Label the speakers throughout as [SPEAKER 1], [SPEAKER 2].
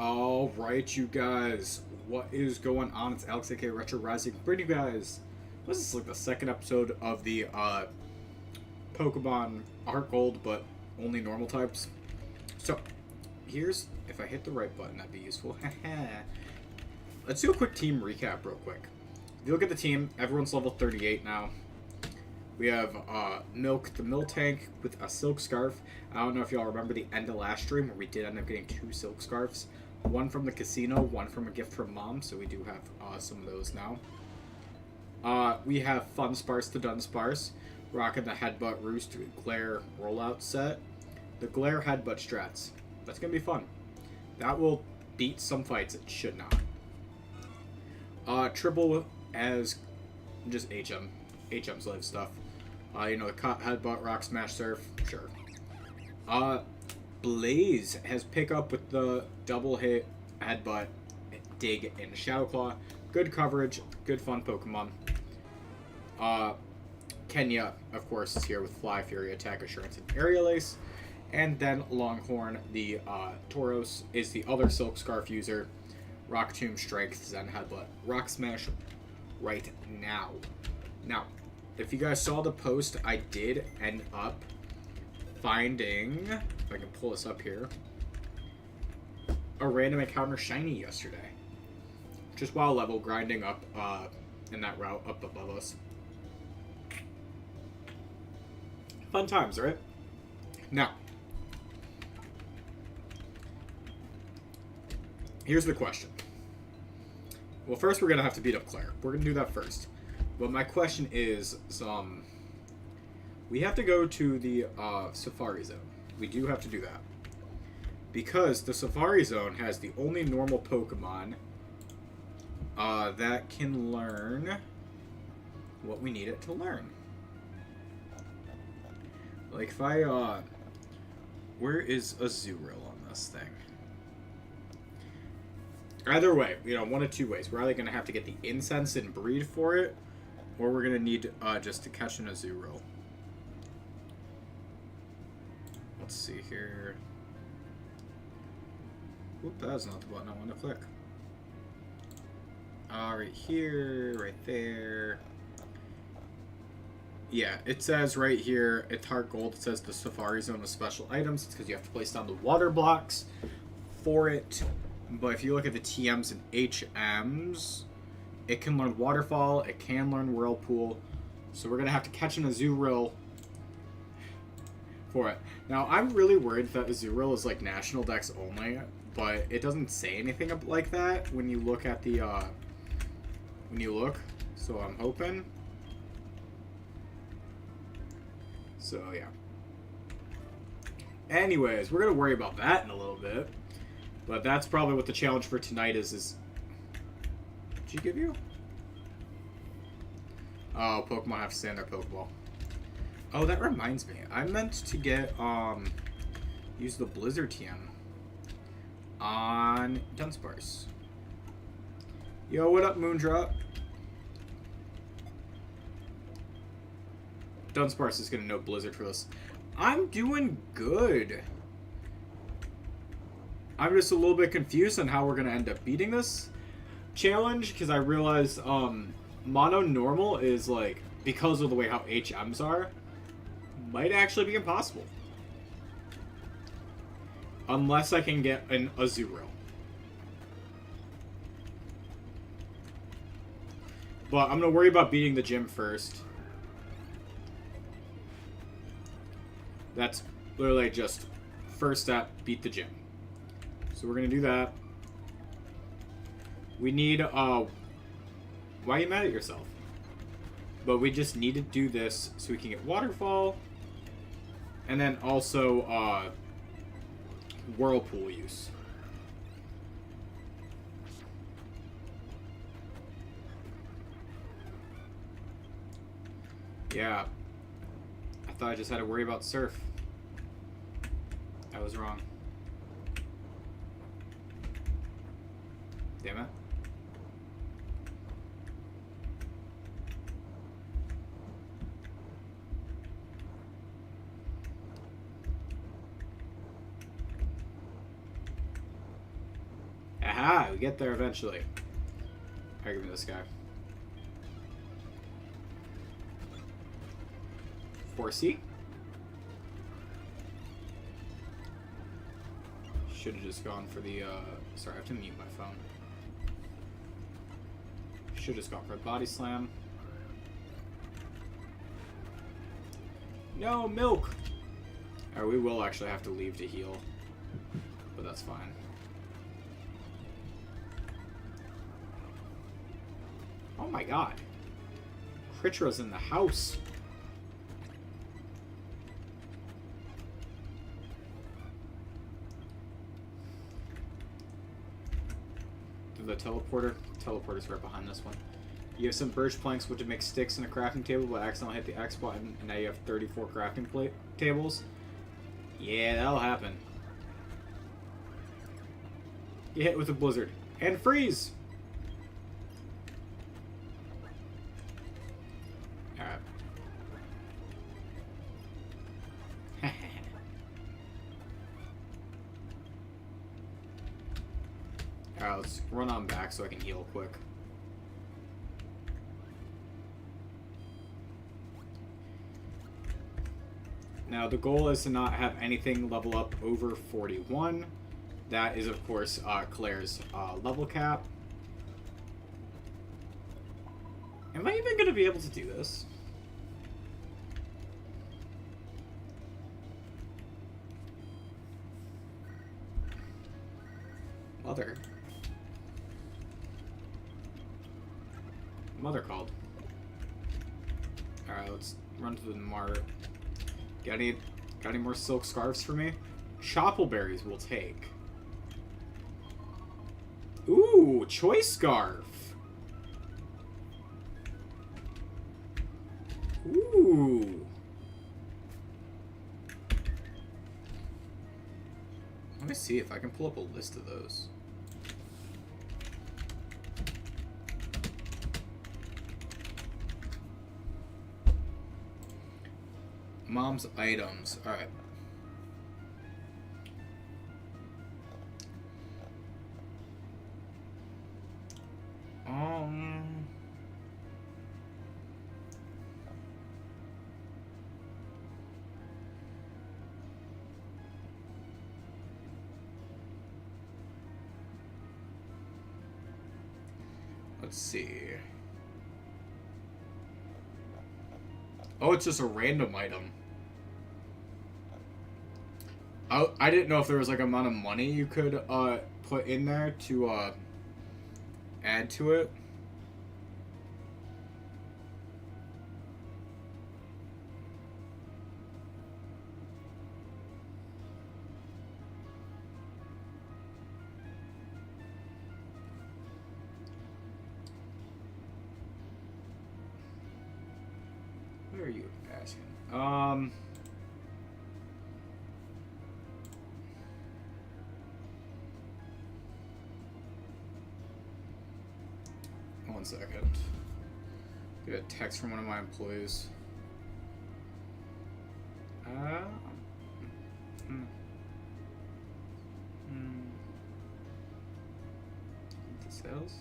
[SPEAKER 1] Alright, you guys. What is going on? It's Alex, aka Retro Rising. Bring you guys. This is like the second episode of the Pokemon Heartgold, but only normal types. So, here's. If I hit the right button, that'd be useful. Let's do a quick team recap, real quick. If you look at the team, everyone's level 38 now. We have Milk, the Miltank, with a Silk Scarf. I don't know if y'all remember the end of last stream where we did end up getting 2 Silk Scarves. One from the casino, one from a gift from Mom, so we do have some of those now. We have Fun Sparse the Dunsparce, rocking the Headbutt Roost Glare rollout set. The Glare Headbutt strats. That's going to be fun. That will beat some fights it should not. Triple as just HM slave stuff. You know, the Headbutt, Rock Smash, Surf, sure. Blaze has pick up with the double hit, Headbutt, Dig, and Shadow Claw. Good coverage, good fun Pokemon. Kenya, of course, is here with Fly, Fury, Attack, Assurance, and Aerial Ace. And then Longhorn, the Tauros, is the other Silk Scarf user. Rock Tomb, Strength, Zen, Headbutt, Rock Smash right now. Now, if you guys saw the post, I did end up finding, if I can pull this up here, a random encounter shiny yesterday. Just while level grinding up in that route up above us. Fun times, right? Now, here's the question. Well, first we're going to have to beat up Claire. We're going to do that first. But my question is, we have to go to the Safari Zone. We do have to do that. Because the Safari Zone has the only normal Pokemon that can learn what we need it to learn. Like if I, where is Azurill on this thing? Either way, you know, one of two ways. We're either going to have to get the incense and breed for it, or we're going to need just to catch an Azurill. Let's see here. Whoop, that was not the button I wanted to click. Right here, right there. Yeah, it says right here, it's Heartgold. It says the Safari Zone with special items. It's because you have to place down the water blocks for it. But if you look at the TMs and HMs, it can learn Waterfall, it can learn Whirlpool. So we're going to have to catch an Azurill for it. Now, I'm really worried that Azurill is like National Dex only, but it doesn't say anything like that when you look at the, So I'm hoping. So, yeah. Anyways, we're going to worry about that in a little bit. But that's probably what the challenge for tonight is. Did she give you? Oh, Pokemon have to stay in their Pokeball. Oh, that reminds me. I meant to get, use the Blizzard TM on Dunsparce. Yo, what up, Moondrop? Dunsparce is going to know Blizzard for this. I'm doing good. I'm just a little bit confused on how we're going to end up beating this challenge, because I realized mono normal is, like, because of the way how HMs are, might actually be impossible. Unless I can get an Azurill. But I'm going to worry about beating the gym first. That's literally just first step, beat the gym. So we're going to do that. We need, why are you mad at yourself? But we just need to do this so we can get Waterfall. And then also, Whirlpool use. Yeah. I thought I just had to worry about Surf. I was wrong. Damn it. Haha, we get there eventually. Alright, give me this guy. 4C. Should have just gone for the, sorry, I have to mute my phone. Should have just gone for a body slam. No, milk! Alright, we will actually have to leave to heal. But that's fine. Oh my god. Kritra's in the house. The teleporter. Teleporter's right behind this one. You have some birch planks which make sticks in a crafting table, but accidentally hit the X button, and now you have 34 crafting tables. Yeah, that'll happen. Get hit with a blizzard. And freeze! Alright. Alright, let's run on back so I can heal quick. Now, the goal is to not have anything level up over 41. That is, of course, Claire's level cap. Am I even going to be able to do this? Mother. Mother called. Alright, let's run to the mart. Got any more silk scarves for me? Choppleberries will take. Ooh, choice scarf. Ooh. Let me see if I can pull up a list of those. Mom's items. Alright. Let's see. Oh, it's just a random item. I didn't know if there was like amount of money you could put in there to add to it. What are you asking? One second. Get a text from one of my employees. The sales?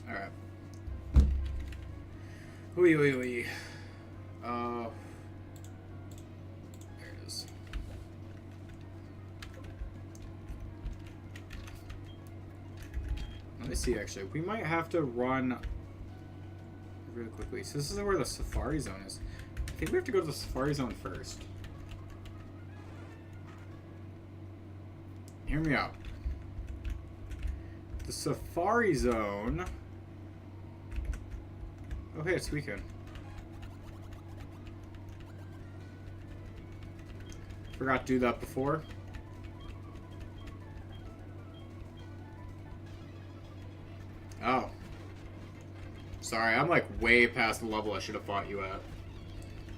[SPEAKER 1] Alright. Wee. There it is. Let me see, actually. We might have to run really quickly. So this is where the Safari Zone is. I think we have to go to the Safari Zone first. Hear me out. The Safari Zone... Oh, hey, it's weekend. Forgot to do that before. Oh. Sorry, I'm like way past the level I should have fought you at.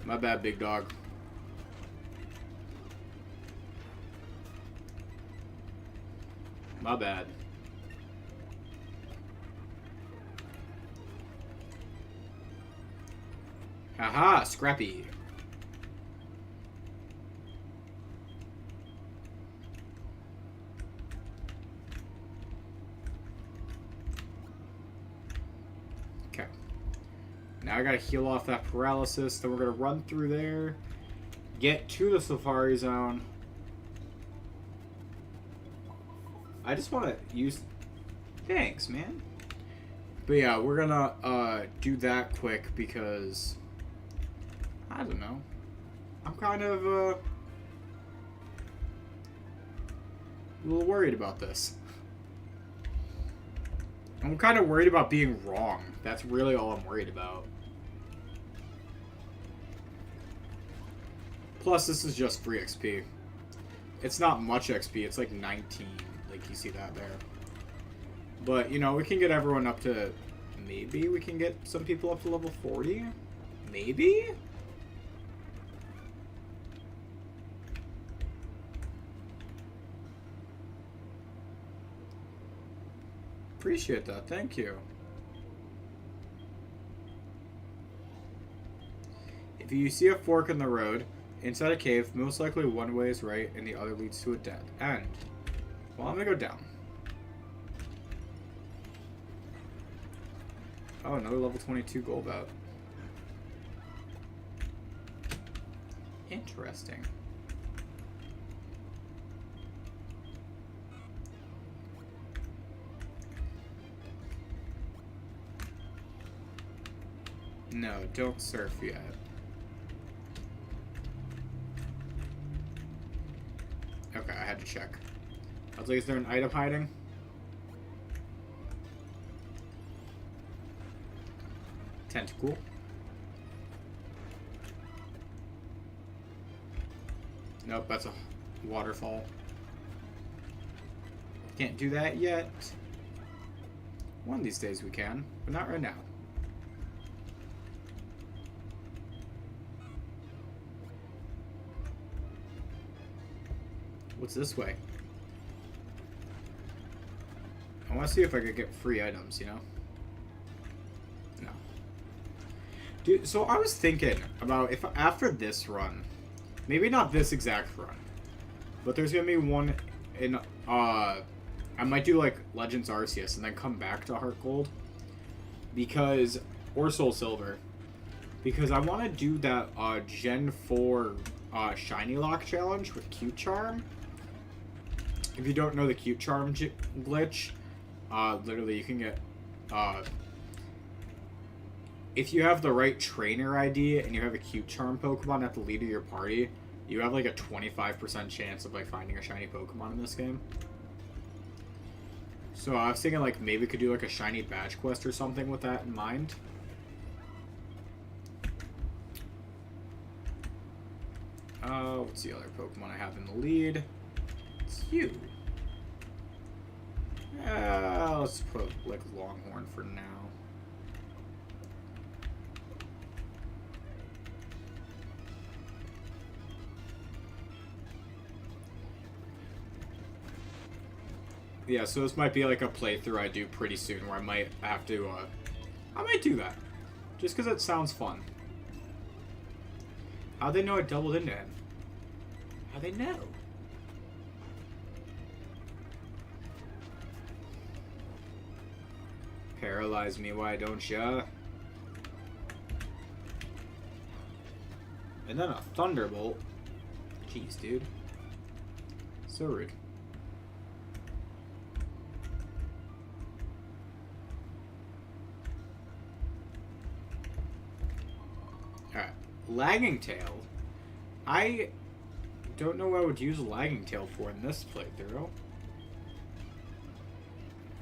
[SPEAKER 1] My bad, big dog. My bad. Haha, Scrappy. Okay. Now I gotta heal off that paralysis. Then we're gonna run through there. Get to the Safari Zone. I just want to use... Thanks, man. But yeah, we're gonna do that quick because... I don't know. I'm kind of a little worried about this. I'm kind of worried about being wrong. That's really all I'm worried about. Plus, this is just free XP. It's not much XP. It's like 19. Like, you see that there. But, you know, we can get everyone up to... Maybe we can get some people up to level 40? Maybe? Appreciate that. Thank you. If you see a fork in the road, inside a cave, most likely one way is right and the other leads to a dead end. Well, I'm gonna go down. Oh, another level 22 gold out. Interesting. No, don't surf yet. Okay, I had to check. I was like, is there an item hiding? Tentacle. Nope, that's a waterfall. Can't do that yet. One of these days we can, but not right now. What's this way? I want to see if I could get free items, you know? No. Dude, so I was thinking about if after this run, maybe not this exact run, but there's gonna be one in, I might do like Legends Arceus and then come back to Heartgold, because, or Soul Silver, because I want to do that, Gen 4, Shiny Lock challenge with Cute Charm. If you don't know the Cute Charm glitch, literally you can get, if you have the right trainer ID and you have a Cute Charm Pokemon at the lead of your party, you have like a 25% chance of like finding a shiny Pokemon in this game. So I was thinking like maybe we could do like a shiny badge quest or something with that in mind. What's the other Pokemon I have in the lead? It's you. Let's put like Longhorn for now. Yeah, so this might be like a playthrough I do pretty soon where I might have to, I might do that. Just because it sounds fun. How'd they know it doubled into him? How'd they know? Paralyze me, why don't ya? And then a Thunderbolt. Jeez, dude. So rude. Alright. Lagging Tail. I don't know what I would use Lagging Tail for in this playthrough.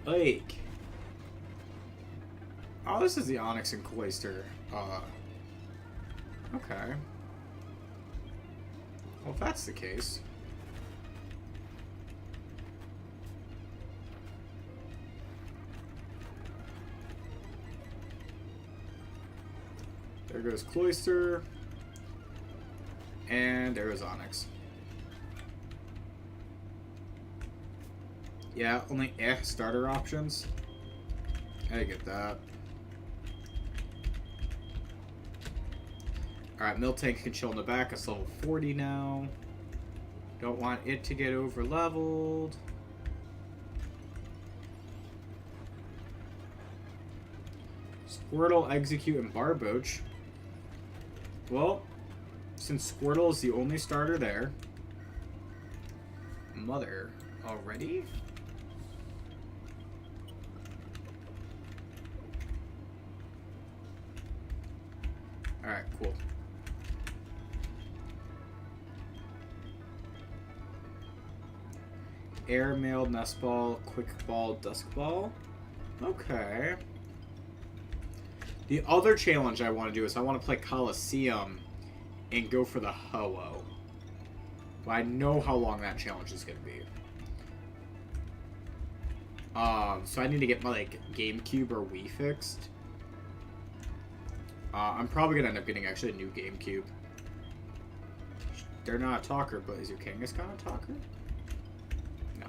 [SPEAKER 1] Like... Oh, this is the Onyx and Cloyster. Okay. Well, if that's the case... There goes Cloyster. And there was Onyx. Yeah, only starter options. I get that. Alright, Miltank can chill in the back. It's level 40 now. Don't want it to get over leveled. Squirtle, Execute, and Barboach. Well, since Squirtle is the only starter there. Mother, already? Alright, cool. Airmail, Nest Ball, Quick Ball, Dusk Ball. Okay. The other challenge I want to do is I want to play Coliseum and go for the Ho-Oh. But I know how long that challenge is going to be. So I need to get my like GameCube or Wii fixed. I'm probably going to end up getting actually a new GameCube. They're not a talker, but is your Kangaskhan a talker? No.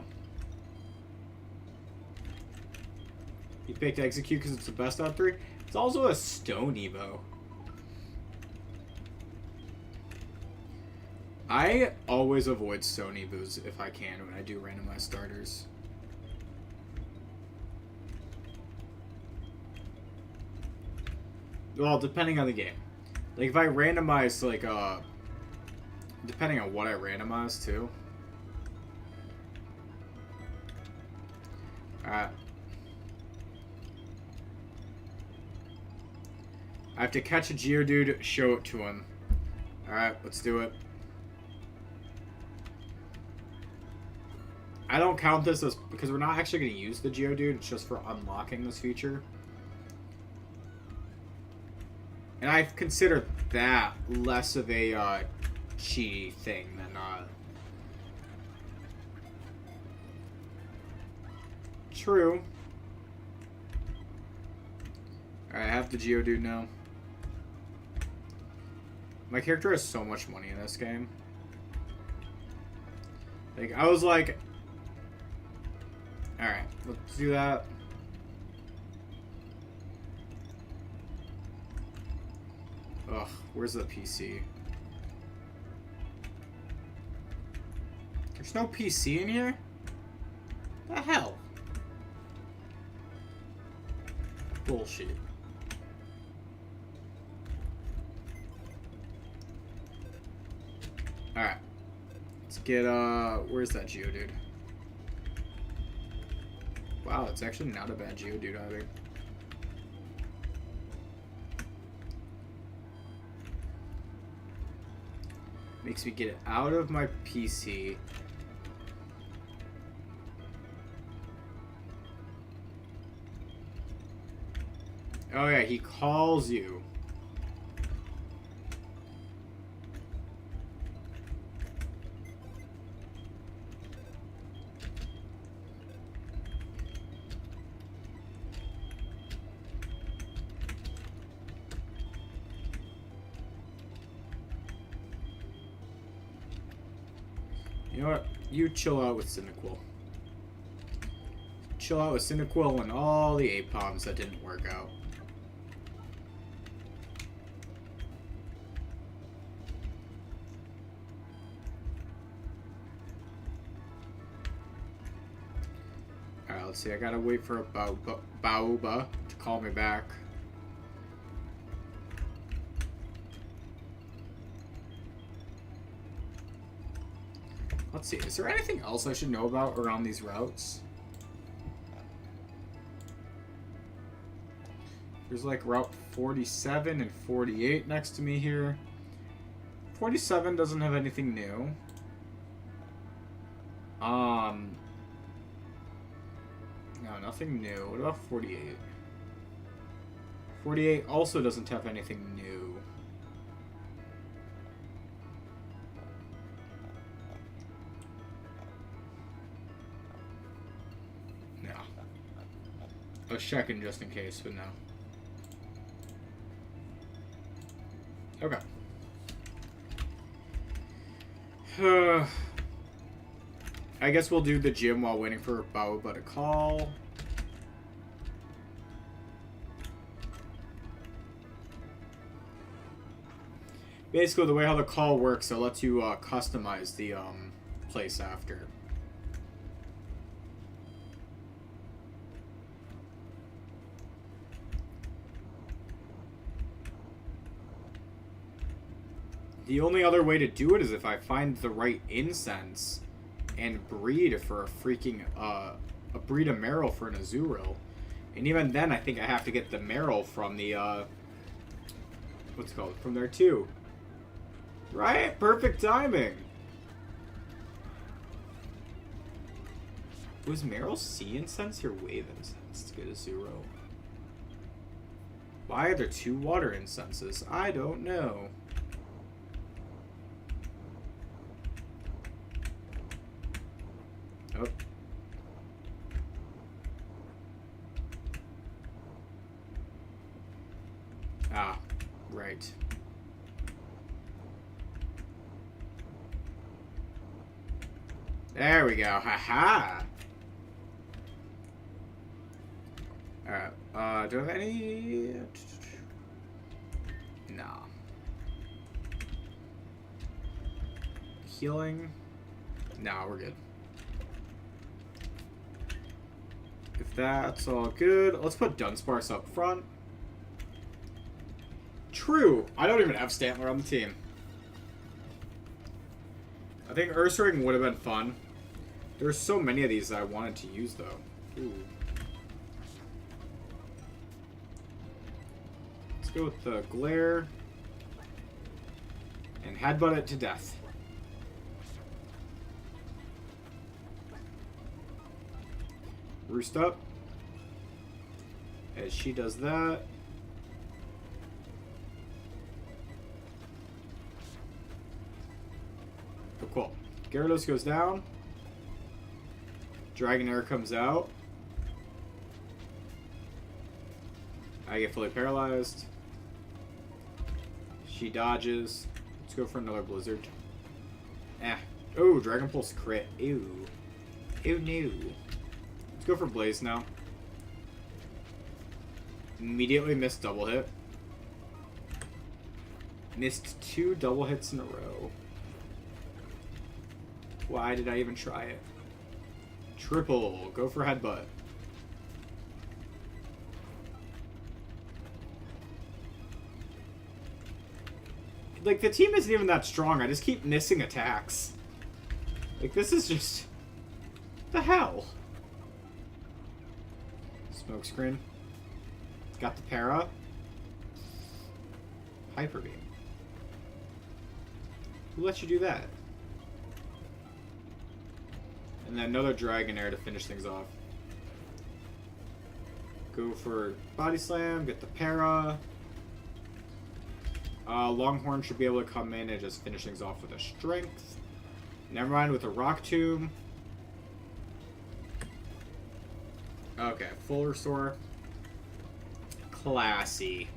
[SPEAKER 1] You picked Execute because it's the best out of 3? It's also a Stone Evo. I always avoid Stone Evos if I can when I do randomized starters. Well, depending on the game. Like, if I randomize, like, depending on what I randomize, too. Alright. I have to catch a Geodude, show it to him. Alright, let's do it. I don't count this as... because we're not actually going to use the Geodude, it's just for unlocking this feature. And I've considered that less of a cheaty thing than true. Alright, I have the Geodude now. My character has so much money in this game. Like, I was like... Alright, let's do that. Ugh, where's the PC? There's no PC in here? The hell? Bullshit. Alright. Let's get, where's that Geodude? Wow, it's actually not a bad Geodude either. Makes me get it out of my PC. Oh yeah, he calls you. You know what? You chill out with Cyndaquil. Chill out with Cyndaquil and all the Apoms that didn't work out. Alright, let's see. I gotta wait for a Baoba to call me back. Let's see, is there anything else I should know about around these routes? There's like Route 47 and 48 next to me here. 47 doesn't have anything new. No, nothing new. What about 48? 48 also doesn't have anything new. I was checking just in case, but no. Okay. I guess we'll do the gym while waiting for Baoba to call. Basically, the way how the call works, it lets you customize the place after. The only other way to do it is if I find the right incense and breed for a freaking breed of marrow for an Azuro. And even then, I think I have to get the marrow from the what's it called, from there too. Right? Perfect timing. Was Meryl sea incense or wave incense to get a Azuro? Why are there 2 water incenses? I don't know. Oh. Ah, right. There we go. Haha. Alright. Do I have any? No. Healing? No, we're good. If that's all good, let's put Dunsparce up front. True. I don't even have Stantler on the team. I think Ursaring would have been fun. There's so many of these that I wanted to use, though. Ooh. Let's go with the Glare. And headbutt it to death. Roost up. As she does that. Oh, cool. Gyarados goes down. Dragonair comes out. I get fully paralyzed. She dodges. Let's go for another Blizzard. Oh, Dragon Pulse crit. Ew. Ew, no. Let's go for Blaze now. Immediately missed double hit. Missed 2 double hits in a row. Why did I even try it? Triple. Go for headbutt. Like, the team isn't even that strong. I just keep missing attacks. Like, this is just... the hell? Smokescreen. Got the para. Hyper Beam. Who let you do that? And then another Dragonair to finish things off. Go for Body Slam, get the para. Longhorn should be able to come in and just finish things off with a Strength. Never mind with a Rock Tomb. Okay, full restore. Classy.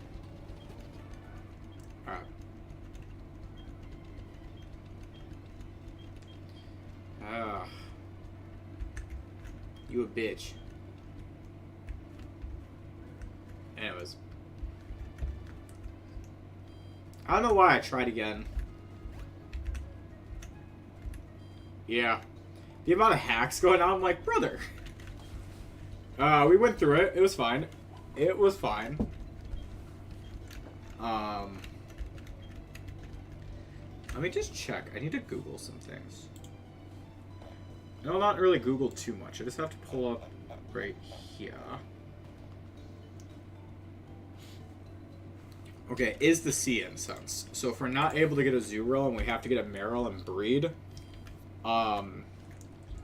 [SPEAKER 1] Alright. You a bitch. Anyways. I don't know why I tried again. Yeah. The amount of hacks going on, I'm like, brother. We went through it. It was fine. It was fine. Let me just check. I need to Google some things. No, not really Google too much. I just have to pull up right here. Okay, is the sea incense. So if we're not able to get a Zuro and we have to get a Meryl and breed,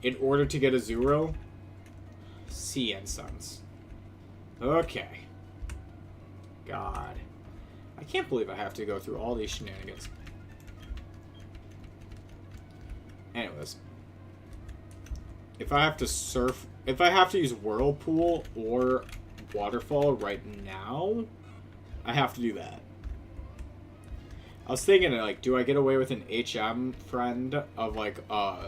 [SPEAKER 1] in order to get a Zuro, sea incense. Okay. God. I can't believe I have to go through all these shenanigans. Anyways. If I have to surf... If I have to use Whirlpool or Waterfall right now, I have to do that. I was thinking, like, do I get away with an HM friend of, like, what's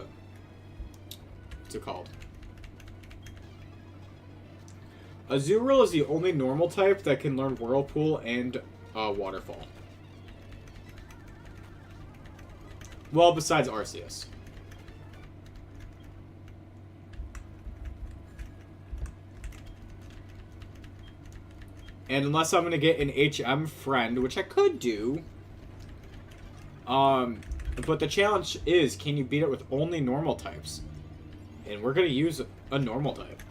[SPEAKER 1] it called? Azurill is the only normal type that can learn Whirlpool and Waterfall. Well, besides Arceus. And unless I'm going to get an HM friend, which I could do. But the challenge is, can you beat it with only normal types? And we're going to use a normal type.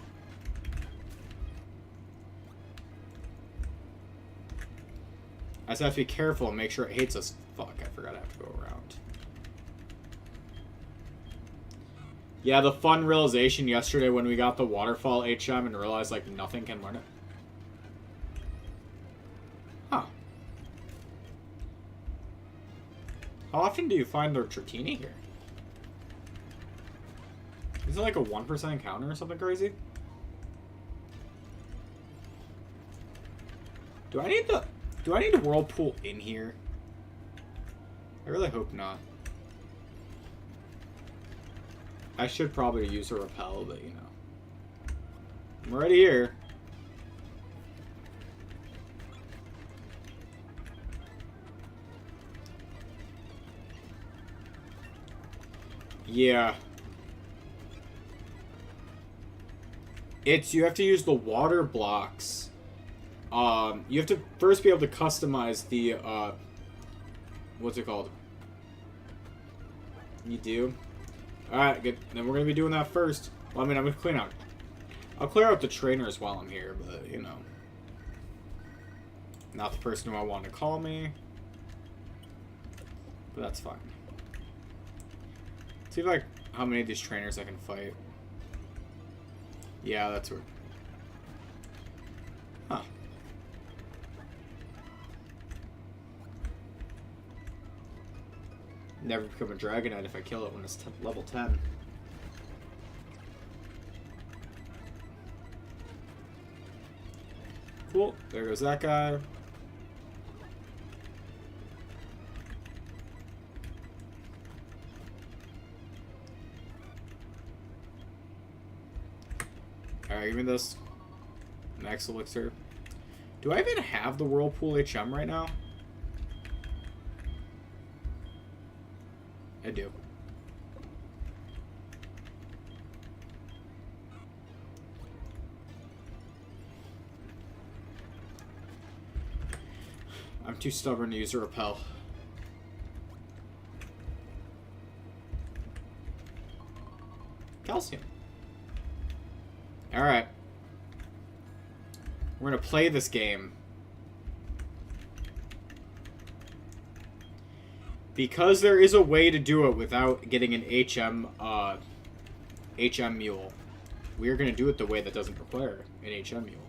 [SPEAKER 1] I just have to be careful and make sure it hates us. Fuck, I forgot I have to go around. Yeah, the fun realization yesterday when we got the Waterfall HM and realized, like, nothing can learn it. Huh. How often do you find the Dratini here? Is it like a 1% encounter or something crazy? Do I need a Whirlpool in here? I really hope not. I should probably use a Repel, but you know. I'm already here. Yeah. You have to use the water blocks. You have to first be able to customize the, what's it called? You do? Alright, good. Then we're going to be doing that first. Well, I mean, I'm going to clean out. I'll clear out the trainers while I'm here, but, you know. Not the person who I want to call me. But that's fine. See, like, how many of these trainers I can fight. Yeah, that's weird. Huh. Never become a Dragonite if I kill it when it's level 10. Cool. There goes that guy. Alright, give me this. Max Elixir. Do I even have the Whirlpool HM right now? I do. I'm too stubborn to use a Repel. Calcium. Alright. We're gonna play this game. Because there is a way to do it without getting an HM mule, we're going to do it the way that doesn't require an HM mule.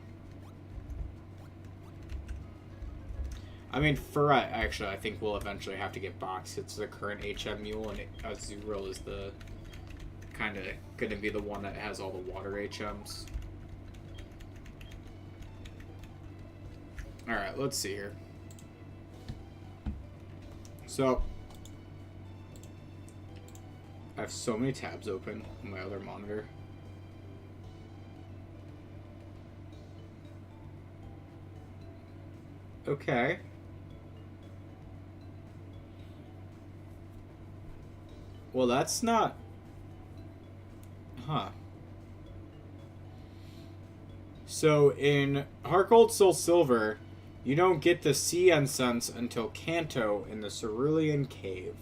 [SPEAKER 1] I mean, actually, I think we'll eventually have to get Box. It's the current HM mule, and Azurill is the kind of going to be the one that has all the water HMs. Alright, let's see here. So, I have so many tabs open on my other monitor. Okay. Well, that's not... Huh. So, in Heartgold Soul Silver, you don't get the Sea Incense until Kanto in the Cerulean Cave.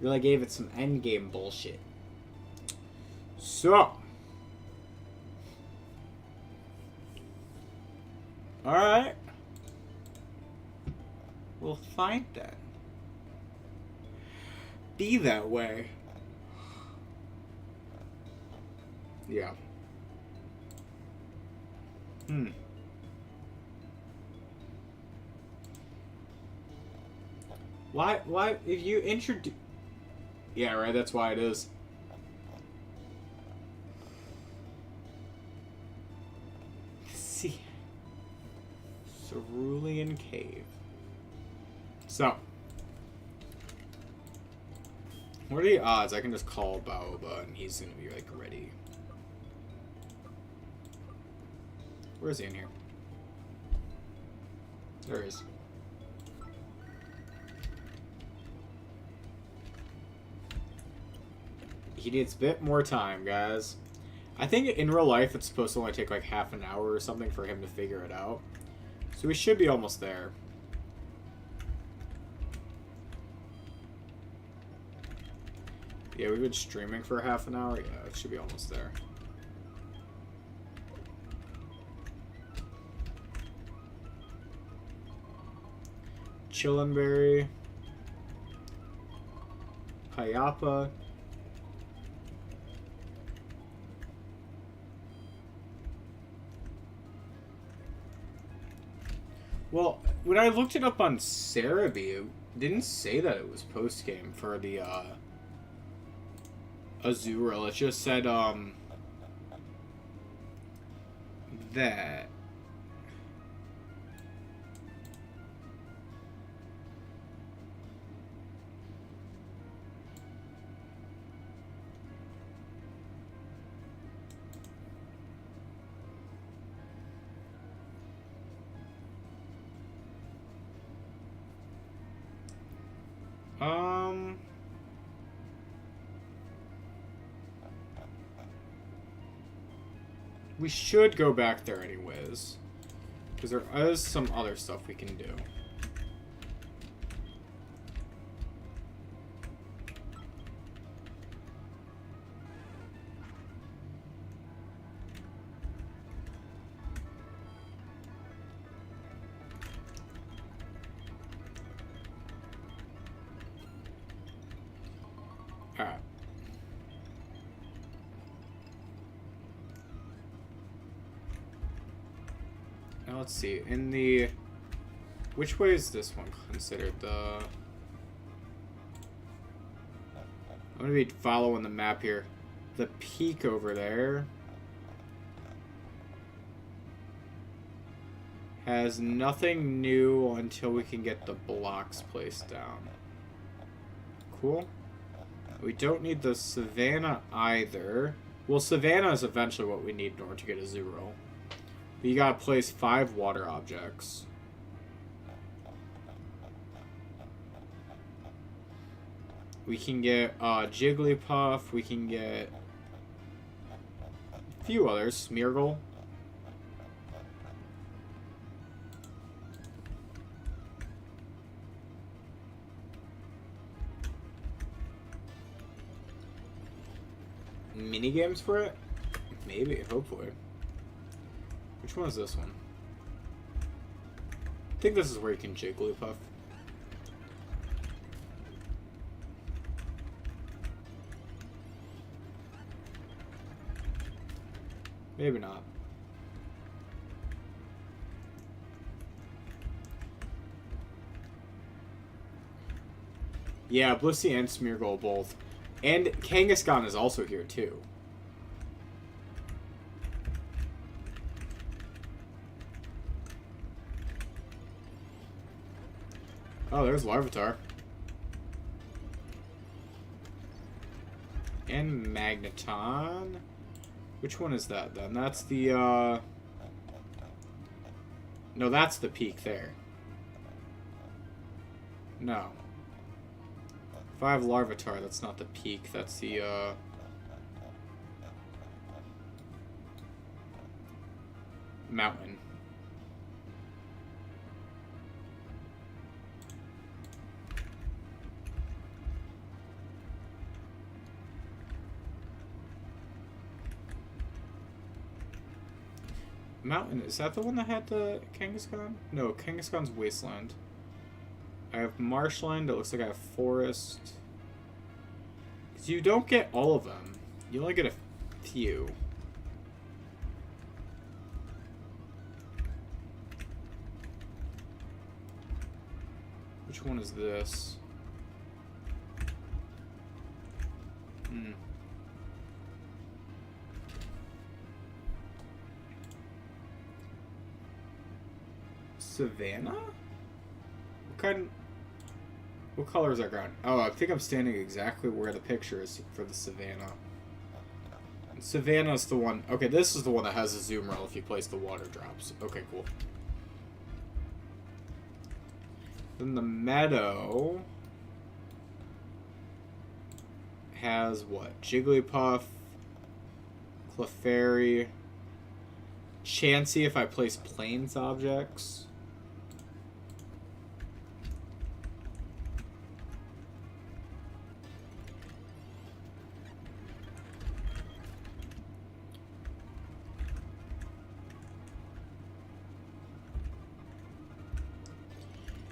[SPEAKER 1] Really gave it some endgame bullshit. So. Alright. We'll find that. Be that way. Yeah. Why, if you introduce... Yeah, right, that's why it is. See. Cerulean Cave. So, what are the odds I can just call Baoba and he's gonna be like ready? Where is he in here? There he is. He needs a bit more time, guys. I think in real life it's supposed to only take like half an hour or something for him to figure it out. So we should be almost there. Yeah, we've been streaming for half an hour. Yeah, it should be almost there. Chillenberry. Payapa. Well, when I looked it up on Cerebi, it didn't say that it was post-game for the, Azurill. It just said, that. We should go back there anyways. Because there is some other stuff we can do. Alright. Now let's see. In the... Which way is this one considered? I'm going to be following the map here. The peak over there has nothing new until we can get the blocks placed down. Cool. We don't need the Savannah either. Well, Savannah is eventually what we need in order to get a 0. But you gotta place 5 water objects. We can get Jigglypuff. We can get a few others. Smeargle. Mini games for it? Maybe, hopefully. Which one is this one? I think this is where you can Jigglypuff. Maybe not. Yeah, Blissey and Smeargle both. And Kangaskhan is also here, too. Oh, there's Larvitar. And Magneton. Which one is that, then? That's the, No, that's the peak there. No. 5 Larvitar, that's not the peak, that's the, mountain. Mountain, is that the one that had the Kangaskhan? No, Kangaskhan's Wasteland. I have Marshland, it looks like I have Forest. Because you don't get all of them. You only get a few. Which one is this? Savannah? What kind? What color is our ground? Oh, I think I'm standing exactly where the picture is for the Savannah. And Savannah's the one... Okay, this is the one that has a zoom rail if you place the water drops. Okay, cool. Then the meadow... has what? Jigglypuff, Clefairy, Chansey if I place plains objects.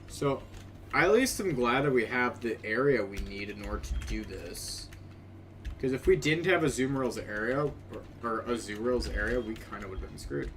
[SPEAKER 1] So, I at least am glad that we have the area we need in order to do this. Because if we didn't have a zoom rails area, or a zoom rails area, we kind of would have been screwed.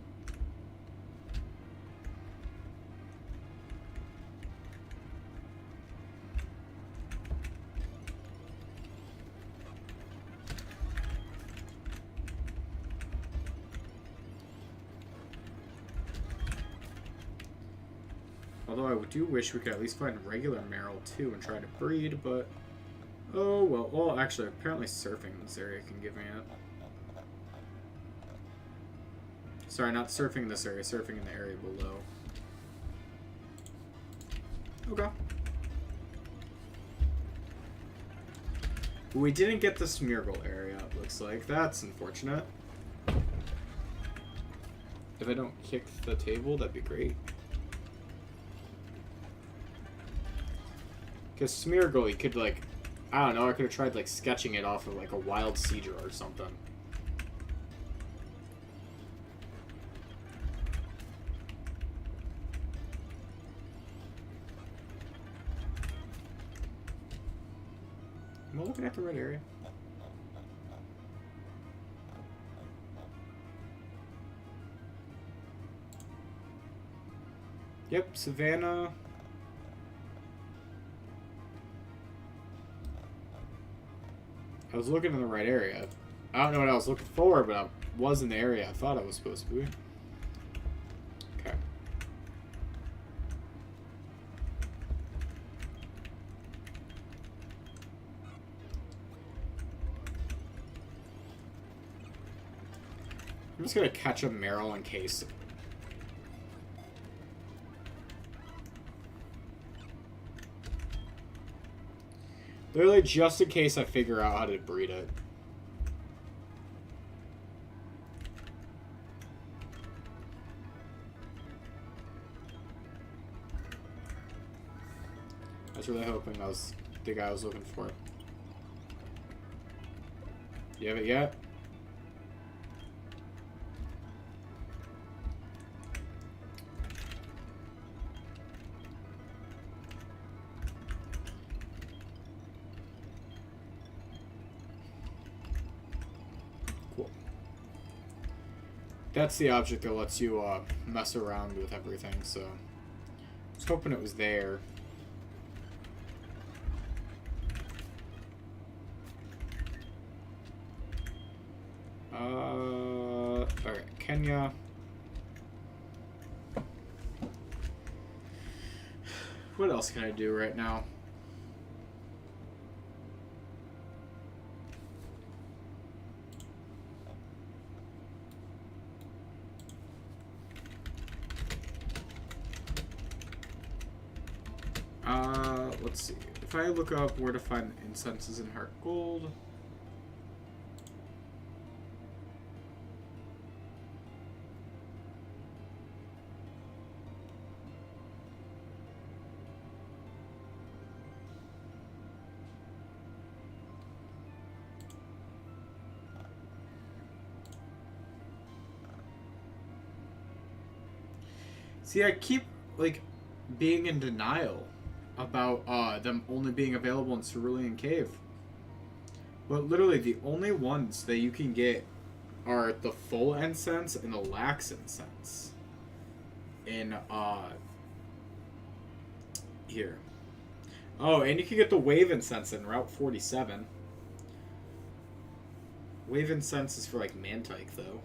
[SPEAKER 1] Although I do wish we could at least find regular Meryl too and try to breed, but... Oh, well. Well, actually, apparently surfing in this area can give me it. Sorry, not surfing in this area, surfing in the area below. Okay. We didn't get the Smeargle area, it looks like. That's unfortunate. If I don't kick the table, that'd be great. Because Smeargle, you could, like... I don't know, I could have tried, like, sketching it off of, like, a wild Seadra or something. Am I looking at the right area? Yep, Savannah. I was looking in the right area. I don't know what I was looking for, but I was in the area I thought I was supposed to be. Okay. I'm just gonna catch a Meryl in case. Literally just in case I figure out how to breed it. I was really hoping that was the guy I was looking for. You have it yet? That's the object that lets you mess around with everything, so I was hoping it was there. Alright, Kenya. What else can I do right now? Let's see. If I look up where to find incenses in Heartgold. See, I keep, like, being in denial about them only being available in Cerulean Cave. But literally, the only ones that you can get are the full incense and the lax incense. In, here. Oh, and you can get the wave incense in Route 47. Wave incense is for, like, Mantike, though.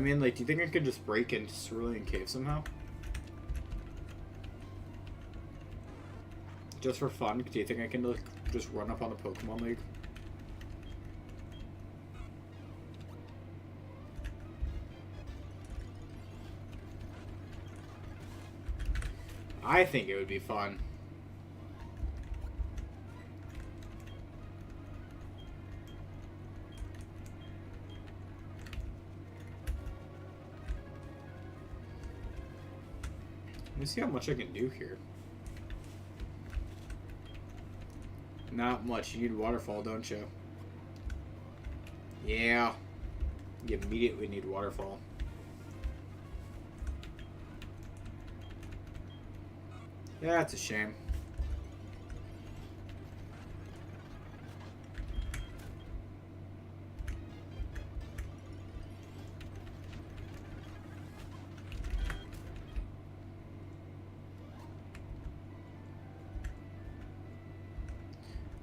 [SPEAKER 1] mean, like, do you think I could just break into Cerulean Cave somehow? Just for fun? Do you think I can, like, just run up on the Pokemon League? I think it would be fun. Let me see how much I can do here. Not much. You need Waterfall, don't you? Yeah. You immediately need Waterfall. Yeah, it's a shame.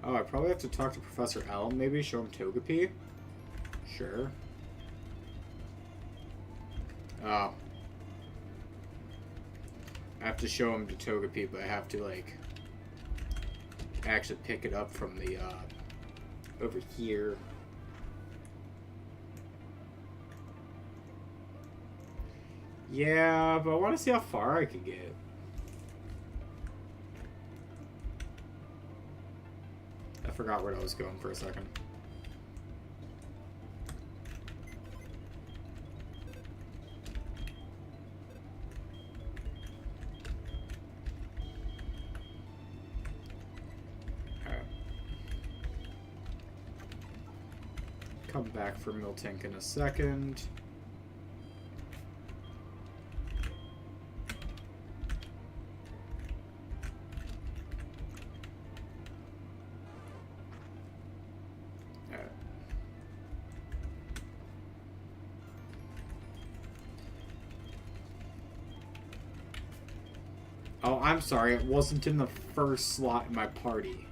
[SPEAKER 1] Oh, I probably have to talk to Professor Elm, maybe? Show him Togepi? Sure. Oh. I have to show him to Togepi, but I have to, like, actually pick it up from the, over here. Yeah, but I want to see how far I can get. I forgot where I was going for a second. Alright. Come back for Miltank in a second. Oh, I'm sorry. It wasn't in the first slot in my party.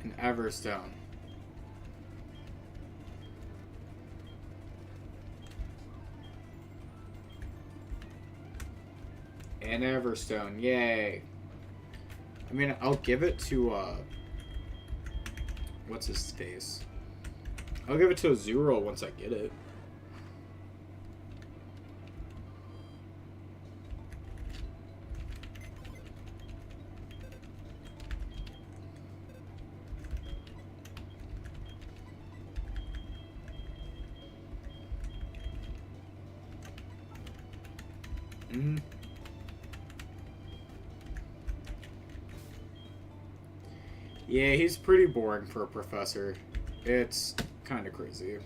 [SPEAKER 1] An Everstone. An Everstone. Yay. I mean, I'll give it to, what's his face? I'll give it to a Zero once I get it. Yeah, he's pretty boring for a professor. It's kind of crazy.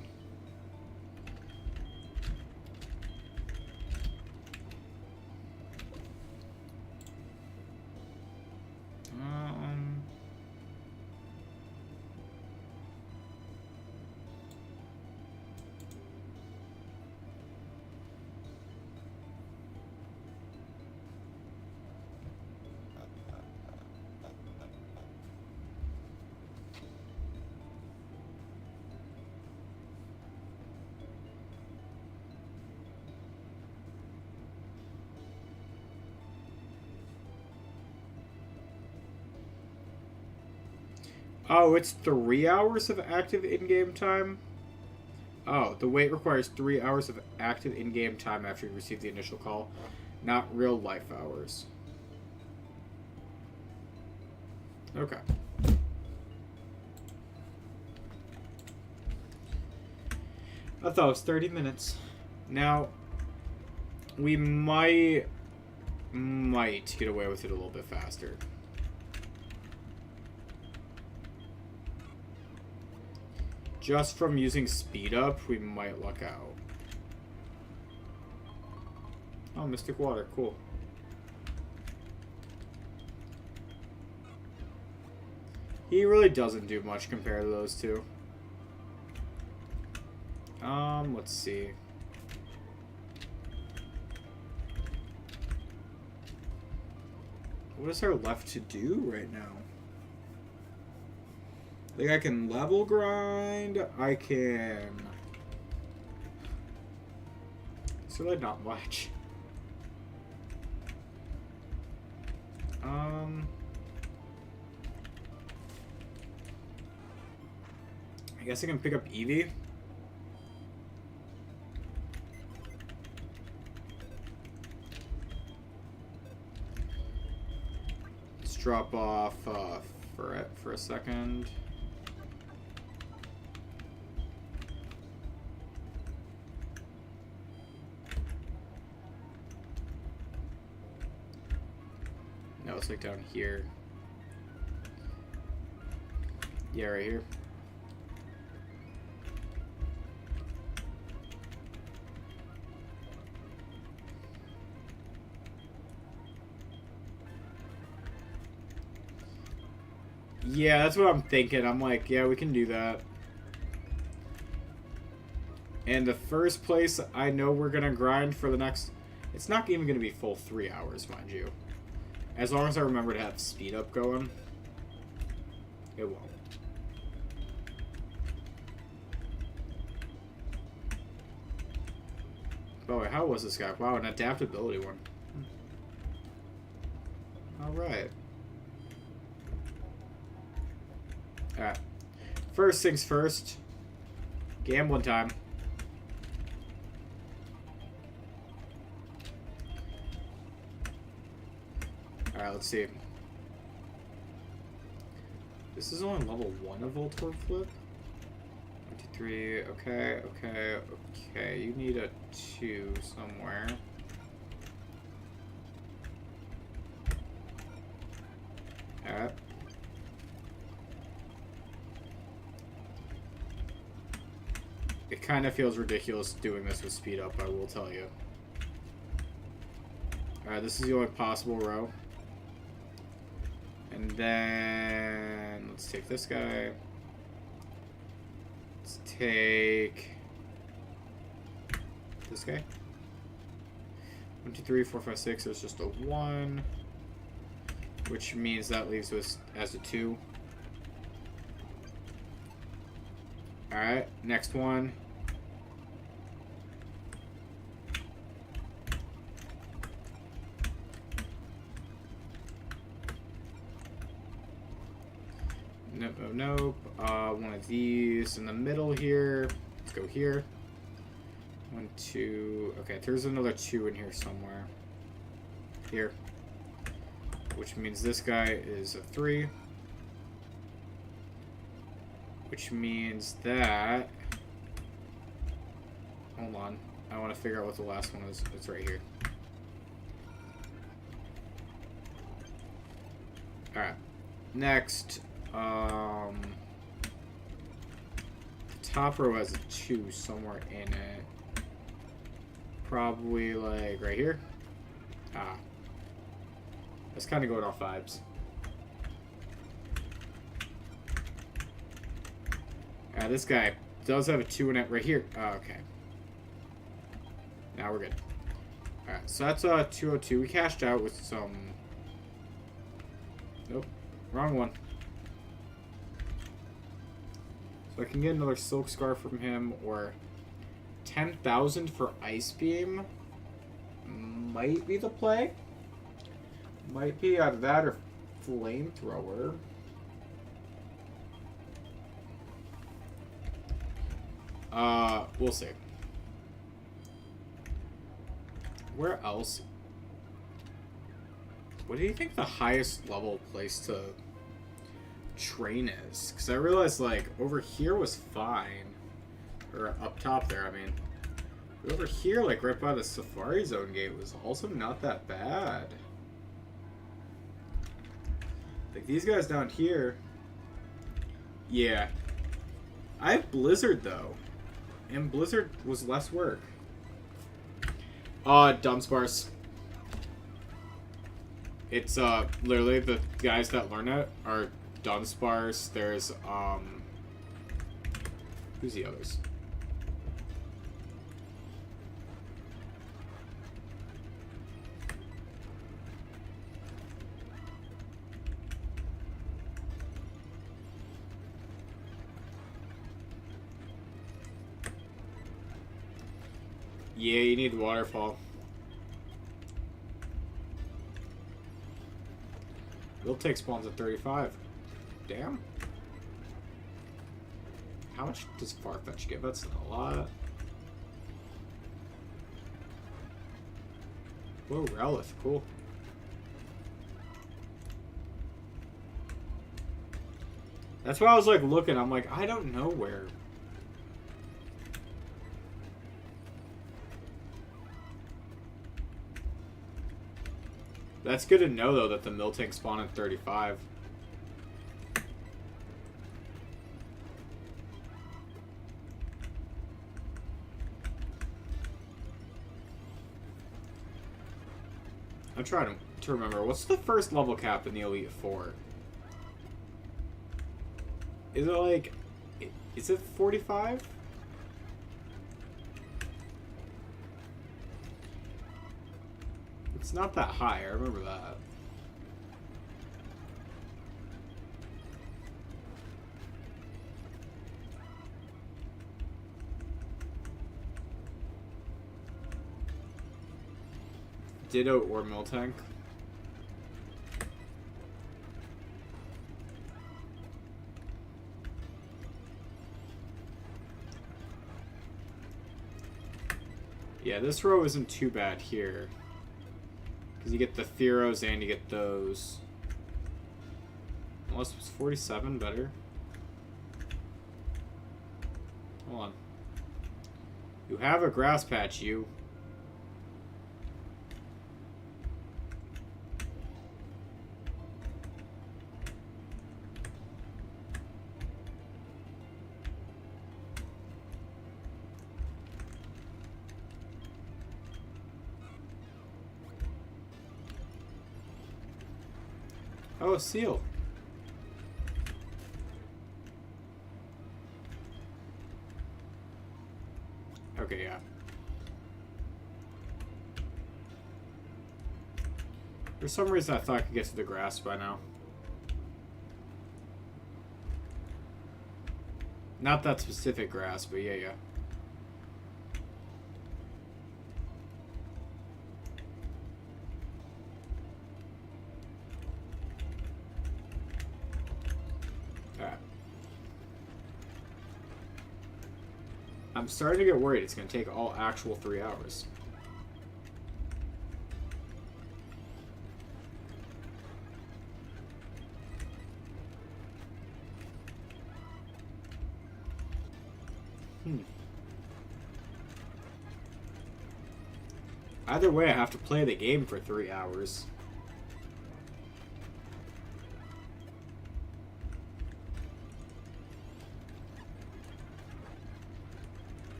[SPEAKER 1] Oh, it's 3 hours of active in-game time? Oh, the wait requires 3 hours of active in-game time after you receive the initial call, not real-life hours. Okay. I thought it was 30 minutes. Now, we might get away with it a little bit faster. Just from using speed up, we might luck out. Oh, Mystic Water, cool. He really doesn't do much compared to those two. Let's see. What is there left to do right now? Like, I can level grind. I can... It's really not much. I guess I can pick up Eevee. Let's drop off for a second. No, it's like down here. Yeah, right here. Yeah, that's what I'm thinking. I'm like, yeah, we can do that. And the first place I know we're going to grind for the next... It's not even going to be full 3 hours, mind you. As long as I remember to have speed up going, it won't. Oh, wait, how was this guy? Wow, an adaptability one. Alright. Alright. First things first. Gambling time. Alright, let's see. This is only level 1 of Voltorb Flip. 1, 2, 3. Okay, okay, okay. You need a 2 somewhere. Alright. It kind of feels ridiculous doing this with speed up, I will tell you. Alright, this is the only possible row. And then let's take this guy. Let's take this guy. 1, 2, 3, 4, 5, 6. There's just a 1, which means that leaves us as a 2. Alright, next one. Nope, nope, nope. One of these in the middle here. Let's go here. 1, 2. Okay, there's another 2 in here somewhere. Here. Which means this guy is a 3. Which means that... Hold on. I want to figure out what the last one is. It's right here. Alright. Next. Top row has a 2 somewhere in it. Probably like right here. Ah. That's kind of going off vibes. This guy does have a 2 in it right here. Oh, okay. Now we're good. Alright, so that's 202. We cashed out with some... Nope. Wrong one. So I can get another Silk Scarf from him, or 10,000 for Ice Beam. Might be the play. Might be either that or Flamethrower. We'll see. Where else? What do you think the highest level place to train is? Because I realized, like, over here was fine. Or up top there, I mean. But over here, like, right by the Safari Zone gate was also not that bad. Like, these guys down here... Yeah. I have Blizzard, though. And Blizzard was less work. Dunsparce. It's, literally the guys that learn it are Dunsparce. There's, who's the others? Yeah, you need waterfall. We'll take spawns at 35. Damn. How much does Farfetch give? That's a lot. Whoa, Rowlith, cool. That's why I was like looking. I'm like, I don't know where. That's good to know though that the mill tank spawned at 35. I'm trying to remember. What's the first level cap in the Elite Four? Is it like... Is it 45? It's not that high. I remember that. Ditto or mill tank. Yeah, this row isn't too bad here. Because you get the Theros and you get those. Unless it was 47 better. Hold on. You have a grass patch, you. Oh, a seal. Okay, yeah. For some reason I thought I could get to the grass by now. Not that specific grass, but yeah, yeah. I'm starting to get worried it's going to take all actual 3 hours. Either way, I have to play the game for 3 hours.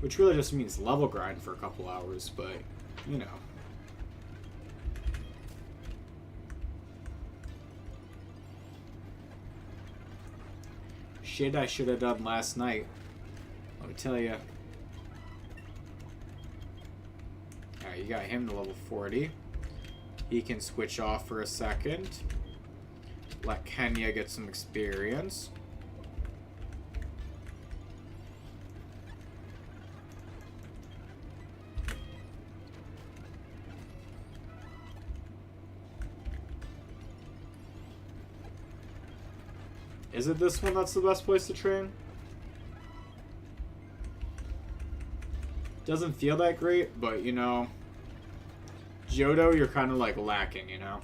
[SPEAKER 1] Which really just means level grind for a couple hours, but, you know. Shit I should have done last night. Let me tell you. Alright, you got him to level 40. He can switch off for a second. Let Kenya get some experience. Is it this one that's the best place to train? Doesn't feel that great, but you know, Johto, you're kind of like lacking, you know?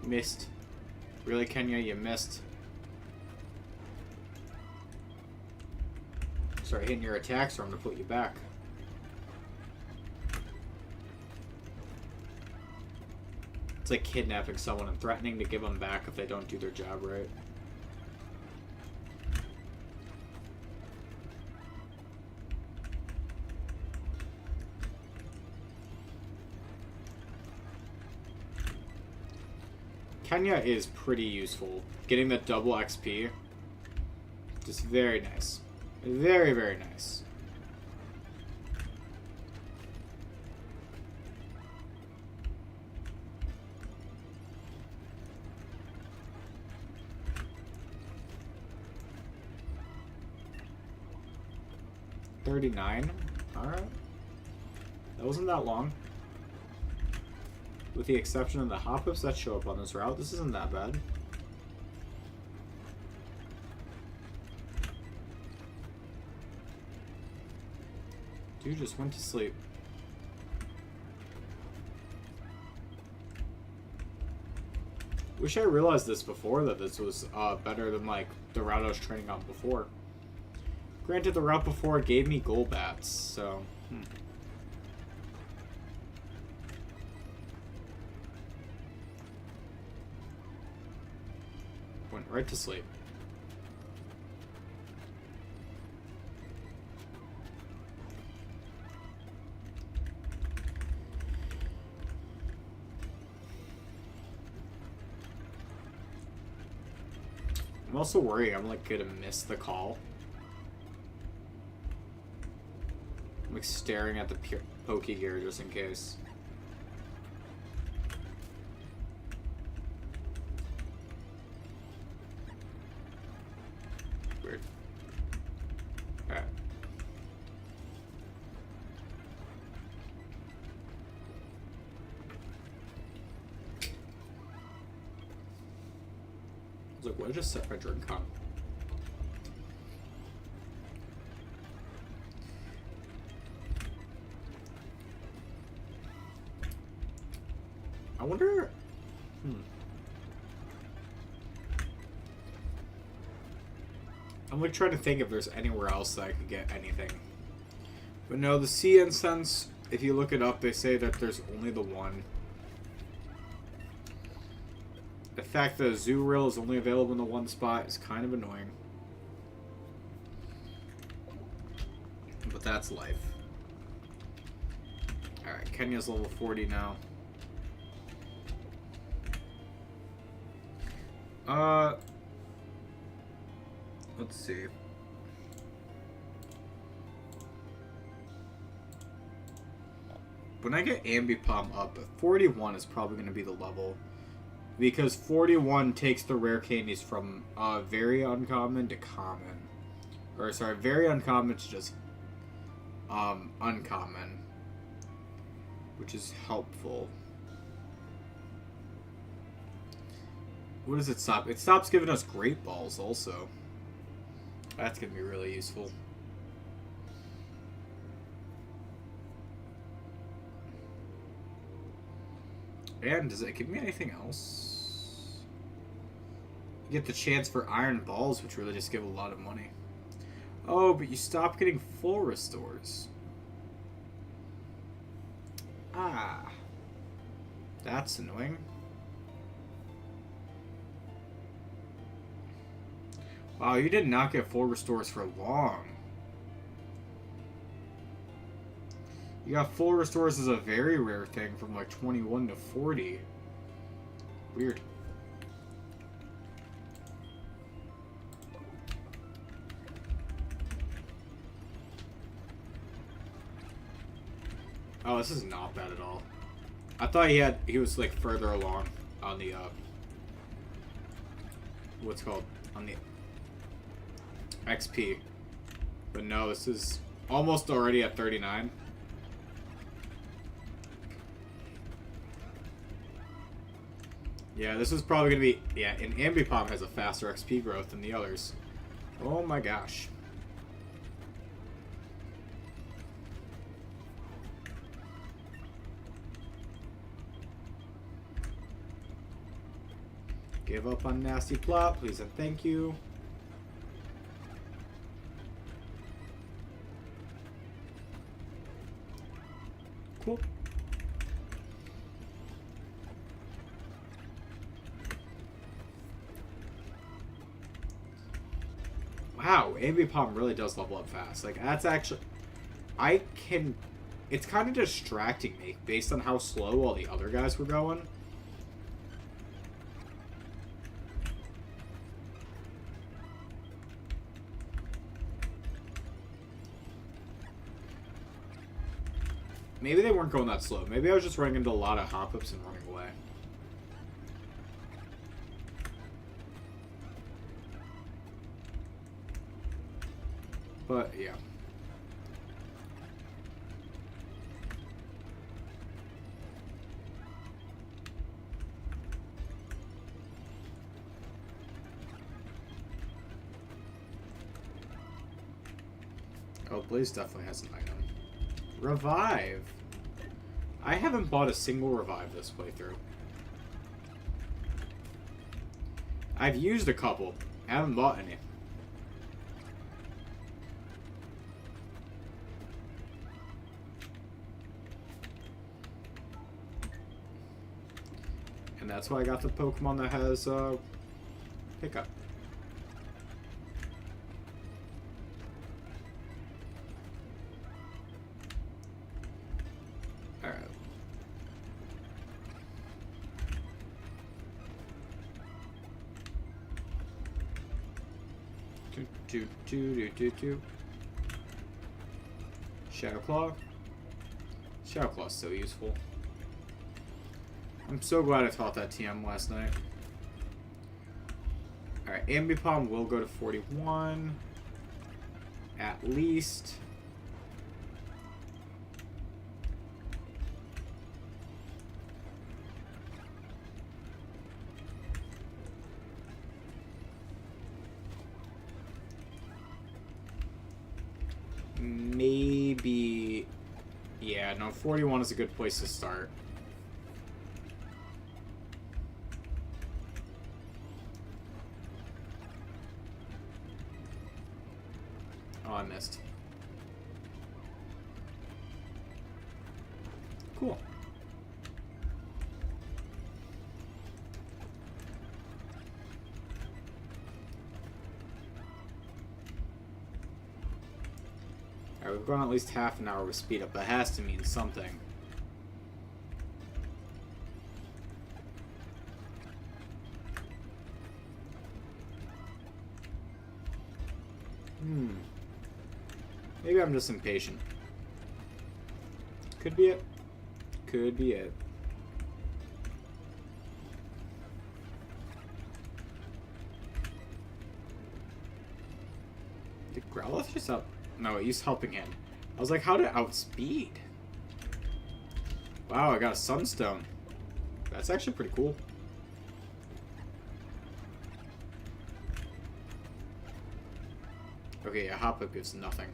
[SPEAKER 1] Missed. Really, Kenya, you missed. Start hitting your attacks or I'm gonna put you back. It's like kidnapping someone and threatening to give them back if they don't do their job right. Kenya is pretty useful. Getting the double XP. Just very nice. Very, very nice. 39. Alright. That wasn't that long. With the exception of the hop-ups that show up on this route, this isn't that bad. Dude just went to sleep. Wish I realized this before, that this was better than like the route I was training on before. Granted, the route before gave me gold bats, so... Went right to sleep. I'm also worried I'm like gonna miss the call. I'm like staring at the Poke gear just in case. Weird. Alright. I was like, what did I just set my drink on? I wonder... I'm like trying to think if there's anywhere else that I could get anything. But no, the sea incense, if you look it up, they say that there's only the one. The fact that Azurill is only available in the one spot is kind of annoying. But that's life. Alright, Kenya's level 40 now. Let's see. When I get Ambipom up, 41 is probably going to be the level. Because 41 takes the rare candies from very uncommon to common. Or sorry, very uncommon to just uncommon. Which is helpful. What does it stop? It stops giving us great balls also. That's going to be really useful. And does it give me anything else? You get the chance for iron balls, which really just give a lot of money. Oh, but you stop getting full restores. Ah. That's annoying. Wow, you did not get full restores for long. You got full restores as a very rare thing from like 21 to 40. Weird. Oh, this is not bad at all. I thought he was like further along on the what's called on the XP. But no, this is almost already at 39. Yeah, this is probably going to be... Yeah, and Ambipom has a faster XP growth than the others. Oh my gosh. Give up on Nasty Plot, please and thank you. Cool. Wow, Ambipom really does level up fast. Like, that's actually... It's kind of distracting me based on how slow all the other guys were going. Maybe they weren't going that slow. Maybe I was just running into a lot of hop-ups and running away. But, yeah. Oh, Blaze definitely has an item. Revive. I haven't bought a single revive this playthrough. I've used a couple. I haven't bought any. And that's why I got the Pokemon that has pickup. Alright. Shadow Claw. Shadow Claw's so useful. I'm so glad I taught that TM last night. Alright, Ambipom will go to 41. At least. Maybe. Yeah, no, 41 is a good place to start. Oh, I missed. Cool. Alright, we've gone at least half an hour with speed up. That has to mean something. Maybe I'm just impatient. Could be it. Could be it. Did Growlithe just out? No, he's helping him. I was like, how to outspeed? Wow, I got a Sunstone. That's actually pretty cool. Okay, a Hop-Up gives nothing.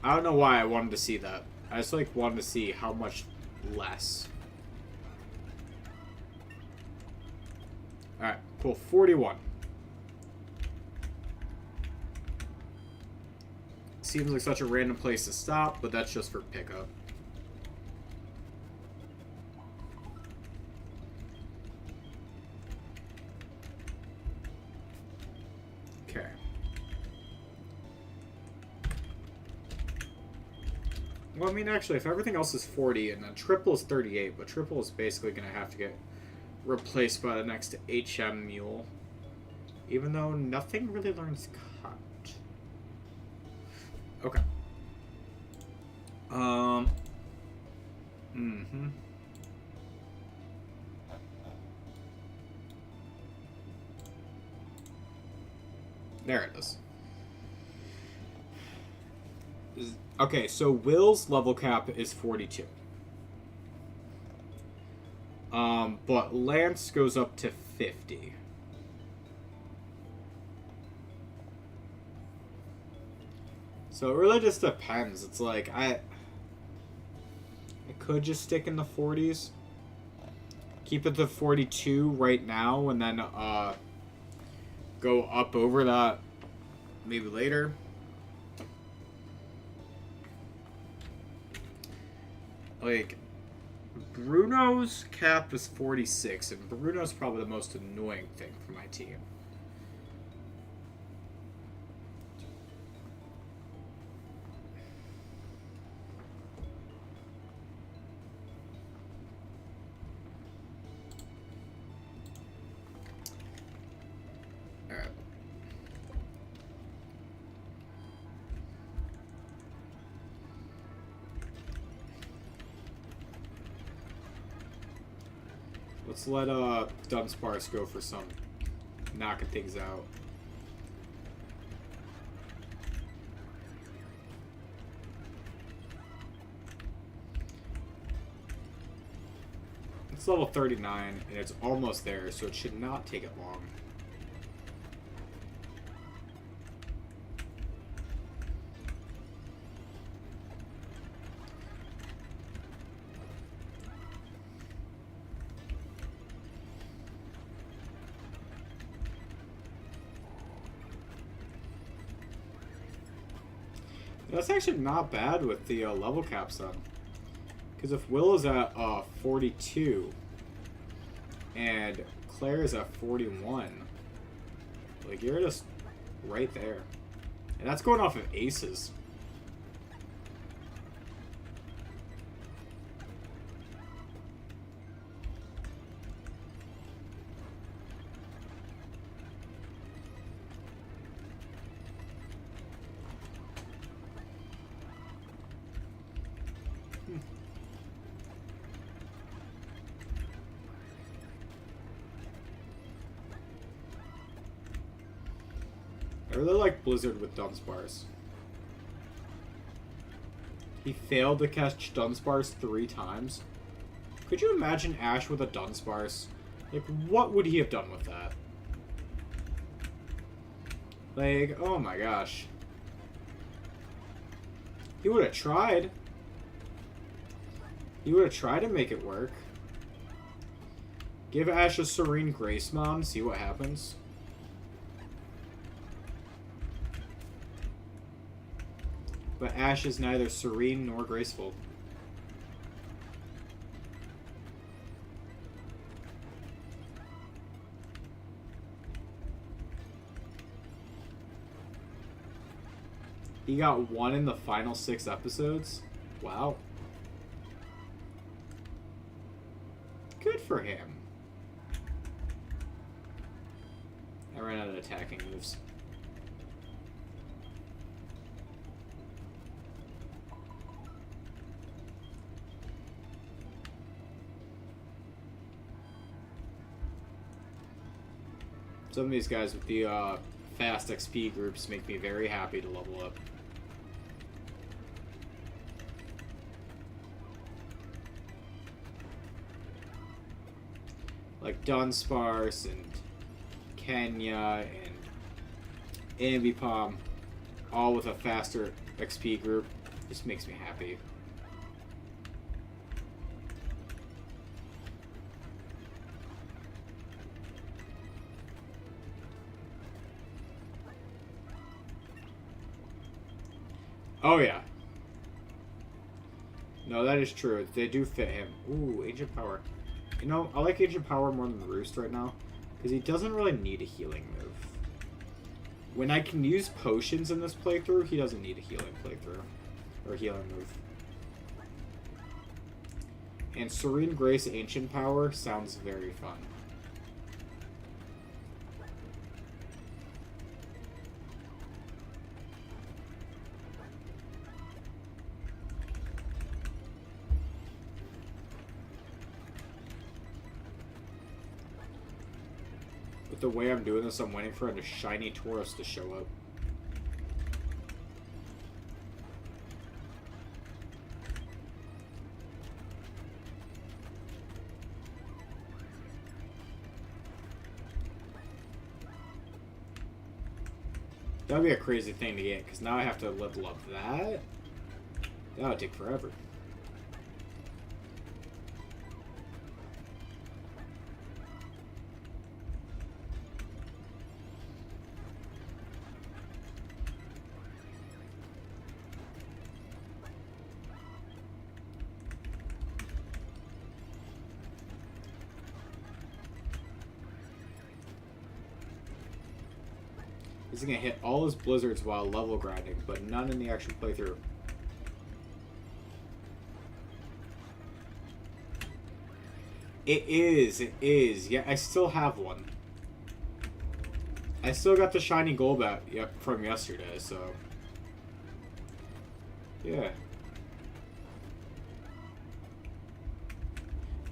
[SPEAKER 1] I don't know why I wanted to see that. I just like wanted to see how much less. Alright, cool. 41. Seems like such a random place to stop, but that's just for pickup. Okay. Well, I mean, actually, if everything else is 40 and then triple is 38, but triple is basically going to have to get replaced by the next HM mule. Even though nothing really learns cut. Okay. There it is. Okay, so Will's level cap is 42. But Lance goes up to 50. So it really just depends. It's like I could just stick in the 40s. Keep it to 42 right now and then go up over that maybe later. Like Bruno's cap is 46 and Bruno's probably the most annoying thing for my team. Let's let Dunsparce go for some knocking things out. It's level 39 and it's almost there, so it should not take it long. That's actually not bad with the level caps on. Because if Will is at 42 and Claire is at 41, like you're just right there. And that's going off of aces. I really like Blizzard with Dunsparce. He failed to catch Dunsparce 3 times. Could you imagine Ash with a Dunsparce? Like, what would he have done with that? Like, oh my gosh. He would have tried. He would have tried to make it work. Give Ash a Serene Grace Mom, see what happens. But Ash is neither serene nor graceful. He got 1 in the final 6 episodes? Wow. Good for him. I ran out of attacking moves. Some of these guys with the fast XP groups make me very happy to level up. Like Dunsparce and Kenya and Ambipom, all with a faster XP group. Just makes me happy. Oh, yeah. No, that is true. They do fit him. Ooh, Ancient Power. You know, I like Ancient Power more than Roost right now, because he doesn't really need a healing move. When I can use potions in this playthrough, he doesn't need a healing playthrough. Or healing move. And Serene Grace Ancient Power sounds very fun. But the way I'm doing this, I'm waiting for a shiny Tauros to show up. That would be a crazy thing to get, because now I have to level up that. That would take forever. He's gonna hit all his blizzards while level grinding, but none in the actual playthrough. It is. Yeah, I still have one. I still got the shiny gold bat from yesterday, so. Yeah.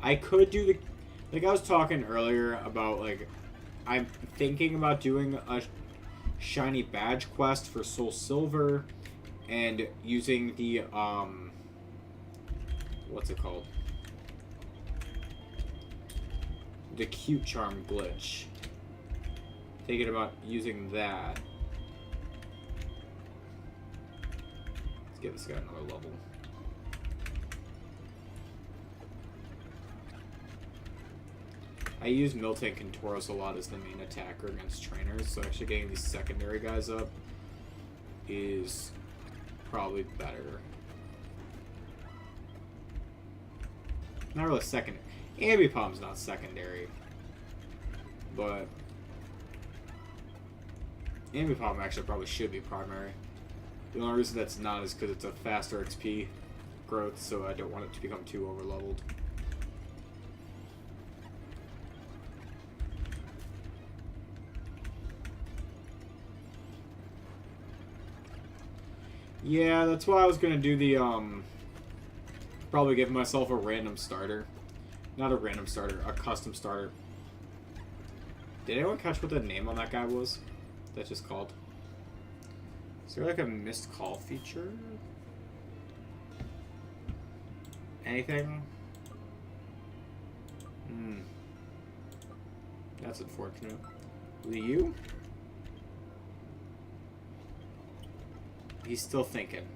[SPEAKER 1] I could do the. Like, I was talking earlier about, like, I'm thinking about doing a shiny badge quest for Soul Silver and using the what's it called, the cute charm glitch. Thinking about using that. Let's give this guy another level. I use Miltank and Tauros a lot as the main attacker against trainers, so actually getting these secondary guys up is probably better. Not really secondary. Ambipom's not secondary. But Ambipom actually probably should be primary. The only reason that's not is because it's a faster XP growth, so I don't want it to become too overleveled. Yeah, that's why I was gonna do the probably give myself a random starter. Not a random starter, a custom starter. Did anyone catch what the name on that guy was? That's just called. Is there like a missed call feature? Anything? That's unfortunate. Liu? He's still thinking.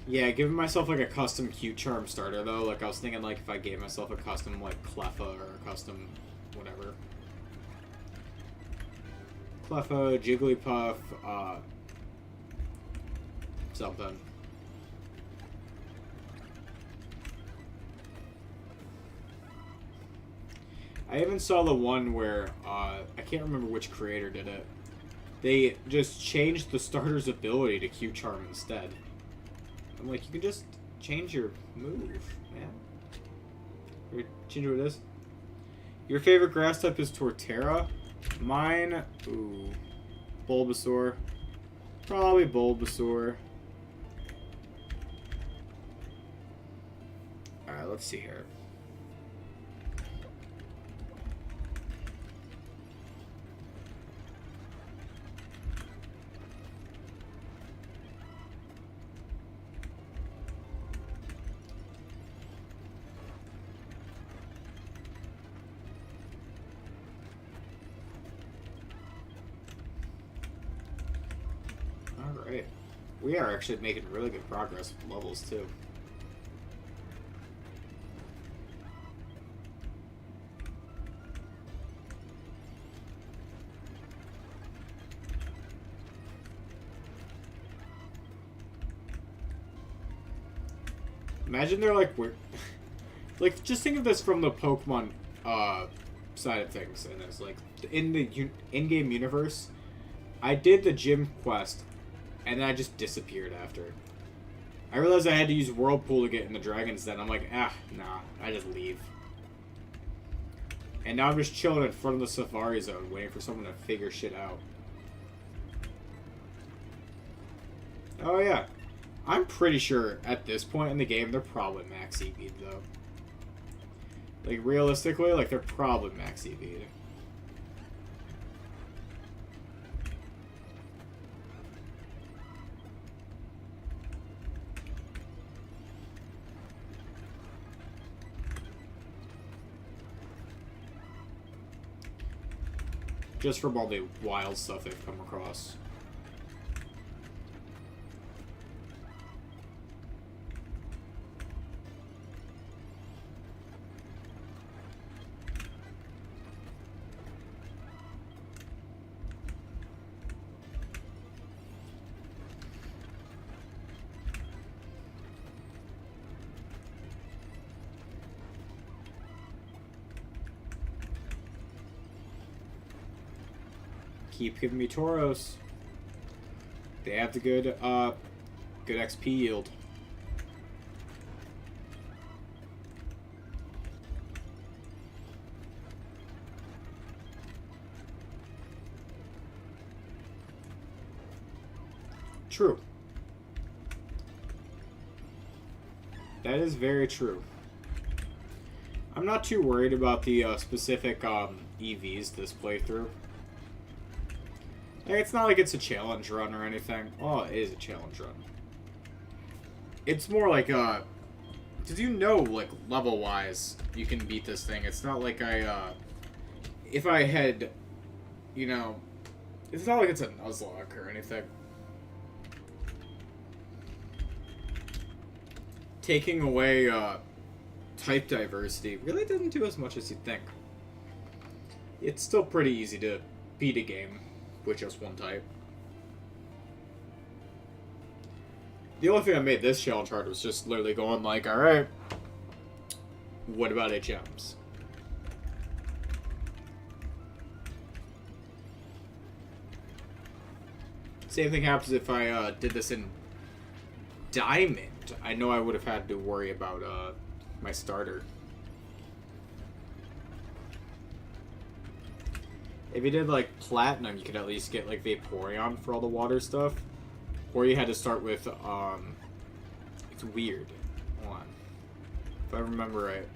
[SPEAKER 1] Yeah, giving myself like a custom cute charm starter though. Like I was thinking like if I gave myself a custom like Cleffa or a custom whatever. Cleffa, Jigglypuff, something. I even saw the one where, I can't remember which creator did it. They just changed the starter's ability to Q-Charm instead. I'm like, you can just change your move, man. Or change what it is. Your favorite grass type is Torterra? Mine, ooh, Bulbasaur. Probably Bulbasaur. Alright, let's see here. Alright. We are actually making really good progress with levels, too. Imagine they're like, we're like, just think of this from the Pokemon side of things, and it's like in the in-game universe. I did the gym quest, and then I just disappeared after. I realized I had to use Whirlpool to get in the Dragon's Den. I'm like, nah, I just leave. And now I'm just chilling in front of the Safari Zone, waiting for someone to figure shit out. Oh yeah. I'm pretty sure at this point in the game they're probably max EV'd though. Like realistically, like they're probably max EV'd. Just from all the wild stuff they've come across. Keep giving me Tauros. They have the good XP yield. True. That is very true. I'm not too worried about the specific EVs this playthrough. Like, it's not like it's a challenge run or anything. Oh, it is a challenge run. It's more like, did you know, like, level-wise, you can beat this thing? It's not like if I had, you know, it's not like it's a Nuzlocke or anything. taking away type diversity really doesn't do as much as you'd think. It's still pretty easy to beat a game with just one type. The only thing I made this challenge hard was just literally going like, alright, what about HMs? Same thing happens if I did this in Diamond. I know I would have had to worry about my starter. If you did like Platinum, you could at least get like Vaporeon for all the water stuff. Or you had to start with, it's weird. Hold on. If I remember right.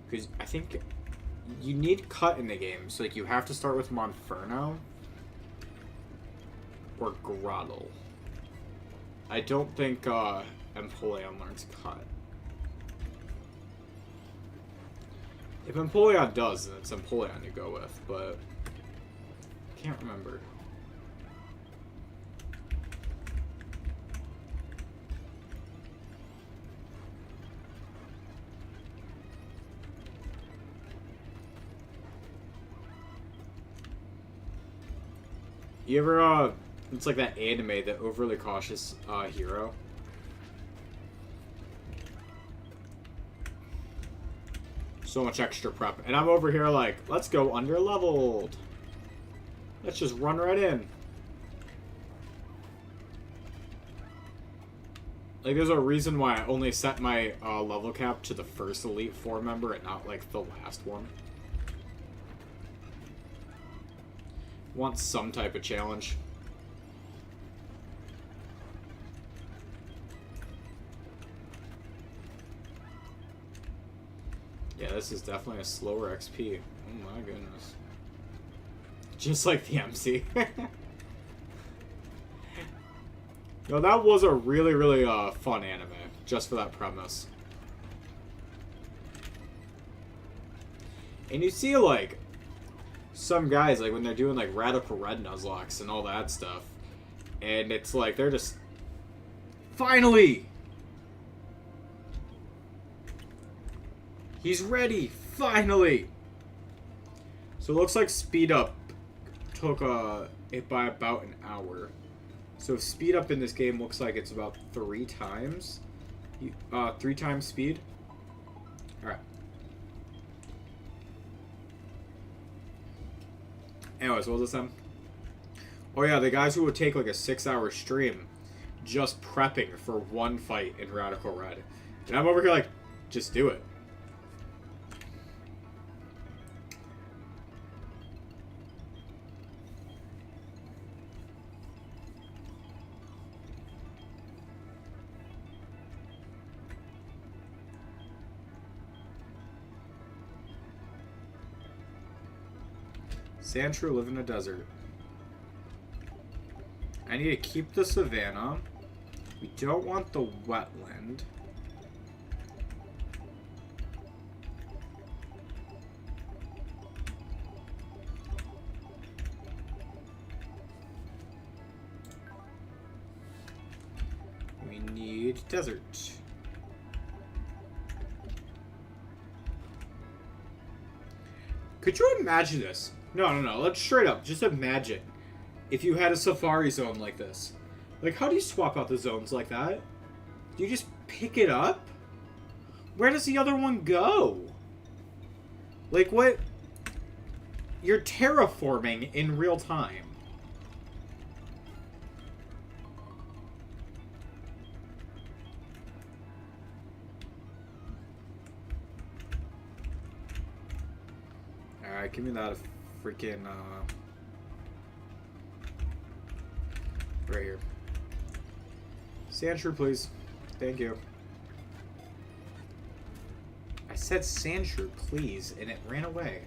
[SPEAKER 1] Because I think you need Cut in the game. So like you have to start with Monferno. Or Grottle. I don't think Empoleon learns Cut. If Empoleon does, then it's Empoleon to go with, but I can't remember. You ever, it's like that anime, the overly cautious hero. So much extra prep. And I'm over here like, let's go under-leveled. Let's just run right in. Like, there's a reason why I only set my level cap to the first Elite Four member and not, like, the last one. Want some type of challenge. Yeah, this is definitely a slower XP. Oh my goodness. Just like the MC. No, that was a really, really fun anime. Just for that premise. And you see, like, some guys, like, when they're doing, like, Radical Red Nuzlocke and all that stuff. And it's like, they're just... Finally! He's ready! Finally! So it looks like Speed Up took it by about an hour. So Speed Up in this game looks like it's about 3 times. 3 times speed. Alright. Anyways, what was this then? Oh yeah, the guys who would take like a 6-hour stream just prepping for one fight in Radical Red. And I'm over here like, just do it. Sandshrew live in a desert. I need to keep the savannah. We don't want the wetland. We need desert. Could you imagine this? No. Let's straight up. Just imagine if you had a safari zone like this. Like, how do you swap out the zones like that? Do you just pick it up? Where does the other one go? Like, what? You're terraforming in real time. Alright, give me that freaking, right here. Sandshrew, please. Thank you. I said Sandshrew, please, and it ran away.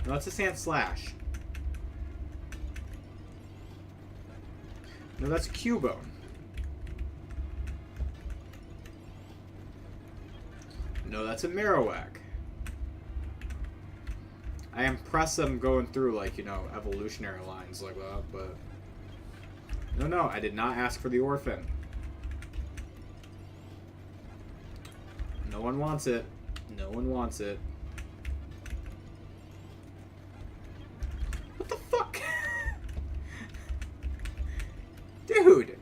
[SPEAKER 1] No, that's a Sand Slash. No, that's Cubone. No, that's a Marowak. I impress them going through, like, you know, evolutionary lines like that, but... No, I did not ask for the Orphan. No one wants it. No one wants it. What the fuck? Dude!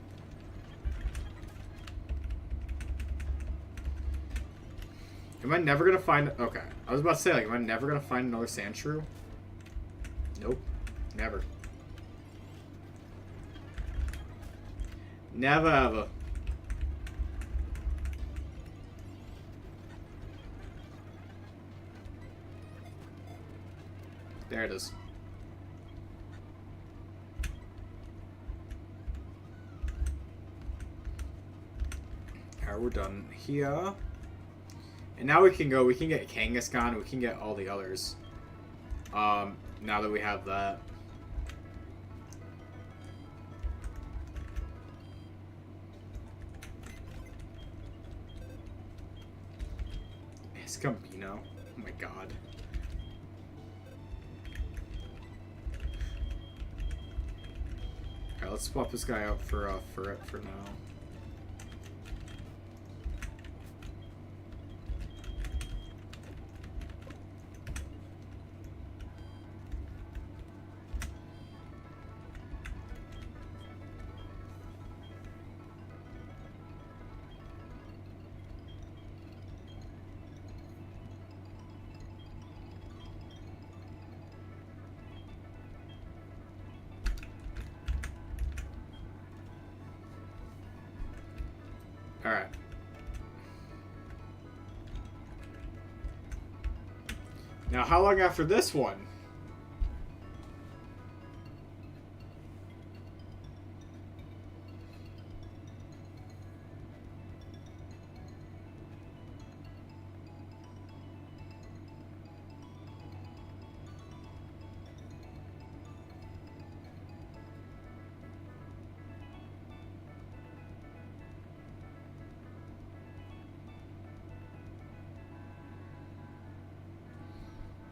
[SPEAKER 1] Am I never gonna find... Okay. I was about to say, like, am I never gonna find another sand shrew? Nope. Never. Never ever. There it is. Alright, we're done here. And now we can go, we can get Kangaskhan, we can get all the others. Now that we have that. Escambino. Oh my god. Alright, let's swap this guy out for it for now. Alright. Now, how long after this one?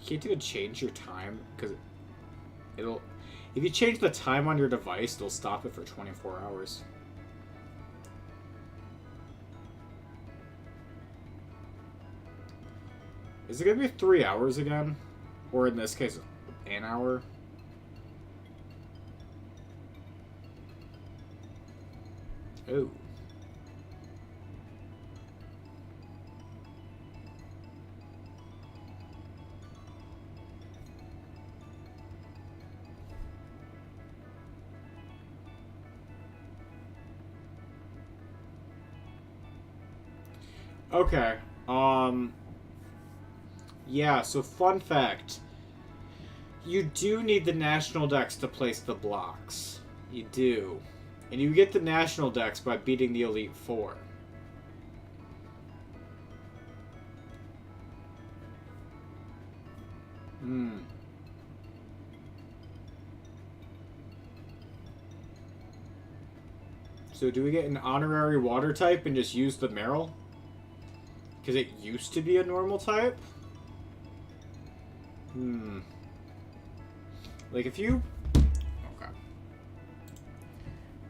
[SPEAKER 1] Can't even change your time because it'll. If you change the time on your device, it'll stop it for 24 hours. Is it gonna be 3 hours again, or in this case, an hour? Oh. Okay, yeah, so fun fact. You do need the national dex to place the blocks. You do. And you get the national dex by beating the Elite Four. So do we get an honorary water type and just use the Meryl? Because it used to be a normal type? Like if you... Okay.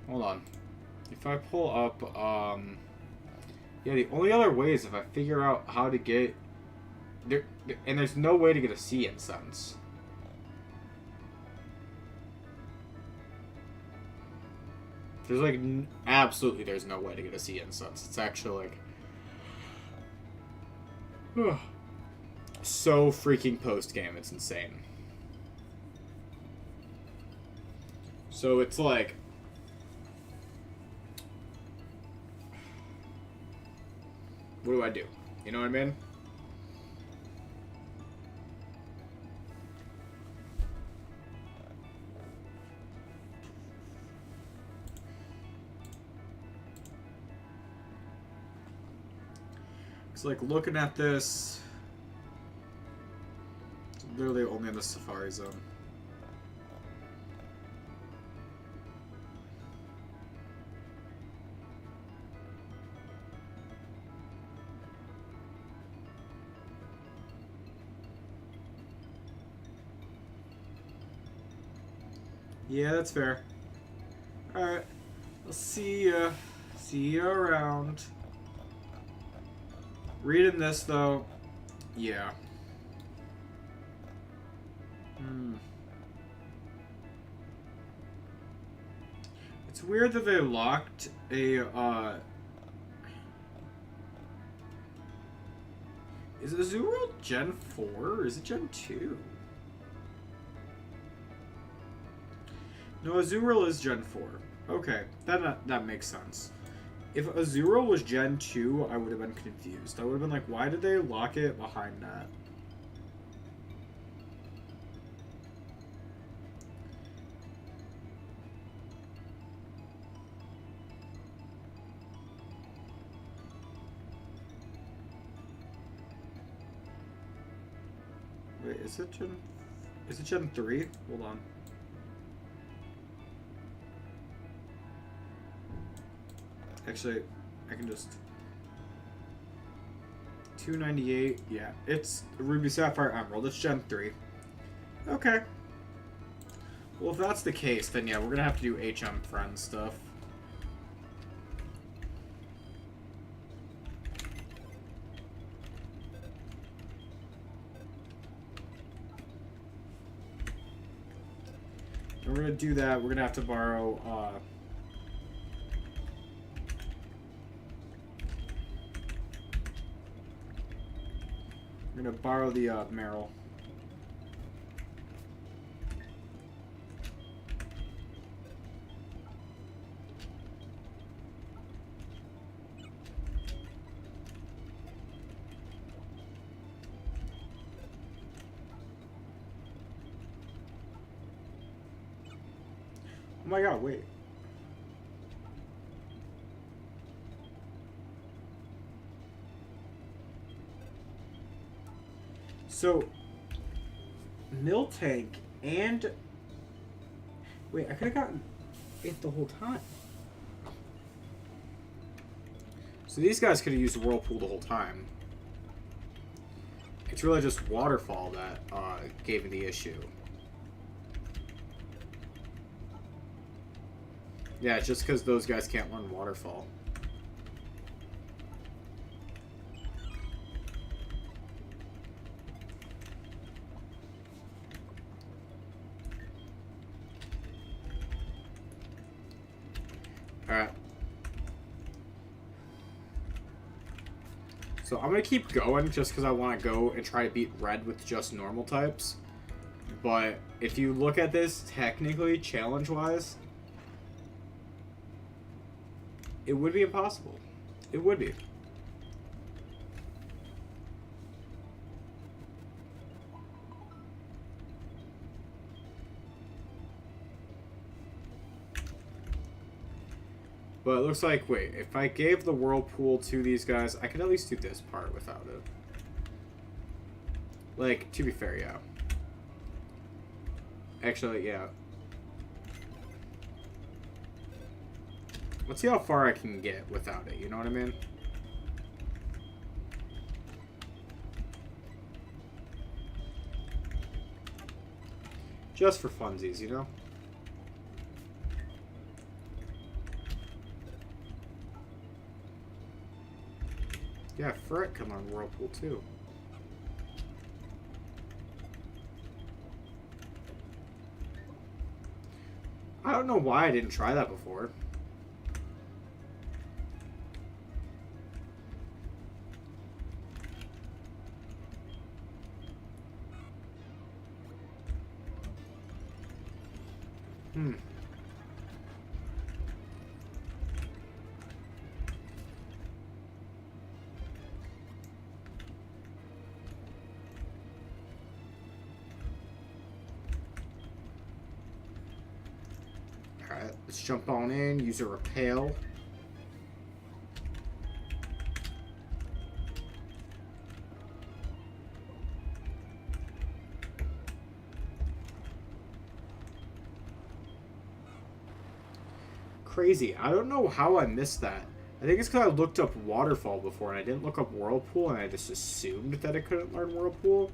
[SPEAKER 1] Hold on. If I pull up, yeah, the only other way is if I figure out how to get... And there's no way to get a sea incense. There's like... Absolutely there's no way to get a sea incense. It's actually like... So freaking post-game, it's insane. So it's like... What do I do? You know what I mean? It's like looking at this... It's literally only in the Safari Zone. Yeah, that's fair. Alright. I'll see ya. See ya around. Reading this, though, yeah. It's weird that they locked a, Is Azurill Gen 4 or is it Gen 2? No, Azurill is Gen 4. Okay, that makes sense. If Azurill was Gen 2, I would have been confused. I would have been like, why did they lock it behind that? Wait, is it Gen 3? Hold on. Actually, I can just 298. Yeah, it's Ruby Sapphire Emerald. It's Gen 3. Okay. Well, if that's the case, then yeah, we're gonna have to do HM friend stuff. And we're gonna do that. We're gonna have to borrow. We're gonna borrow the Meryl. Oh my god, wait. So, Miltank and... Wait, I could have gotten it the whole time. So these guys could have used Whirlpool the whole time. It's really just Waterfall that gave me the issue. Yeah, it's just because those guys can't learn Waterfall. Alright. So I'm going to keep going just because I want to go and try to beat Red with just normal types. But if you look at this technically, challenge-wise, it would be impossible. It would be. But it looks like, wait, if I gave the Whirlpool to these guys, I could at least do this part without it. Like, to be fair, yeah. Actually, yeah. Let's see how far I can get without it, you know what I mean? Just for funsies, you know? Yeah, Fret come on Whirlpool too. I don't know why I didn't try that before. Alright, let's jump on in, use a repel. Crazy. I don't know how I missed that. I think it's because I looked up Waterfall before and I didn't look up Whirlpool and I just assumed that I couldn't learn Whirlpool.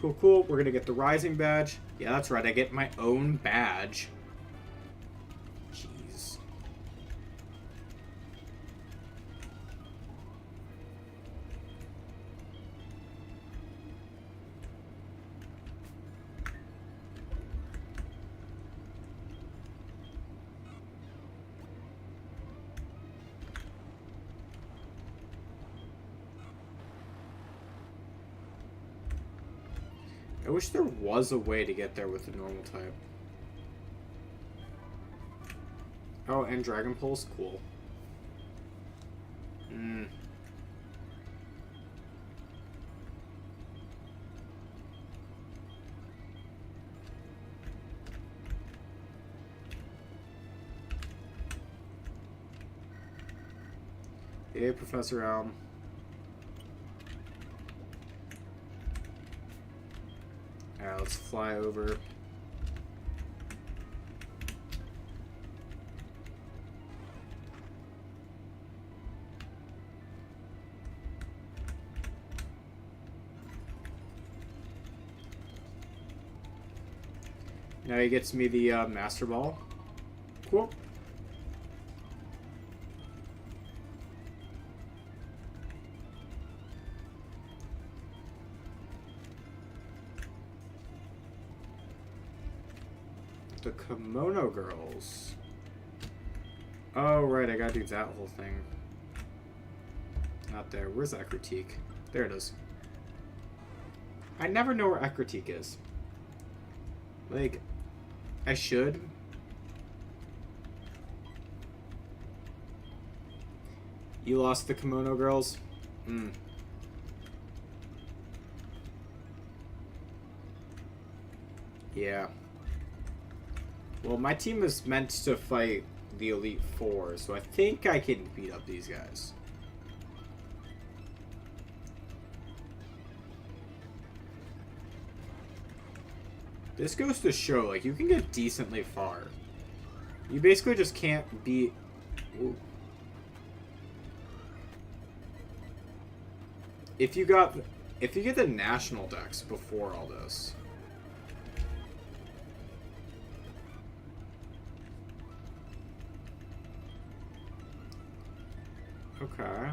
[SPEAKER 1] Cool, cool. We're gonna get the Rising badge. Yeah, that's right. I get my own badge. Jeez. I wish there was a way to get there with the normal type. Oh, and Dragon Pulse? Cool. Hey, Professor Elm. Alright, let's fly over. Now he gets me the Master Ball. Cool. The Kimono Girls. Oh, right, I gotta do that whole thing. Not there. Where's that critique? There it is. I never know where Critique is. Like, I should. You lost the Kimono Girls? Yeah. Well, my team is meant to fight the Elite Four, so I think I can beat up these guys. This goes to show, like, you can get decently far. You basically just can't beat... Ooh. If you get the national decks before all this... Okay.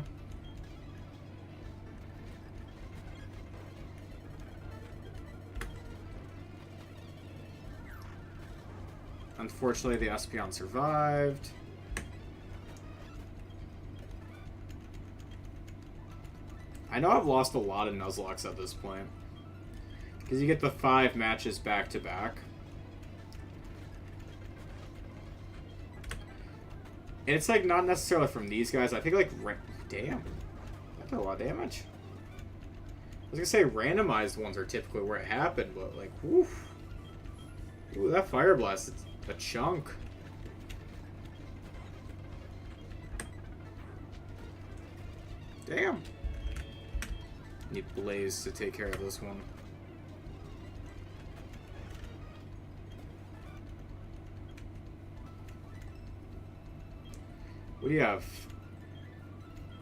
[SPEAKER 1] Unfortunately, the Espeon survived. I know I've lost a lot of Nuzlocke at this point. Because you get the 5 matches back to back. And it's like not necessarily from these guys. I think like, damn. That did a lot of damage. I was gonna say randomized ones are typically where it happened, but like, woof. Ooh, that Fire Blast, it's a chunk. Damn. Need Blaze to take care of this one. What do you have?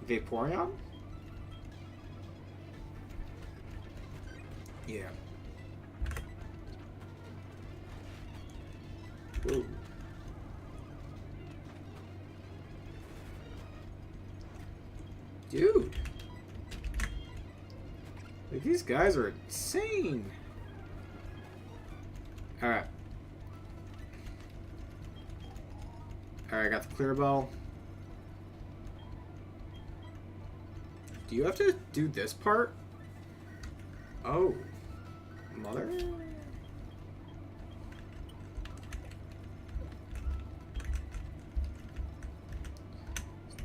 [SPEAKER 1] Vaporeon? Yeah. Whoa. Dude. Like, these guys are insane. Alright. Alright, I got the clear bell. Do you have to do this part? Oh. Mother?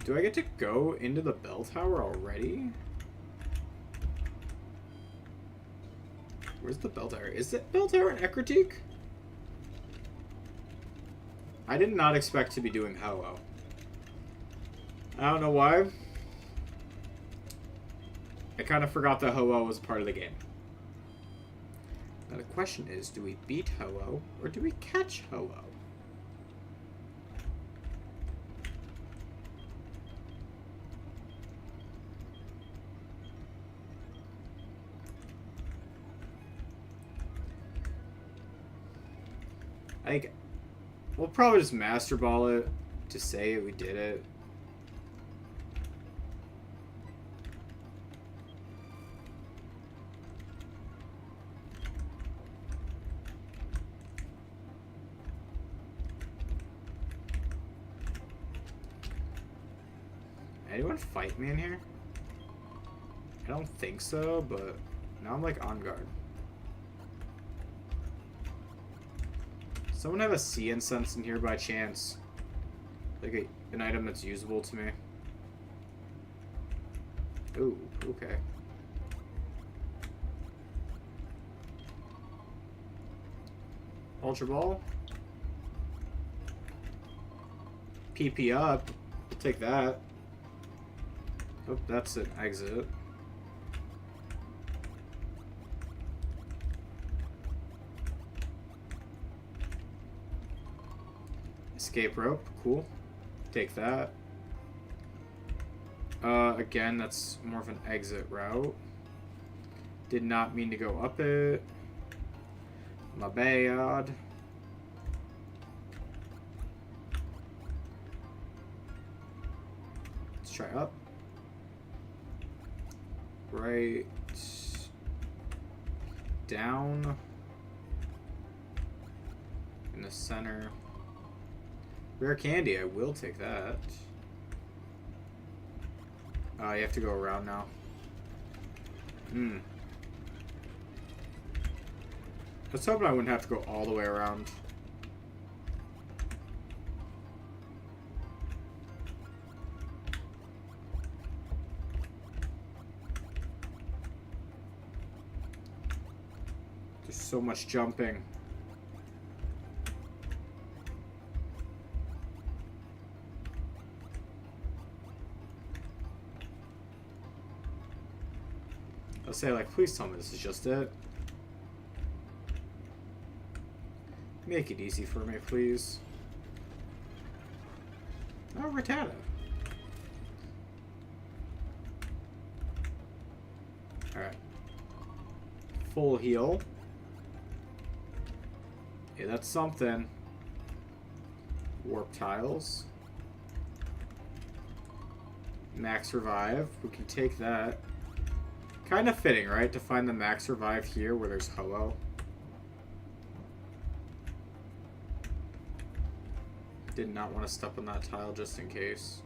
[SPEAKER 1] Do I get to go into the bell tower already? Where's the bell tower? Is it bell tower in Critique? I did not expect to be doing Ho-Oh. I don't know why. I kind of forgot that Ho-Oh was part of the game. Now the question is, do we beat Ho-Oh or do we catch Ho-Oh? Like, we'll probably just Master Ball it to say we did it. Anyone fight me in here? I don't think so, but now I'm like on guard. Someone have a sea incense in here by chance? Like an item that's usable to me? Ooh, okay. Ultra Ball. PP up. I'll take that. Oh, that's an exit. Escape rope, cool. Take that. Again, that's more of an exit route. Did not mean to go up it. My bad. Let's try up. Right. Down. In the center. Rare candy, I will take that. You have to go around now. I was hoping I wouldn't have to go all the way around. There's so much jumping. I'll say, like, please tell me this is just it. Make it easy for me, please. Oh, Rattata. Alright. Full heal. Yeah, that's something. Warp tiles. Max revive. We can take that. Kind of fitting, right? To find the max revive here where there's Ho-Oh. Did not want to step on that tile just in case.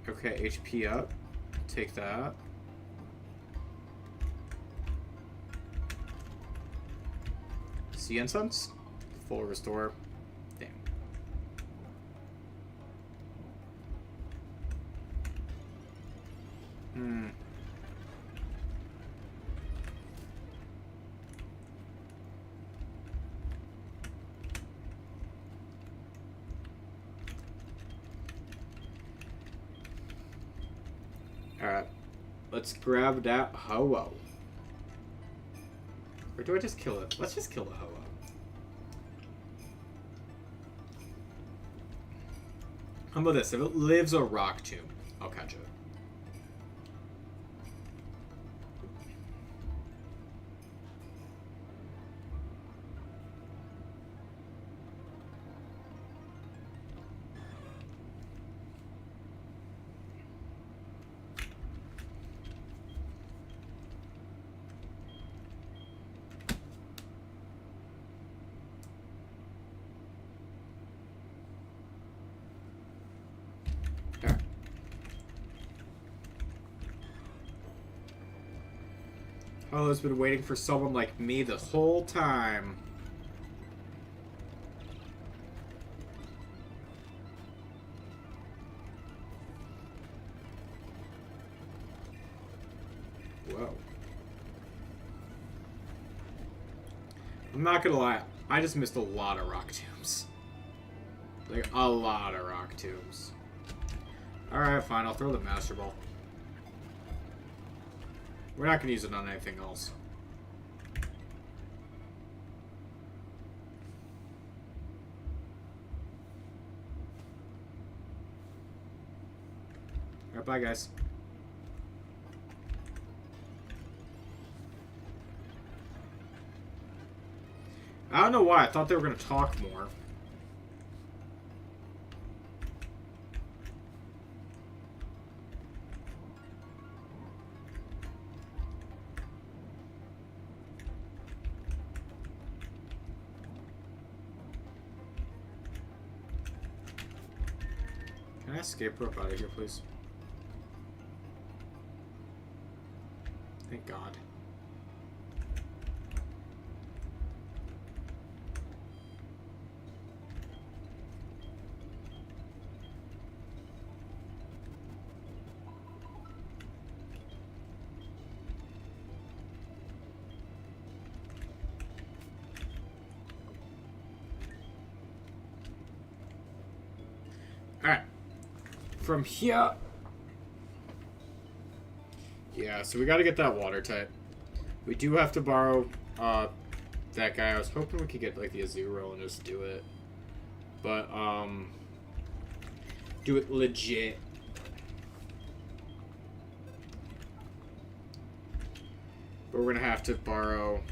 [SPEAKER 1] Okay, HP up. Take that. Sea Incense. Full restore. Damn. Alright. Let's grab that Ho-Oh. Or do I just kill it? Let's just kill the Ho-Oh. How about this? If it lives a rock tomb, I'll catch it. Oh, has been waiting for someone like me the whole time. Whoa. I'm not gonna lie, I just missed a lot of rock tombs. Like, a lot of rock tombs. Alright, fine, I'll throw the Master Ball. We're not going to use it on anything else. Alright, bye guys. I don't know why. I thought they were going to talk more. Can I escape rope out of here, please? Thank God. Alright. From here... Yeah, so we gotta get that water type. We do have to borrow that guy. I was hoping we could get like the Azuro and just do it. But, do it legit. But we're gonna have to borrow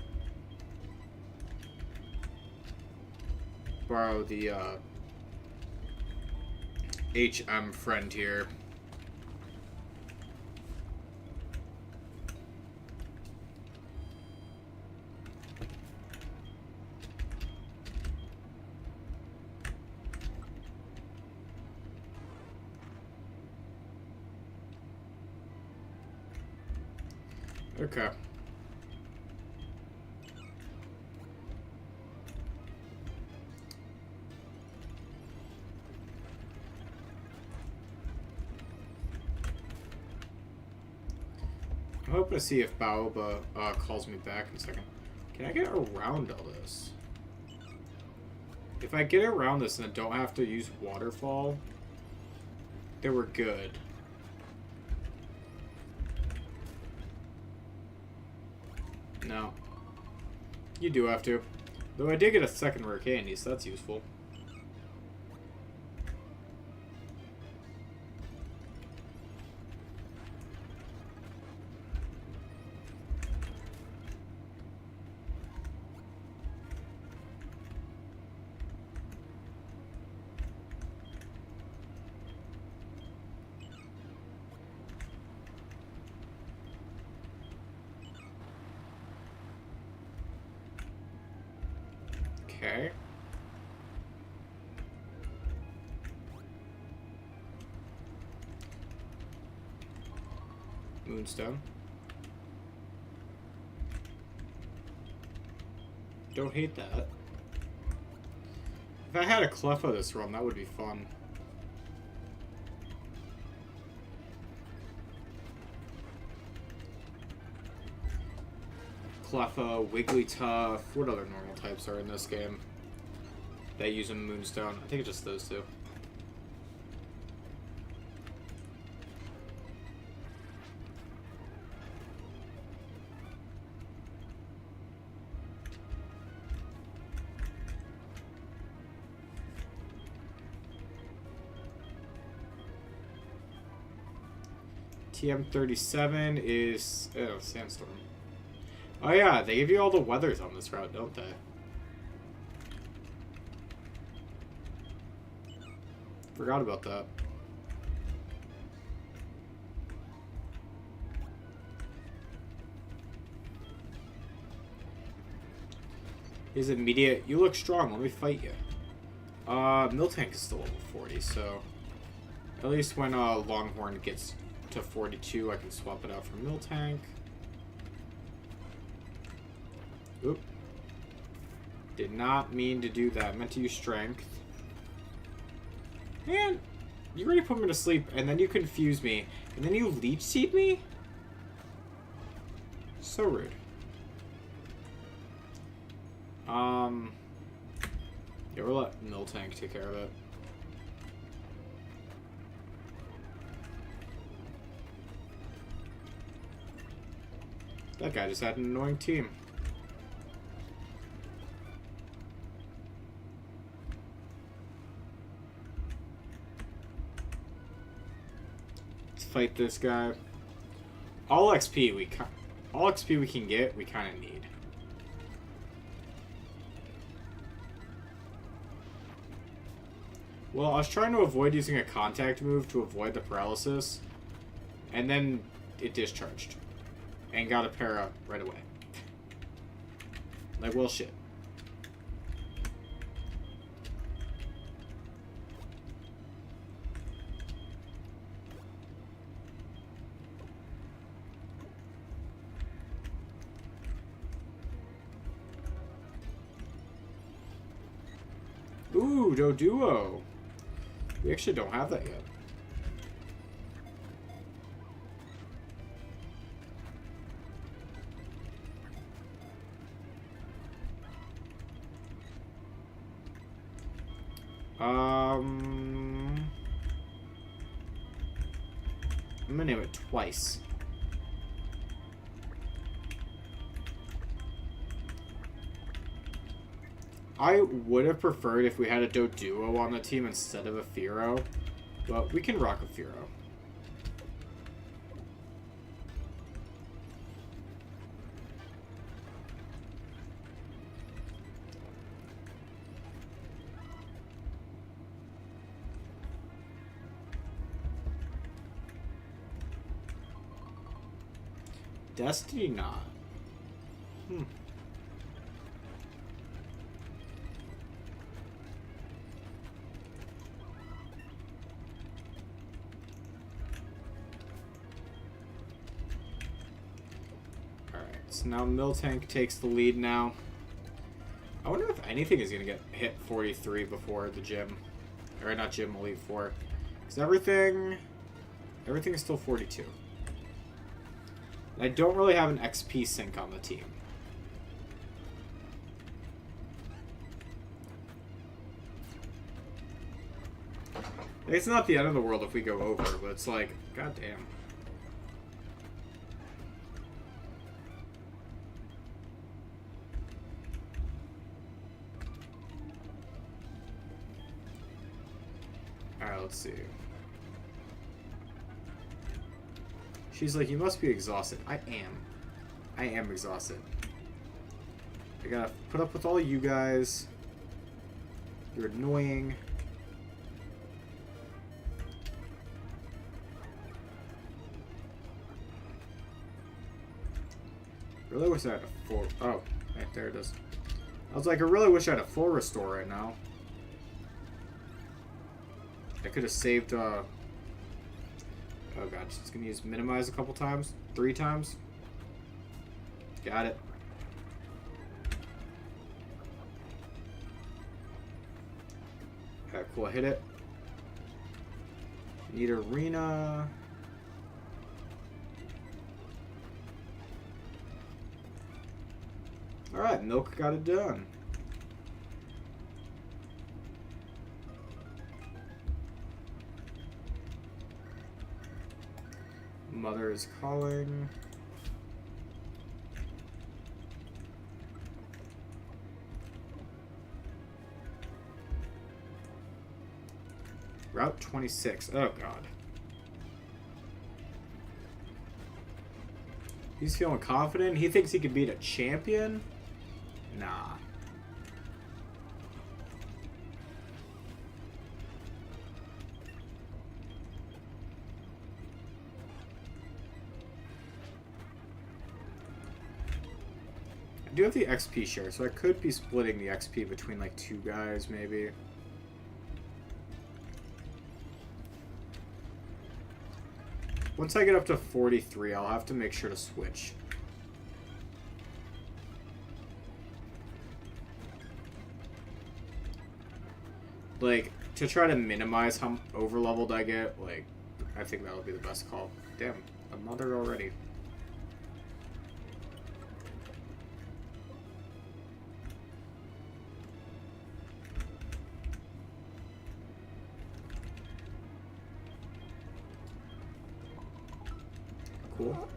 [SPEAKER 1] the HM friend here. Okay. I'm hoping to see if Baoba calls me back in a second. Can I get around all this? If I get around this and I don't have to use waterfall, then we're good. No. You do have to. Though I did get a second rare candy, so that's useful. Okay. Moonstone. Don't hate that. If I had a Cleffa this run, that would be fun. Cleffa, Wigglytuff. What other normal types are in this game that use a Moonstone? I think it's just those two. TM37 is... Oh, Sandstorm. Oh yeah, they give you all the weathers on this route, don't they? Forgot about that. Is immediate. You look strong. Let me fight you. Miltank is still level 40, so at least when Longhorn gets to 42, I can swap it out for Miltank. Oop. Did not mean to do that. Meant to use strength. Man, you already put me to sleep, and then you confuse me, and then you leech seed me? So rude. Yeah, we'll let Miltank take care of it. That guy just had an annoying team. Let's fight this guy. All XP we can get, we kind of need. Well, I was trying to avoid using a contact move to avoid the paralysis, and then it discharged. And got a para right away. Like, well, shit. Ooh, Doduo. We actually don't have that yet. I'm gonna name it twice. I would have preferred if we had a Doduo on the team instead of a Firo, but we can rock a Firo. Destiny not. Alright, so now Miltank takes the lead now. I wonder if anything is going to get hit 43 before the gym. Or not gym, Elite 4. Because everything is still 42. I don't really have an XP sync on the team. It's not the end of the world if we go over, but it's like, goddamn. Alright, let's see. She's like, you must be exhausted. I am. I am exhausted. I gotta put up with all you guys. You're annoying. Really wish I had a full... Oh, right, there it is. I was like, I really wish I had a full restore right now. I could have saved, Oh god, just gonna use minimize a couple times. 3 times. Got it. Alright, cool, hit it. Need arena. Alright, Milk got it done. Mother is calling. Route 26. Oh, God. He's feeling confident. He thinks he could beat a champion? Nah. I do have the XP share, so I could be splitting the XP between like 2 guys, maybe. Once I get up to 43, I'll have to make sure to switch. Like, to try to minimize how over-leveled I get, like, I think that'll be the best call. Damn, a mother already. Cool.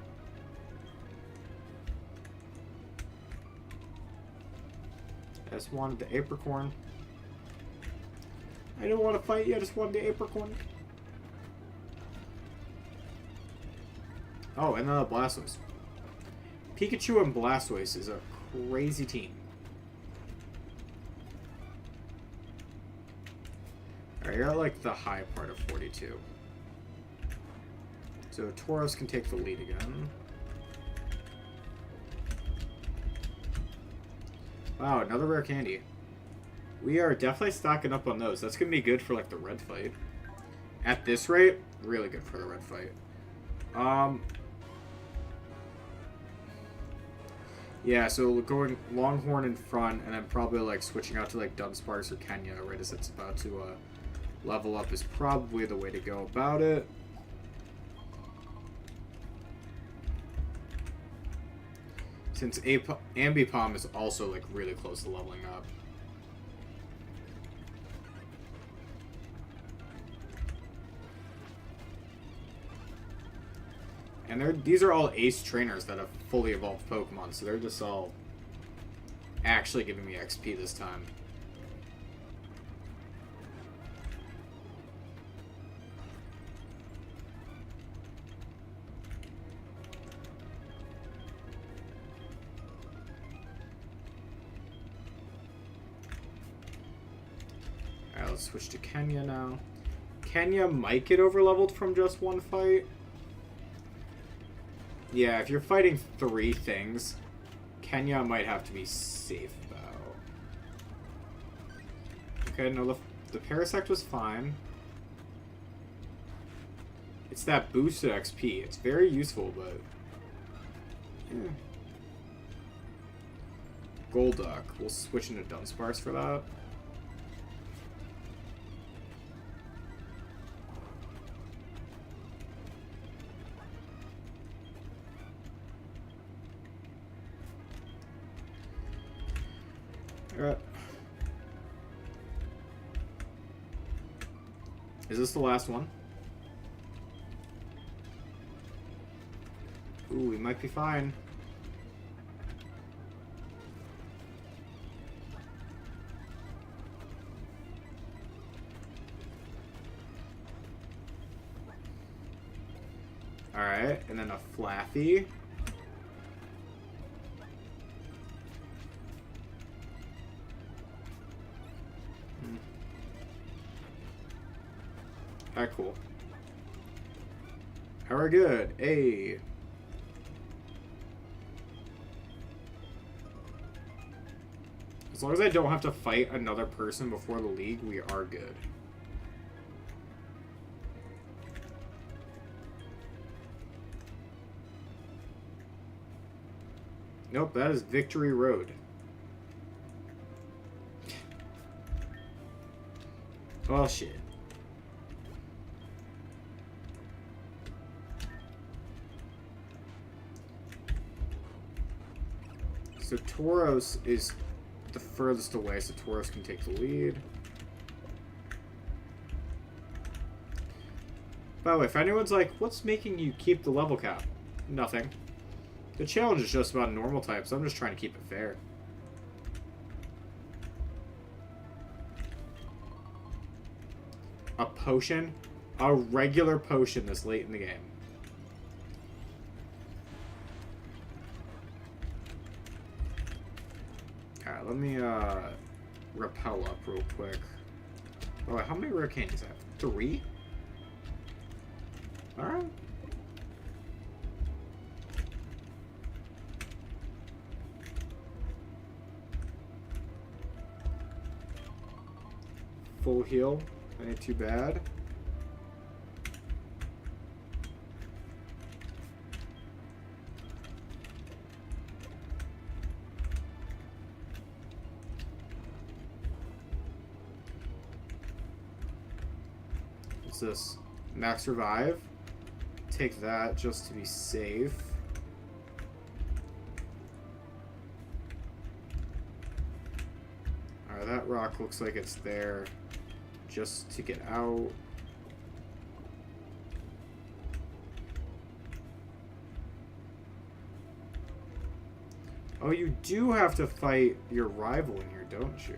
[SPEAKER 1] I just wanted the apricorn. I didn't want to fight you, I just wanted the apricorn. Oh, and then the Blastoise. Pikachu and Blastoise is a crazy team. Alright, you're at like the high part of 42. So Tauros can take the lead again. Wow, another rare candy. We are definitely stocking up on those. That's going to be good for like the red fight. At this rate, really good for the red fight. Yeah, so going Longhorn in front and then probably like switching out to like Dunsparce or Kenya right as it's about to level up is probably the way to go about it. Since Ambipom is also like really close to leveling up. And these are all ace trainers that have fully evolved Pokemon, so they're just all actually giving me XP this time. Alright, let's switch to Kenya now. Kenya might get overleveled from just one fight. Yeah, if you're fighting 3 things, Kenya might have to be safe about. Okay, no, the Parasect was fine. It's that boosted XP. It's very useful, but... Eh. Golduck. We'll switch into Dunsparce for that. Alright. Is this the last one? Ooh, we might be fine. Alright, and then a Flaffy. Alright, cool. We're good. Hey. As long as I don't have to fight another person before the league, we are good. Nope, that is Victory Road. Well, shit. So Tauros is the furthest away, so Tauros can take the lead. By the way, if anyone's like, what's making you keep the level cap? Nothing. The challenge is just about normal types. I'm just trying to keep it fair. A potion? A regular potion this late in the game. Alright, let me repel up real quick. Oh, how many rare candies do I have? 3? Alright. Full heal. That ain't too bad. What's this? Max Revive. Take that just to be safe. Alright, that rock looks like it's there just to get out. Oh, you do have to fight your rival in here, don't you?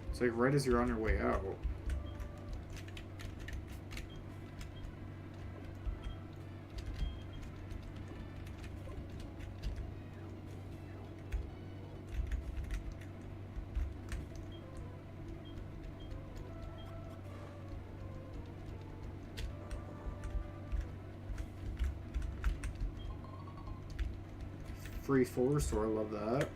[SPEAKER 1] It's like right as you're on your way out. Free full restore, love that.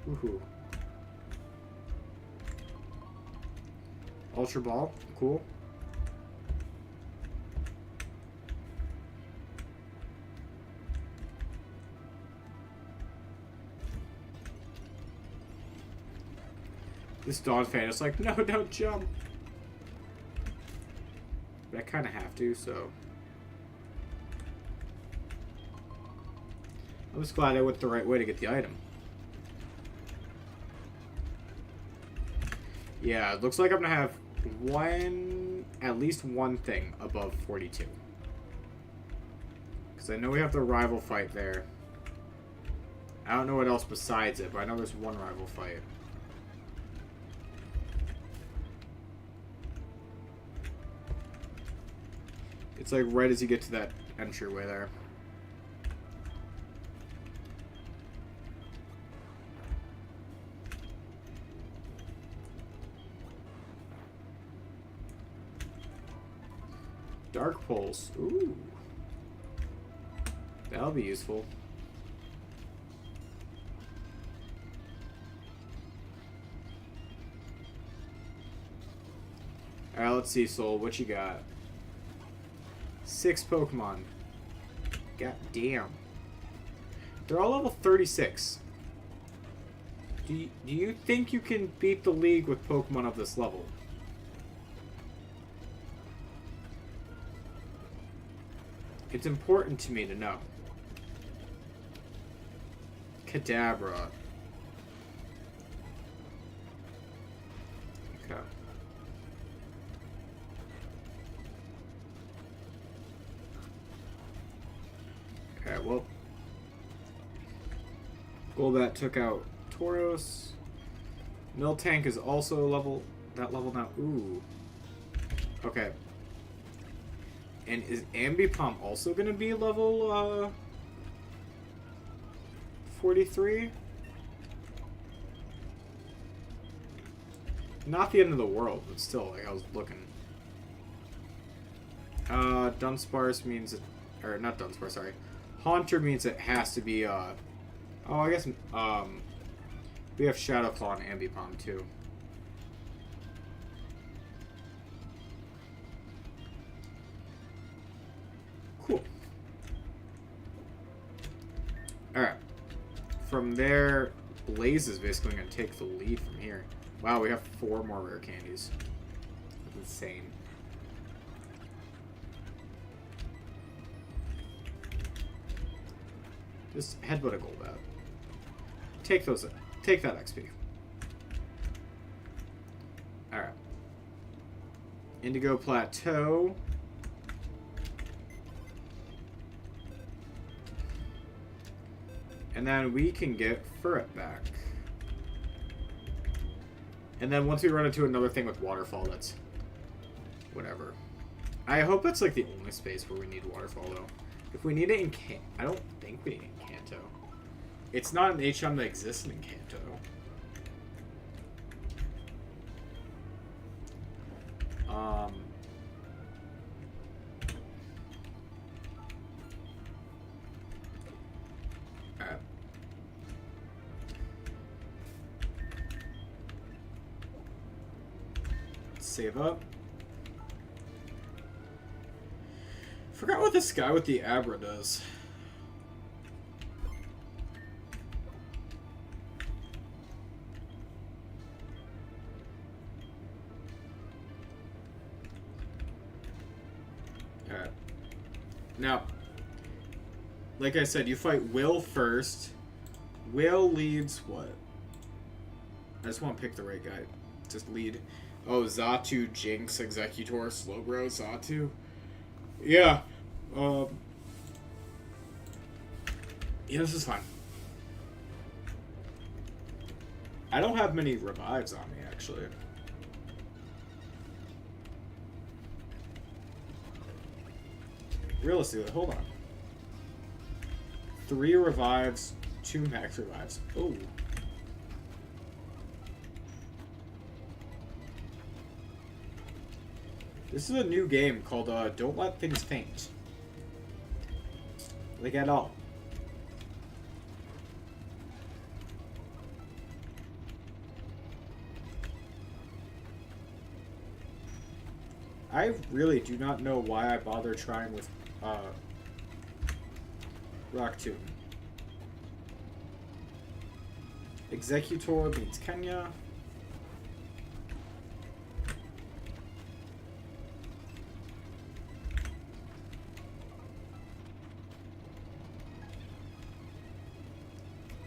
[SPEAKER 1] Woohoo. Ultra Ball, cool. This Dawn fan is like, no, don't jump. But I kind of have to, so. I'm just glad I went the right way to get the item. Yeah, it looks like I'm gonna have at least one thing above 42. Because I know we have the rival fight there. I don't know what else besides it, but I know there's one rival fight. It's like right as you get to that entryway there. Dark Pulse. Ooh. That'll be useful. Alright, let's see, Soul. What you got? 6 Pokemon. God damn. They're all level 36. Do you think you can beat the league with Pokemon of this level? It's important to me to know. Kadabra. Okay. Okay, well. Golbat took out Tauros. Miltank is also that level now. Ooh. Okay. And is Ambipom also going to be level 43? Not the end of the world, but still, like, I was looking. Dunsparce means it, or not Dunsparce, sorry. Haunter means it has to be, oh, I guess, we have Shadowclaw and Ambipom too. Cool. Alright. From there, Blaze is basically going to take the lead from here. Wow, we have 4 more rare candies. That's insane. Just headbutt a Golbat. Take those. Take that XP. Alright. Indigo Plateau. And then we can get Furret back. And then once we run into another thing with Waterfall, that's whatever. I hope that's like the only space where we need Waterfall, though. If we need it in I don't think we need it in Kanto. It's not an HM that exists in Kanto. Alright. Save up. Forgot what this guy with the Abra does. Alright. Now, like I said, you fight Will first. Will leads what? I just want to pick the right guy. Just lead. Oh, Xatu, Jinx, Executor, Slowbro, Xatu. Yeah. Yeah, this is fine. I don't have many revives on me, actually. Realistically, hold on. 3 revives, 2 max revives. Oh. This is a new game called Don't Let Things Faint. Like, at all. I really do not know why I bother trying with Rock Tomb. Executor beats Kenya.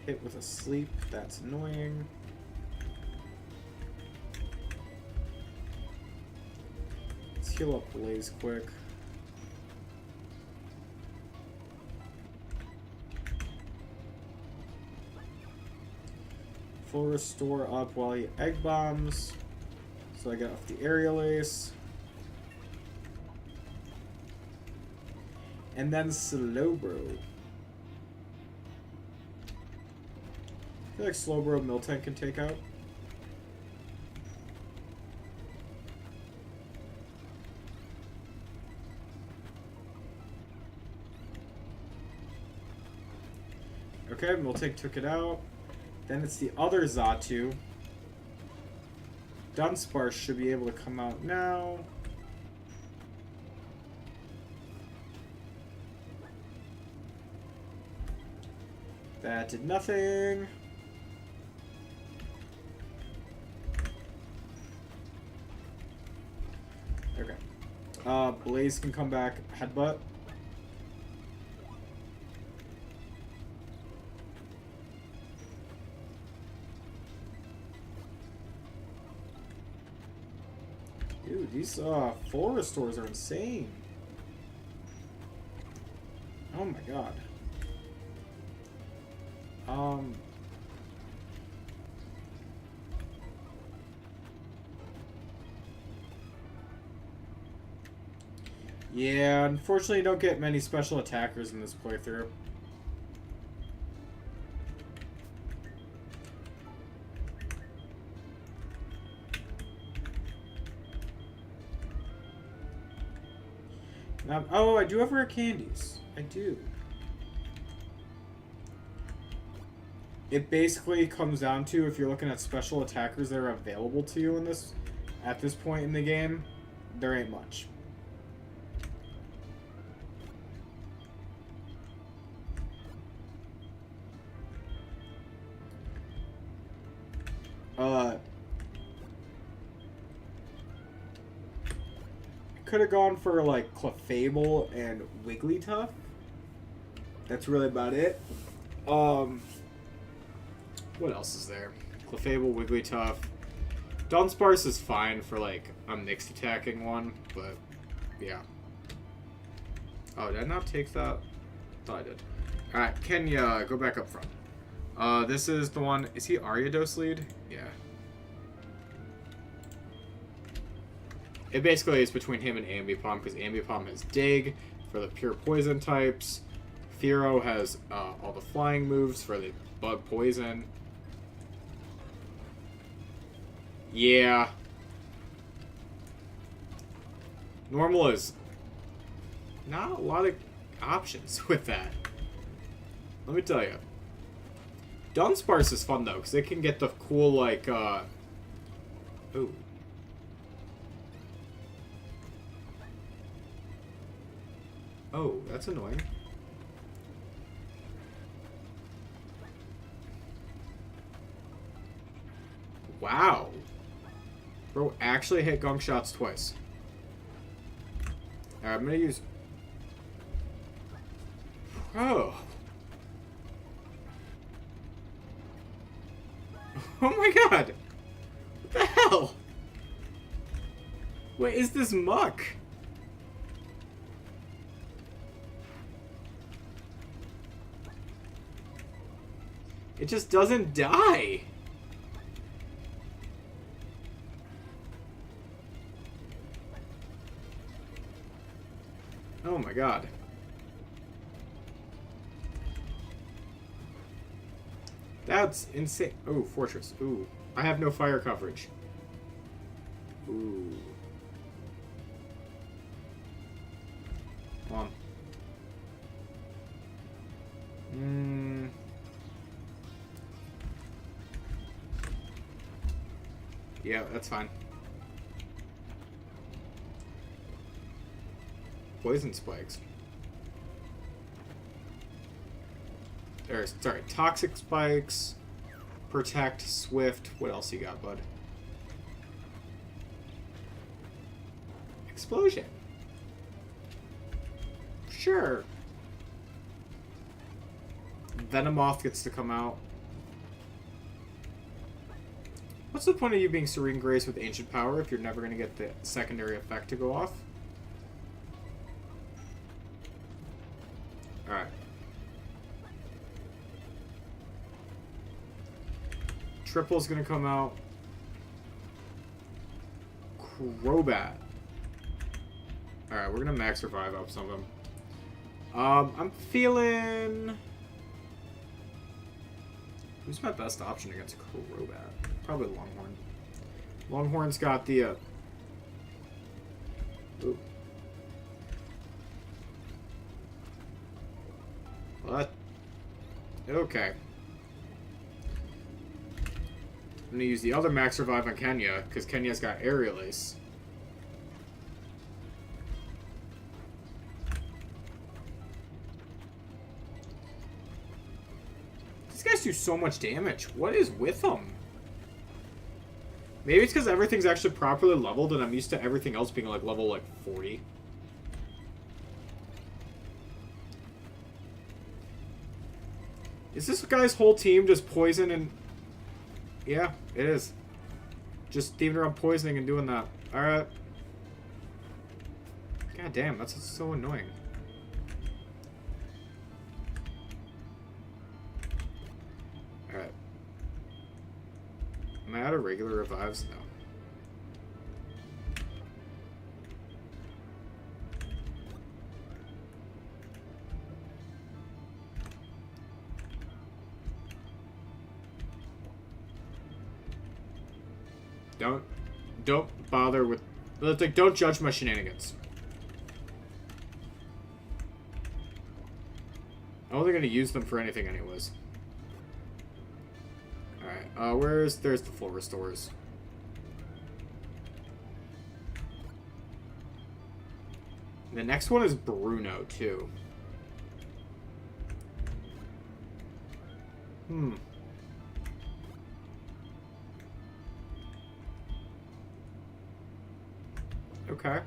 [SPEAKER 1] Hit with a sleep, that's annoying. Let's heal up Blaze quick. Full restore up while he egg bombs. So I get off the aerial ace. And then Slowbro. I feel like Slowbro Miltank can take out. Okay, Miltank took it out. Then it's the other Xatu. Dunsparce should be able to come out now. That did nothing. Okay. Blaze can come back. Headbutt. Dude, these full restores are insane. Oh my god. Yeah, unfortunately you don't get many special attackers in this playthrough. Now, oh, I do have rare candies. I do. It basically comes down to, if you're looking at special attackers that are available to you in this, at this point in the game, there ain't much. Could have gone for like Clefable and Wigglytuff. That's really about it. What else is there? Clefable, Wigglytuff. Dunsparce is fine for like a mixed attacking one, but yeah. Oh, did I not take that? Thought I did. Alright, Kenya, go back up front. This is the one. Is he Ariados lead? Yeah. It basically is between him and Ambipom, because Ambipom has Dig for the pure poison types. Fearow has all the flying moves for the bug poison. Yeah. Normal is not a lot of options with that. Let me tell you. Dunsparce is fun, though, because it can get the cool, like, ooh. Oh, that's annoying. Wow. Bro actually hit gunk shots twice. Alright, I'm gonna use... Oh. Oh my god. What the hell? What is this muck? It just doesn't die. Oh my god. That's insane. Oh, Fortress. Ooh. I have no fire coverage. Ooh. Come on. Yeah, that's fine. Poison spikes. Sorry, toxic spikes. Protect, swift. What else you got, bud? Explosion. Sure. Venomoth gets to come out. What's the point of you being Serene Grace with Ancient Power if you're never going to get the secondary effect to go off? Alright. Triple's going to come out. Crobat. Alright, we're going to max revive up some of them. I'm feeling... Who's my best option against Crobat? Probably Longhorn. Longhorn's got the... Ooh. What? Okay. I'm going to use the other max revive on Kenya, because Kenya's got Aerial Ace. These guys do so much damage. What is with them? Maybe it's because everything's actually properly leveled and I'm used to everything else being like level like 40. Is this guy's whole team just poison and... Yeah, it is. Just themed around poisoning and doing that. Alright. God damn, that's so annoying. Alright. Am I out of regular revives? No. Don't bother with... Like, don't judge my shenanigans. I'm only going to use them for anything anyways. Alright, there's the full restores. The next one is Bruno, too. Okay.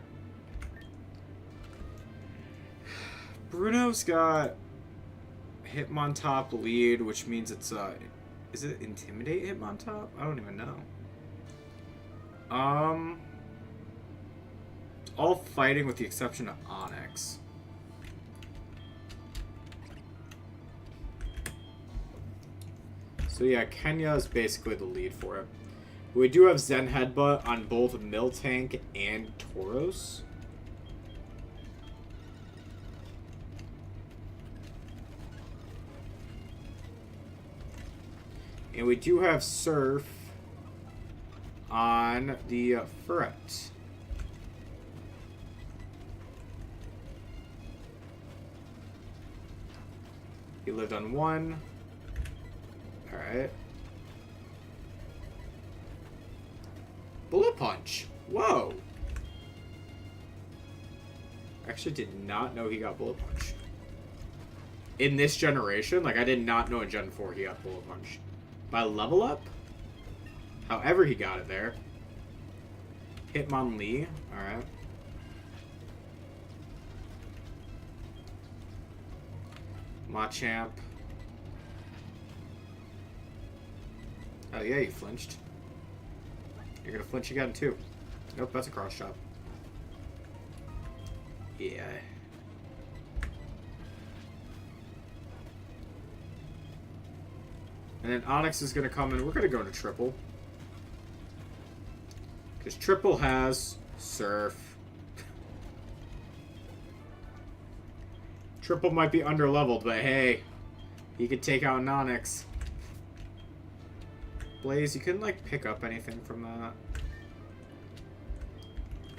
[SPEAKER 1] Bruno's got Hitmontop lead, which means it's, is it Intimidate Hitmontop? I don't even know. It's all fighting with the exception of Onyx. So yeah, Kenya is basically the lead for it. We do have Zen Headbutt on both Miltank and Tauros. And we do have Surf on the Furret. He lived on 1. Alright. Bullet Punch. Whoa. Actually did not know he got Bullet Punch. In this generation, like I did not know in Gen 4 he got Bullet Punch. By level up? However he got it there. Hitmonlee. Alright. Machamp. Oh yeah, you flinched. You're gonna flinch again too. Nope, that's a cross chop. Yeah. And then Onyx is gonna come in. We're gonna go to triple. Because triple has Surf. Triple might be under leveled, but hey, he could take out an Onyx. Blaze, you couldn't, like, pick up anything from that.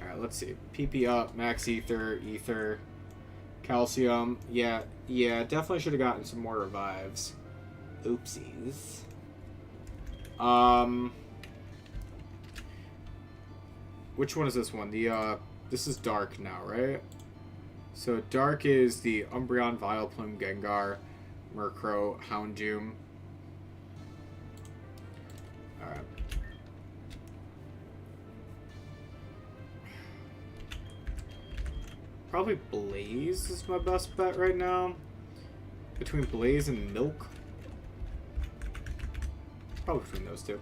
[SPEAKER 1] Alright, let's see. PP up, max ether, ether, calcium. Yeah, definitely should have gotten some more revives. Oopsies. Which one is this one? This is Dark now, right? So Dark is the Umbreon, Vileplume, Gengar, Murkrow, Houndoom. Alright. Probably Blaze is my best bet right now. Between Blaze and Milk. Probably between those two.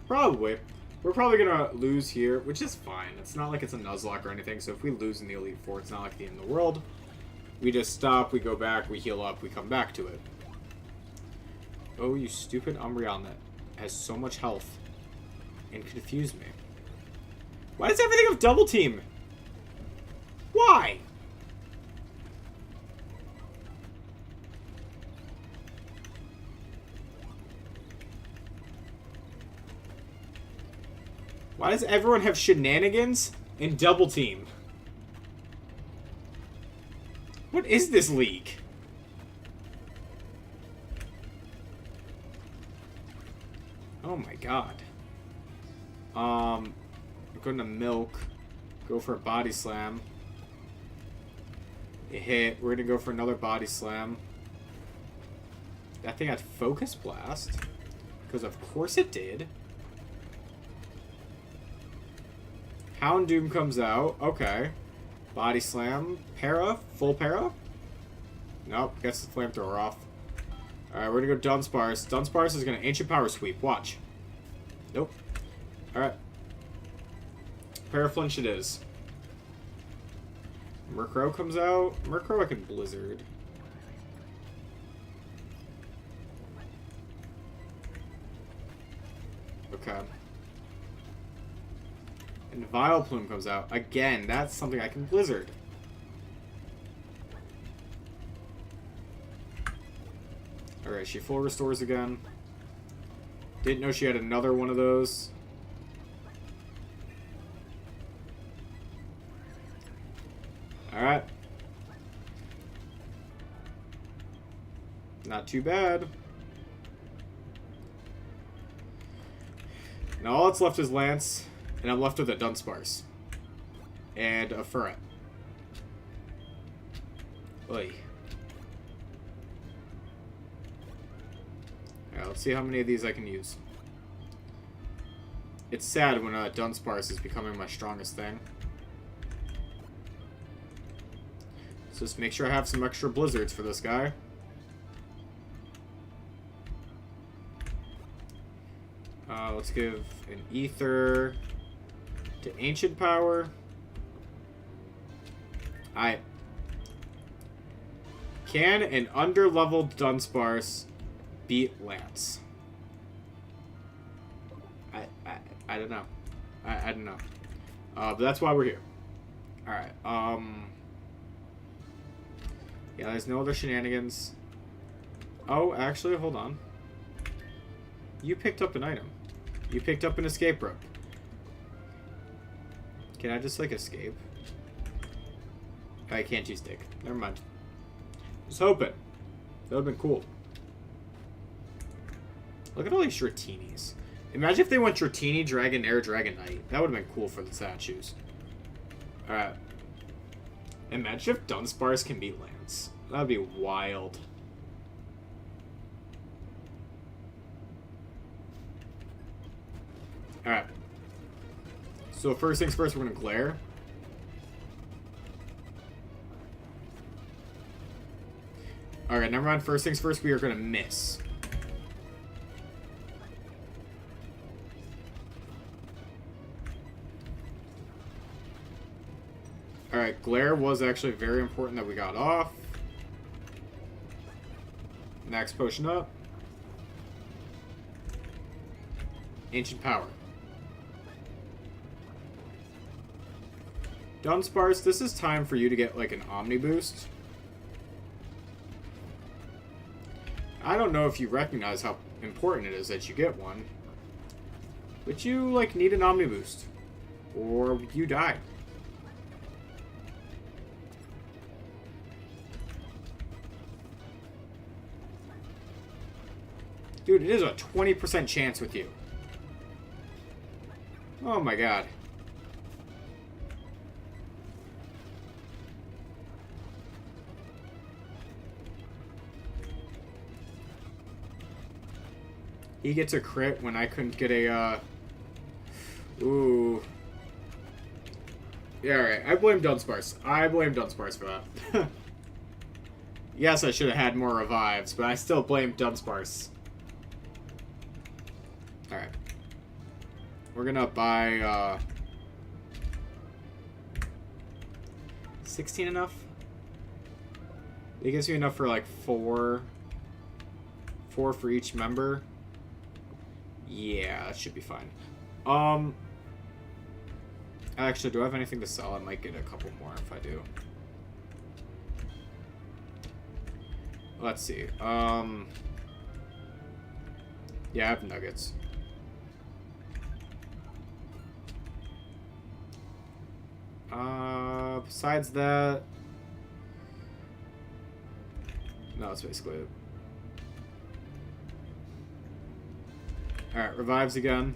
[SPEAKER 1] Probably. We're probably going to lose here, which is fine. It's not like it's a Nuzlocke or anything, so if we lose in the Elite Four, it's not like the end of the world. We just stop, we go back, we heal up, we come back to it. Oh, you stupid Umbreon that has so much health and confused me. Why does everything have Double Team? Why? Why does everyone have Shenanigans and Double Team? What is this league? Oh my god. We're going to Milk. Go for a Body Slam. It hit. We're going to go for another Body Slam. That thing had Focus Blast. Because of course it did. Houndoom comes out. Okay. Body Slam. Para. Full Para. Nope. Gets the Flamethrower off. Alright, we're going to go Dunsparce. Dunsparce is going to Ancient Power Sweep. Watch. Nope. Alright. Paraflinch it is. Murkrow comes out. Murkrow I can Blizzard. Okay. And Vileplume comes out. Again, that's something I can Blizzard. Alright, she full restores again. Didn't know she had another one of those. Alright. Not too bad. Now all that's left is Lance, and I'm left with a Dunsparce. And a Furret. Oy. Alright, let's see how many of these I can use. It's sad when Dunsparce is becoming my strongest thing. So just make sure I have some extra Blizzards for this guy. Let's give an Ether to Ancient Power. Can an underleveled Dunsparce beat Lance? I don't know. I don't know. But that's why we're here. Alright, yeah, there's no other shenanigans. Oh, actually, hold on. You picked up an item. You picked up an escape rope. Can I just, like, escape? I can't use Dig. Never mind. Just hoping. That would have been cool. Look at all these Dratini's. Imagine if they went Dratini, Dragonair, Dragonite. That would have been cool for the statues. Alright. Imagine if Dunsparce can beat Lance. That would be wild. Alright. So first things first, we're going to Glare. Alright, never mind. First things first, we are going to miss. Alright, Glare was actually very important that we got off. Max Potion up. Ancient Power. Dunsparce, this is time for you to get like an Omni Boost. I don't know if you recognize how important it is that you get one. But you, like, need an Omni Boost. Or you die. Dude, it is a 20% chance with you. Oh my god. He gets a crit when I couldn't get a, Ooh. Yeah, alright. I blame Dunsparce. I blame Dunsparce for that. Yes, I should have had more revives, but I still blame Dunsparce. Alright. We're gonna buy, 16 enough? It gives me enough for, like, 4 for each member. Yeah, that should be fine. Actually, do I have anything to sell? I might get a couple more if I do. Let's see. Yeah, I have nuggets. Besides that... No, that's basically it. Alright, revives again.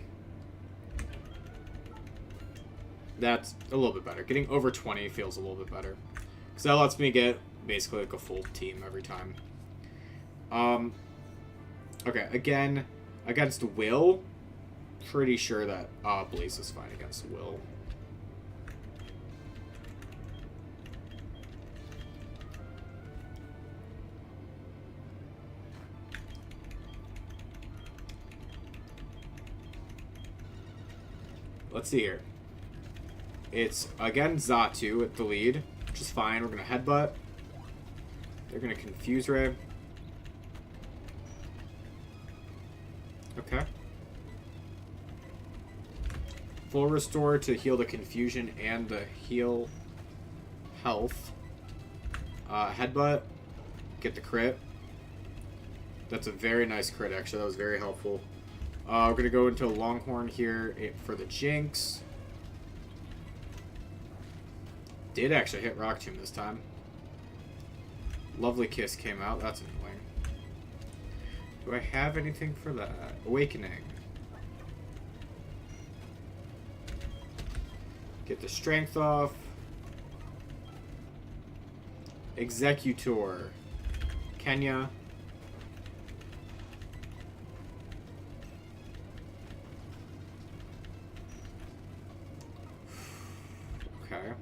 [SPEAKER 1] That's a little bit better. Getting over 20 feels a little bit better. Because that lets me get basically like a full team every time. Okay, again, against Will, pretty sure that Blaze is fine against Will. Let's see here. It's, again, Xatu at the lead, which is fine. We're going to Headbutt. They're going to Confuse Ray. Okay. Full Restore to heal the Confusion and the heal health. Headbutt. Get the crit. That's a very nice crit, actually. That was very helpful. We're going to go into Longhorn here for the Jinx. Did actually hit Rock Tomb this time. Lovely Kiss came out. That's annoying. Do I have anything for that? Awakening. Get the strength off. Executor. Kenya. Okay.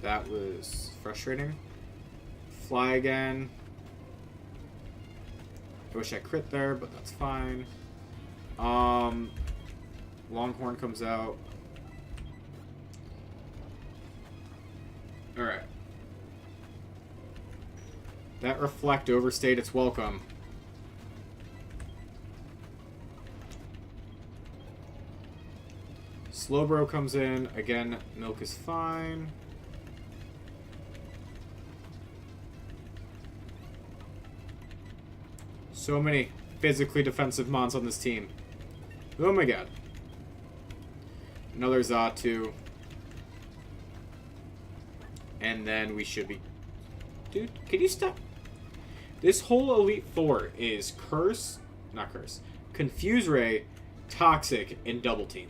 [SPEAKER 1] That was frustrating. Fly again. I wish I crit there, but that's fine. Longhorn comes out. Alright. That Reflect overstayed its welcome. Slowbro comes in. Again, Milk is fine. So many physically defensive mons on this team. Oh my god. Another Xatu. And then we should be... Dude, can you stop? This whole Elite Four is Curse... Not Curse. Confuse Ray, Toxic, and Double Team.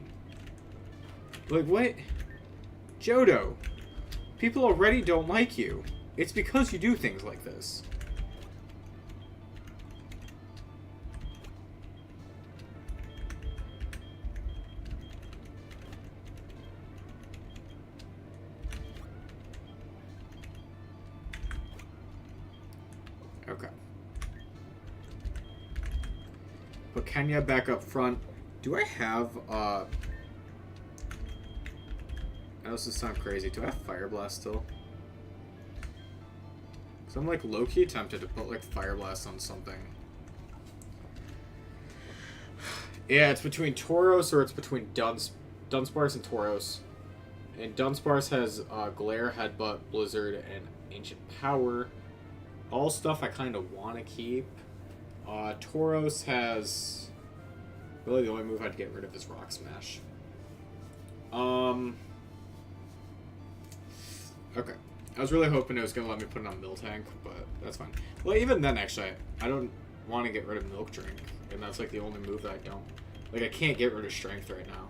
[SPEAKER 1] Like, what? Johto. People already don't like you. It's because you do things like this. Okay. Put Kenya back up front. Do I have, I know this is sound crazy. Do I have Fire Blast still? Because I'm, like, low-key tempted to put, like, Fire Blast on something. Yeah, it's between Tauros or it's between Dunsparce and Tauros. And Dunsparce has Glare, Headbutt, Blizzard, and Ancient Power. all stuff I kind of want to keep. Tauros has... Really, the only move I'd get rid of is Rock Smash. Okay. I was really hoping it was going to let me put it on Miltank, but that's fine. Well, even then, actually, I don't want to get rid of Milk Drink, and that's, like, the only move that I don't... Like, I can't get rid of Strength right now.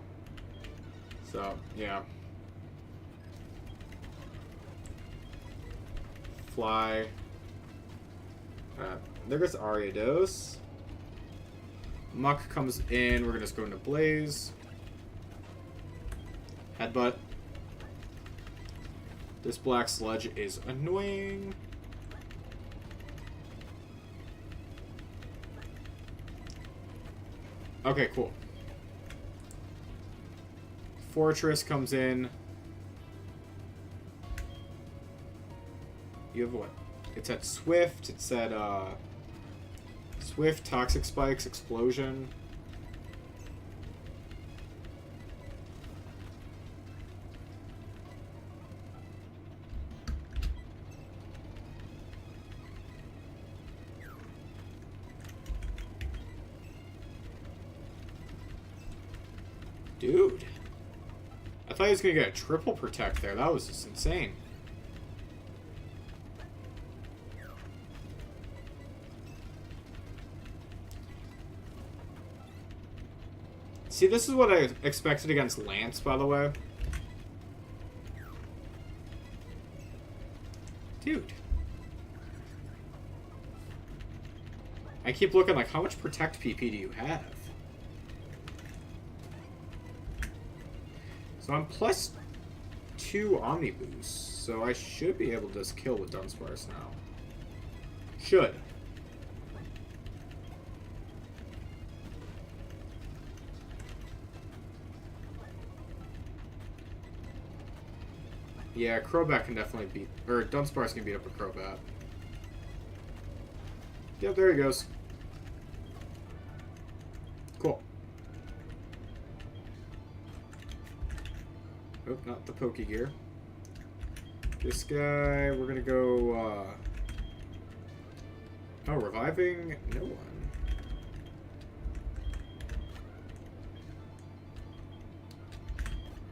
[SPEAKER 1] So, yeah. Fly. There goes Ariados. Muck comes in. We're going to just go into Blaze. Headbutt. This Black Sludge is annoying. Okay, cool. Fortress comes in. You have what? It's at Swift. It's at, Swift, Toxic Spikes, Explosion. Dude. I thought he was going to get a triple protect there. That was just insane. See, this is what I expected against Lance, by the way. Dude. I keep looking like, how much Protect PP do you have? So I'm +2 Omni Boost, so I should be able to just kill with Dunsparce now. Should. Yeah, Crobat can definitely beat... Or Dunsparce can beat up a Crobat. Yep, there he goes. Cool. Oh, not the Pokegear. This guy, we're gonna go, Oh, reviving? No one.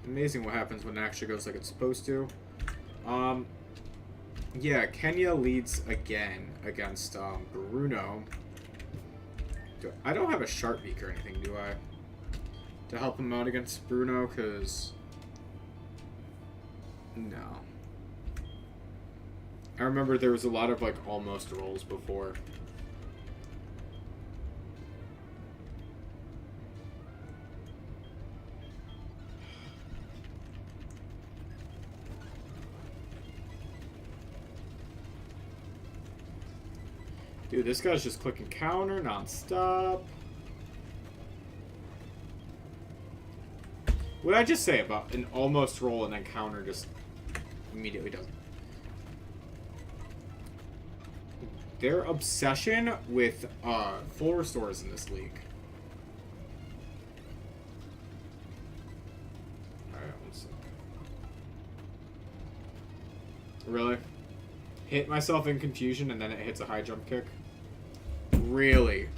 [SPEAKER 1] Amazing what happens when it actually goes like it's supposed to. Yeah, Kenya leads again against, Bruno. I don't have a Sharp Beak or anything, do I? To help him out against Bruno, because... No. I remember there was a lot of, like, almost rolls before. Dude, this guy's just clicking counter non-stop. What did I just say about an almost roll and then counter just immediately does? Their obsession with full restores in this league. Alright, one second. Really? Hit myself in confusion and then it hits a high jump kick? Really?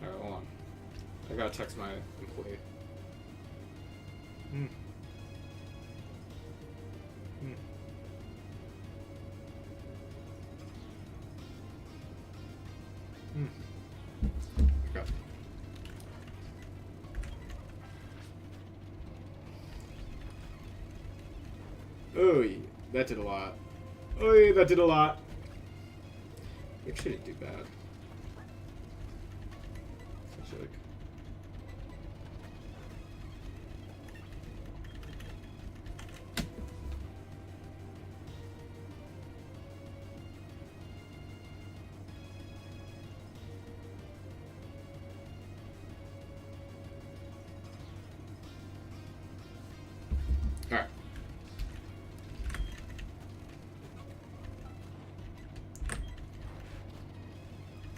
[SPEAKER 1] Alright, hold on. I gotta text my employee. Hmm. Okay. Oh, that did a lot. Oh, that did a lot. Actually, didn't do bad. Actually, like... Alright.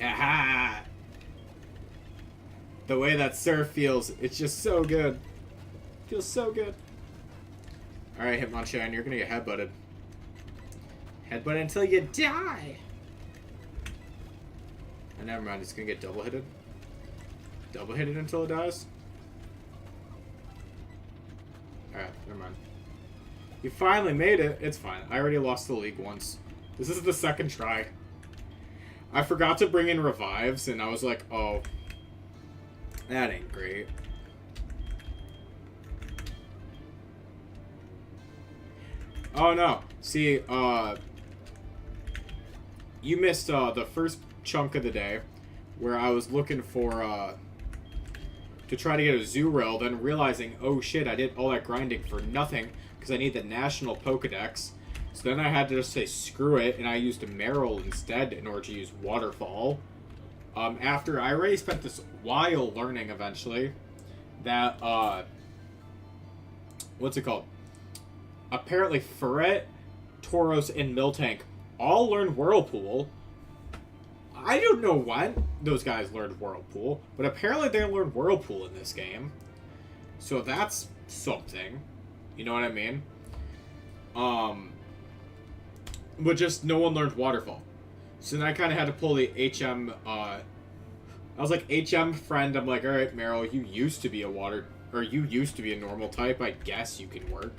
[SPEAKER 1] Aha! The way that surf feels, it's just so good. Feels so good. Alright, Hitmonchan, you're gonna get headbutted. Headbutt until you die! Oh, never mind, it's gonna get double hitted. Double hitted until it dies? Alright, never mind. You finally made it. It's fine. I already lost the league once. This is the second try. I forgot to bring in revives, and I was like, oh, that ain't great. Oh, no. See, you missed the first chunk of the day where I was looking for, to try to get a Zurel, then realizing, oh shit, I did all that grinding for nothing because I need the national Pokedex. So then I had to just say screw it, and I used a Meryl instead in order to use Waterfall. After I already spent this while learning eventually that, what's it called? Apparently Ferret, Tauros, and Miltank all learned Whirlpool. I don't know when those guys learned Whirlpool, but apparently they learned Whirlpool in this game. So that's something. You know what I mean? But just no one learned Waterfall. So then I kind of had to pull the HM, I was like, HM friend, I'm like, alright, Meryl, you used to be a you used to be a normal type, I guess you can work.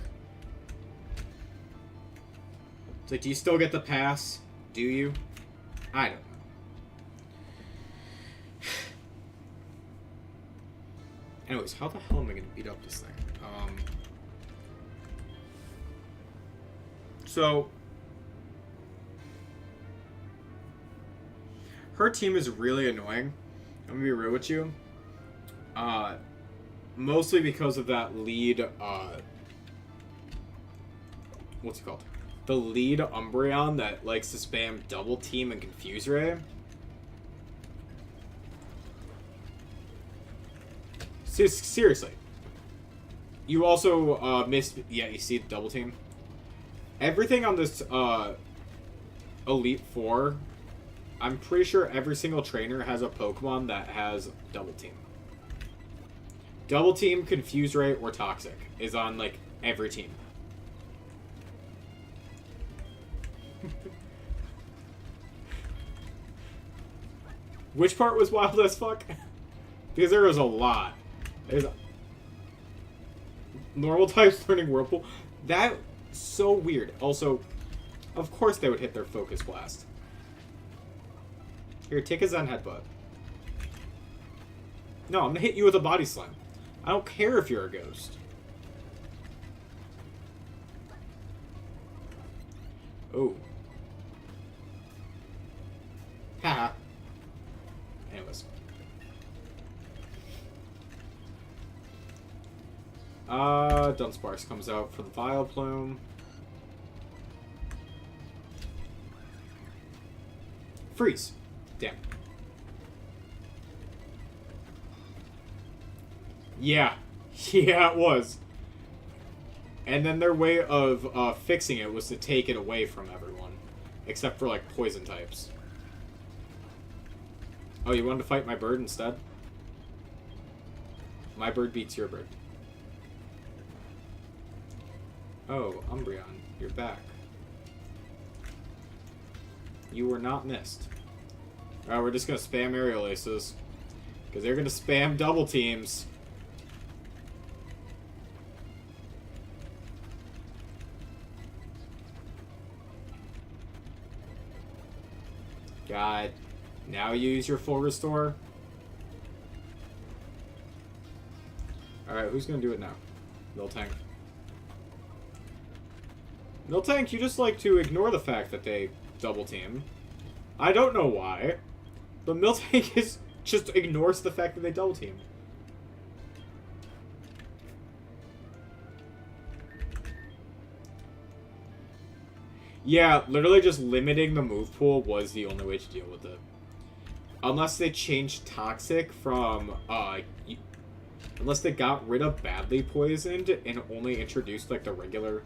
[SPEAKER 1] It's like, do you still get the pass? Do you? I don't know. Anyways, how the hell am I going to beat up this thing? So, her team is really annoying. I'm going to be real with you. Mostly because of that lead, what's it called? The lead Umbreon that likes to spam Double Team and Confuse Ray. Seriously. You also missed... Yeah, you see the Double Team? Everything on this Elite Four, I'm pretty sure every single trainer has a Pokemon that has Double Team. Double Team, Confuse Ray, or Toxic is on, like, every team. Which part was wild as fuck? Because there was a lot. There's normal types learning Whirlpool. That's so weird. Also, of course they would hit their Focus Blast. Here, take a Zen Headbutt. No, I'm gonna hit you with a Body Slam. I don't care if you're a ghost. Oh. Haha. Anyways. Dunsparce comes out for the Vileplume. Freeze. Damn. Yeah. Yeah, it was. And then their way of fixing it was to take it away from everyone. Except for, like, poison types. Oh, you wanted to fight my bird instead? My bird beats your bird. Oh, Umbreon, you're back. You were not missed. Alright, we're just gonna spam Aerial Aces. Because they're gonna spam double teams. God. Now you use your full restore. Alright, who's gonna do it now? Miltank. Miltank, you just like to ignore the fact that they double team. I don't know why. But Miltank just ignores the fact that they double team. Yeah, literally just limiting the move pool was the only way to deal with it. Unless they changed Toxic from, unless they got rid of Badly Poisoned and only introduced, like, the regular,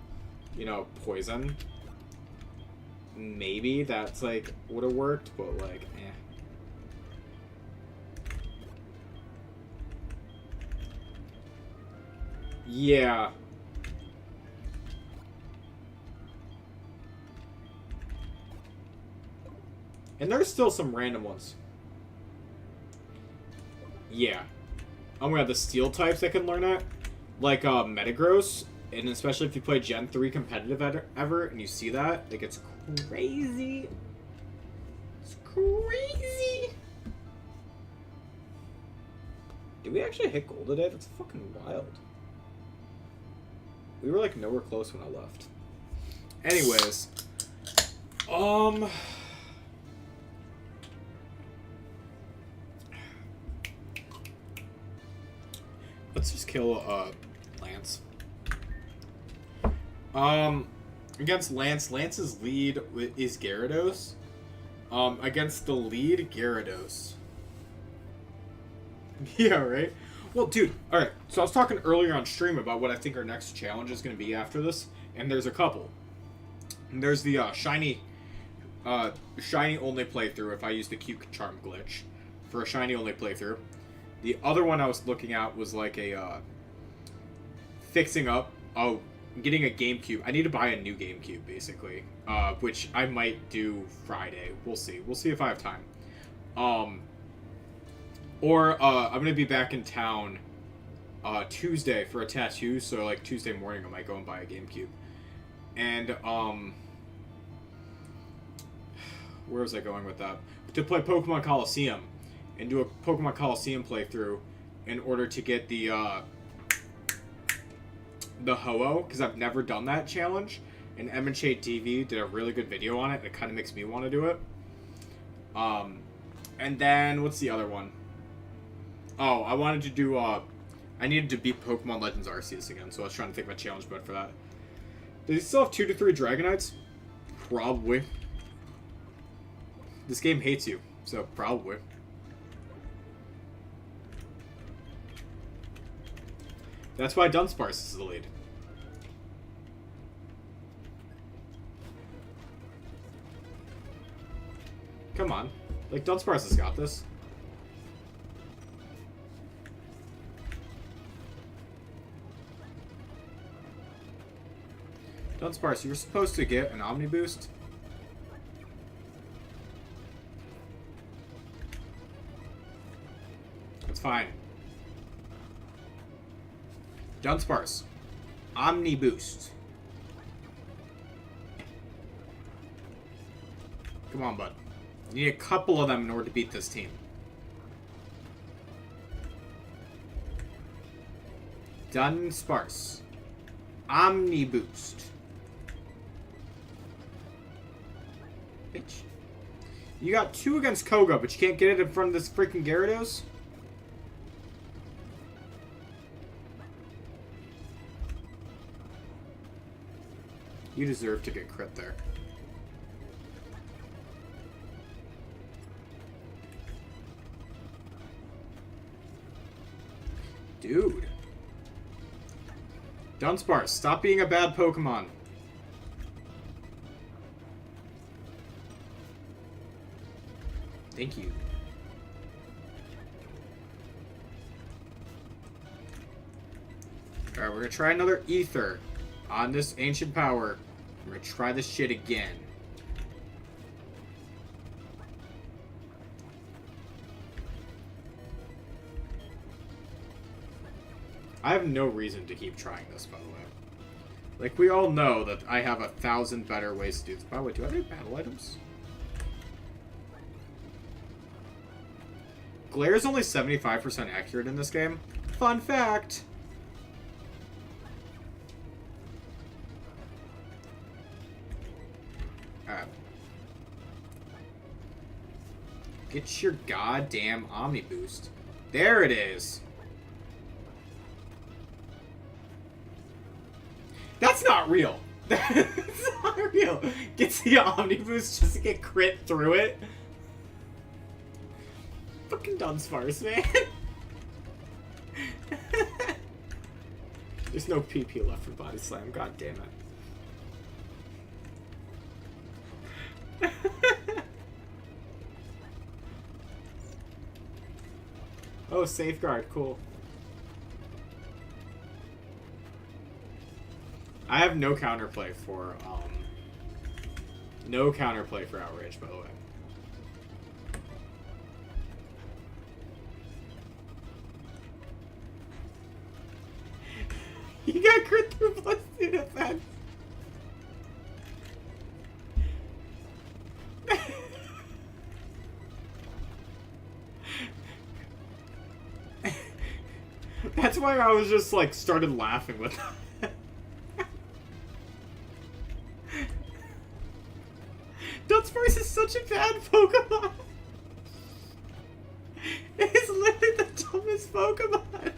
[SPEAKER 1] you know, Poison. Maybe that's, like, would have worked, but, like, eh. Yeah. And there's still some random ones. Yeah. Oh my god, the steel types that can learn it. Like, Metagross. And especially if you play Gen 3 competitive ever, and you see that, like, it's crazy. It's crazy. Did we actually hit gold today? That's fucking wild. We were, like, nowhere close when I left. Anyways. Let's just kill, Lance. Against Lance, Lance's lead is Gyarados. Against the lead, Gyarados. Yeah, right? Well, dude, alright, so I was talking earlier on stream about what I think our next challenge is going to be after this, and there's a couple. And there's the, shiny only playthrough if I use the Cute Charm glitch for a shiny only playthrough. The other one I was looking at was like a, fixing up, getting a GameCube. I need to buy a new GameCube, basically, which I might do Friday. We'll see. We'll see if I have time. Or, I'm going to be back in town, Tuesday for a tattoo, so, like, Tuesday morning I might go and buy a GameCube. And, where was I going with that? To play Pokemon Coliseum. And do a Pokemon Coliseum playthrough in order to get the Ho-Oh, because I've never done that challenge. And Emin Shade TV did a really good video on it, and it kind of makes me want to do it. And then, what's the other one? Oh, I wanted to do, I needed to beat Pokemon Legends Arceus again, so I was trying to think of a challenge mode for that. Does he still have 2 to 3 Dragonites? Probably. This game hates you, so probably. That's why Dunsparce is the lead. Come on. Like, Dunsparce has got this. Dunsparce, you were supposed to get an Omni Boost. That's fine. Dunsparce, Omni Boost. Come on, bud. You need a couple of them in order to beat this team. Dunsparce, Omni Boost. Bitch. You got 2 against Koga, but you can't get it in front of this freaking Gyarados? You deserve to get crit there. Dude. Dunsparce, stop being a bad Pokemon. Thank you. Alright, we're gonna try another Ether on this Ancient Power. We're gonna try this shit again. I have no reason to keep trying this, by the way. Like, we all know that I have 1,000 better ways to do this. By the way, do I have battle items? Glare is only 75% accurate in this game. Fun fact! Alright. Get your goddamn Omni Boost. There it is! That's not real! That's not real! Gets the Omni Boost just to get crit through it? Fucking Dunsparce, man. There's no PP left for Body Slam, god damn it. Oh, Safeguard, cool. I have no counterplay for, no counterplay for Outrage, by the way. You got crit through +2 defense. That's why I was just like started laughing with that. Dunsparce is such a bad Pokemon. It's literally the dumbest Pokemon.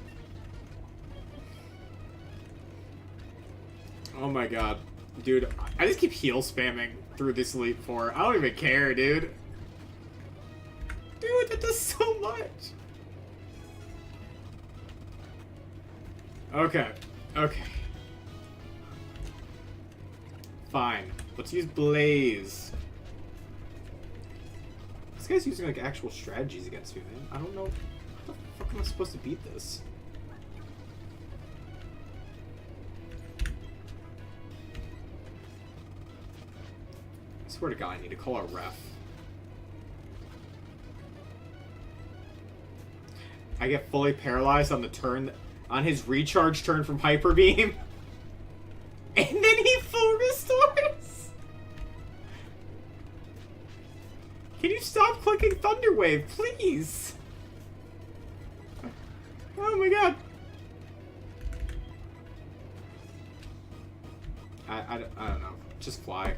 [SPEAKER 1] Oh my god. Dude, I just keep heal spamming through this Elite Four. I don't even care, dude. Dude, that does so much. Okay. Okay. Fine. Let's use Blaze. This guy's using like actual strategies against me, man. I don't know. How the fuck am I supposed to beat this? I swear to God, I need to call a ref. I get fully paralyzed on the turn, on his recharge turn from Hyper Beam. And then he full restores! Can you stop clicking Thunder Wave, please? Oh my god. I don't know. Just fly.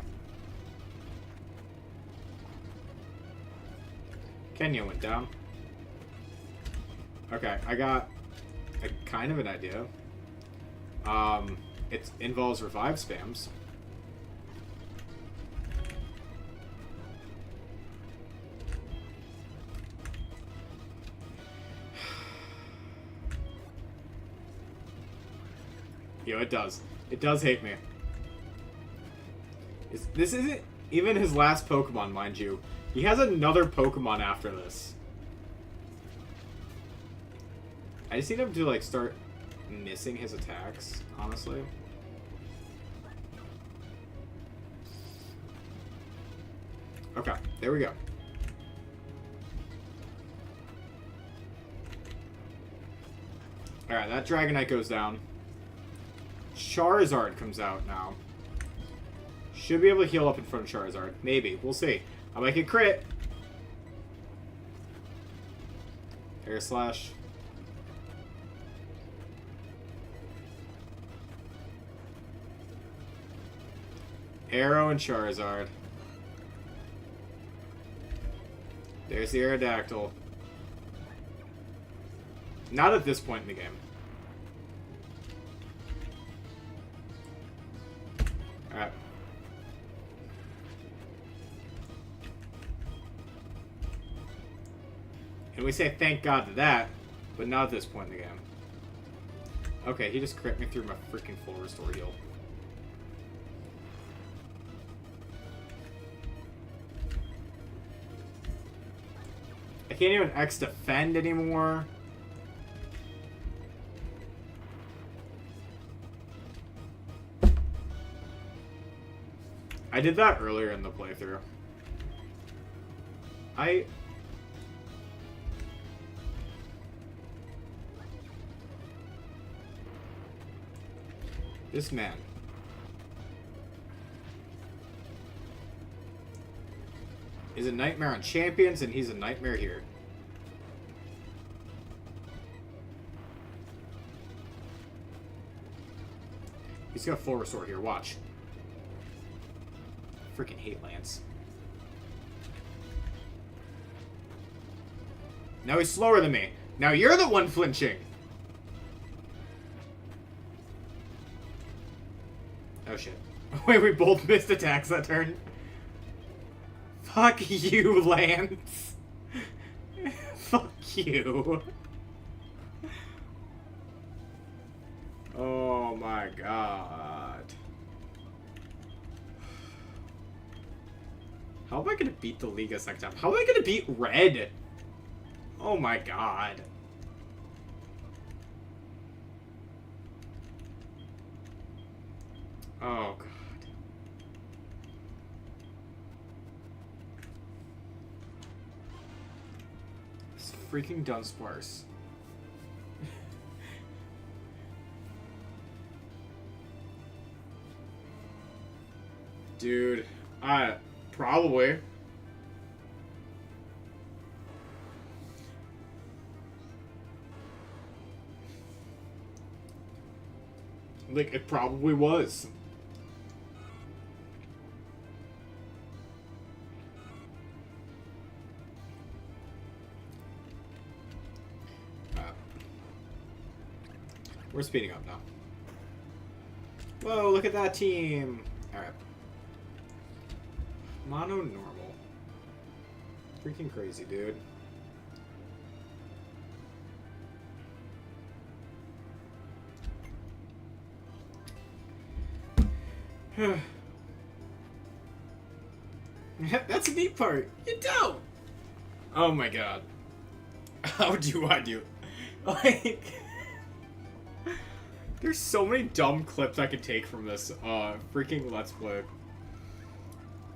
[SPEAKER 1] Kenya went down. Okay, I got a kind of an idea. It involves revive spams. Yo, it does. It does hate me. This isn't even his last Pokemon, mind you. He has another Pokemon after this. I just need him to, like, start missing his attacks, honestly. Okay, there we go. Alright, that Dragonite goes down. Charizard comes out now. Should be able to heal up in front of Charizard. Maybe. We'll see. I might get crit. Air Slash. Arrow and Charizard. There's the Aerodactyl. Not at this point in the game. Alright. And we say thank God to that, but not at this point in the game. Okay, he just crit me through my freaking full restore heal. I can't even X defend anymore. I did that earlier in the playthrough. This man. Is a nightmare on champions, and he's a nightmare here. He's got full restore here, watch. Freaking hate Lance. Now he's slower than me. Now you're the one flinching. Oh shit. Wait, we both missed attacks that turn. Fuck you, Lance. Fuck you. Oh my god. How am I gonna beat the Liga second time? How am I gonna beat Red? Oh my god. Oh, God. It's freaking Dunsparce. Dude, probably. Like, it probably was. We're speeding up now. Whoa, look at that team! Alright. Mono normal. Freaking crazy, dude. That's a neat part. You don't! Oh my god. How do I do? Like... There's so many dumb clips I could take from this freaking Let's Play.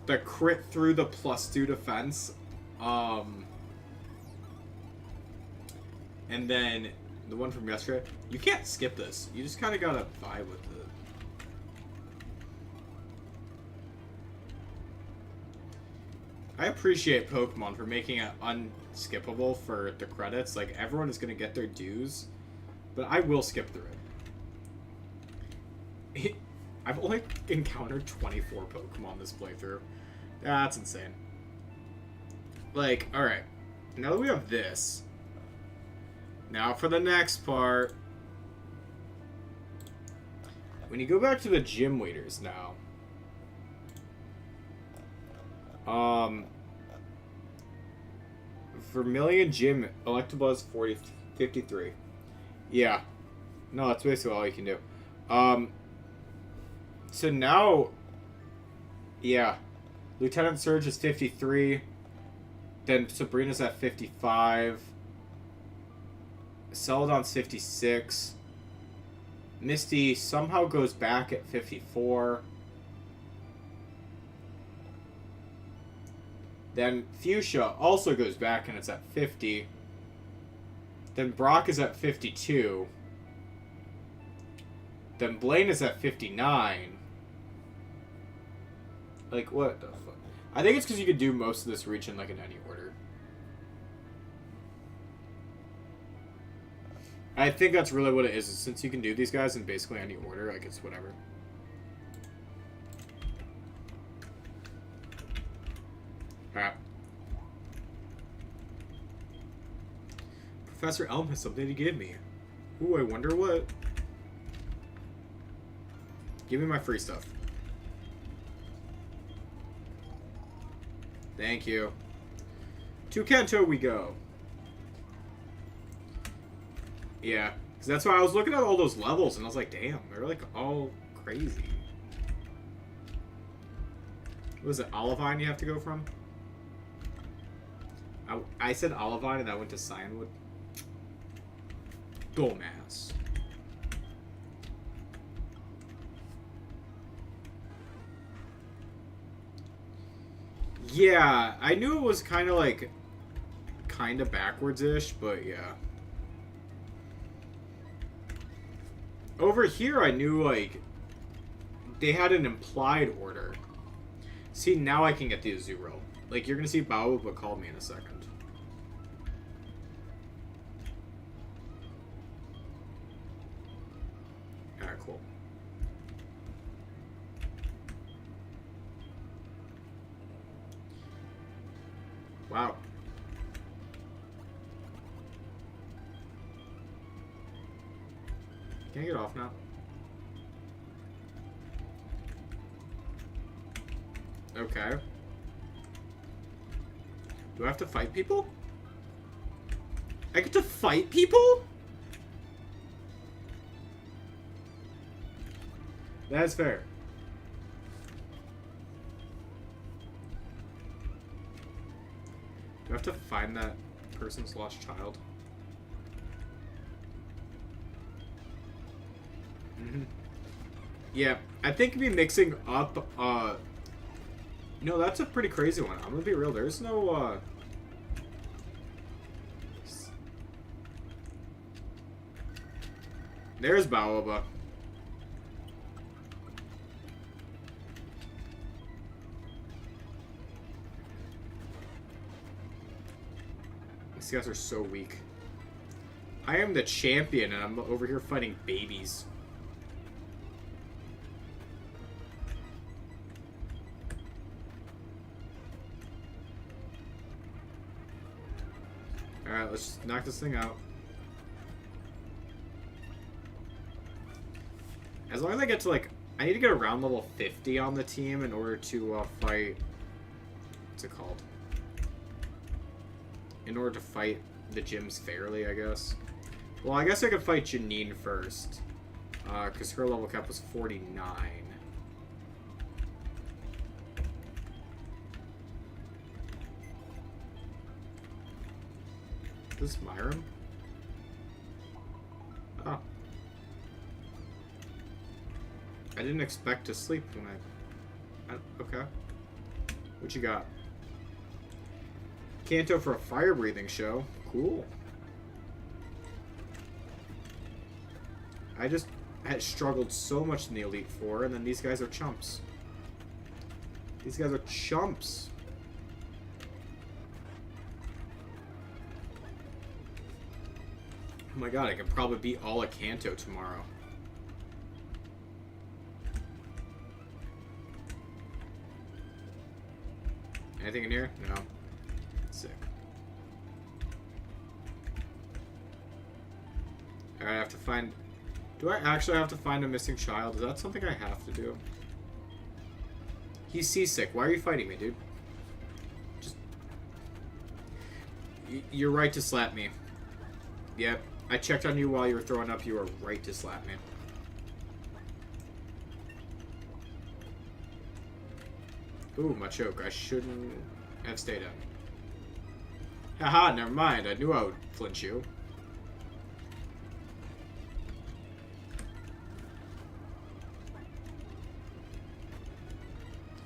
[SPEAKER 1] The crit through the +2 defense. And then the one from yesterday. You can't skip this. You just kind of gotta vibe with it. I appreciate Pokemon for making it unskippable for the credits. Like, everyone is gonna get their dues. But I will skip through it. I've only encountered 24 Pokemon this playthrough. That's insane. Like, alright. Now that we have this. Now for the next part. When you go back to the gym leaders now. Vermilion Gym, Electabuzz 53. Yeah. No, that's basically all you can do. So now, yeah, Lieutenant Surge is 53, then Sabrina's at 55, Celadon's 56, Misty somehow goes back at 54, then Fuchsia also goes back and it's at 50, then Brock is at 52, then Blaine is at 59. Like, what the fuck? I think it's because you could do most of this region, like, in any order. I think that's really what it is since you can do these guys in basically any order, like, it's whatever. Alright. Professor Elm has something to give me. Ooh, I wonder what. Give me my free stuff. Thank you. To Kanto we go. Yeah, because that's why I was looking at all those levels and I was like, damn, they're like all crazy. What was it, Olivine you have to go from? I said Olivine and I went to Cyanwood. Dumbass. Yeah, I knew it was kind of like, kind of backwards-ish, but yeah. Over here, I knew, like, they had an implied order. See, now I can get the Azuro. Like, you're gonna see Bao, but call me in a second. Alright, cool. Wow. Can I get off now? Okay. Do I have to fight people? I get to fight people? That's fair. Do I have to find that person's lost child? Yeah, I think me mixing up, that's a pretty crazy one. I'm gonna be real, there's no, there's Baoba. These guys are so weak. I am the champion, and I'm over here fighting babies. Alright, let's knock this thing out. As long as I get to, like... I need to get around level 50 on the team in order to fight... What's it called? In order to fight the gyms fairly, I guess. Well, I guess I could fight Janine first. Because her level cap was 49. Is this Myram? Oh. I didn't expect to sleep when okay. What you got? Kanto for a fire breathing show. Cool. I just had struggled so much in the Elite Four, and then these guys are chumps. These guys are chumps. Oh my god, I can probably beat all of Kanto tomorrow. Anything in here? No. Sick. Alright, I have to find... Do I actually have to find a missing child? Is that something I have to do? He's seasick. Why are you fighting me, dude? Just... You're right to slap me. Yep. I checked on you while you were throwing up. You were right to slap me. Ooh, my choke. I shouldn't have stayed up. Haha, never mind. I knew I would flinch you.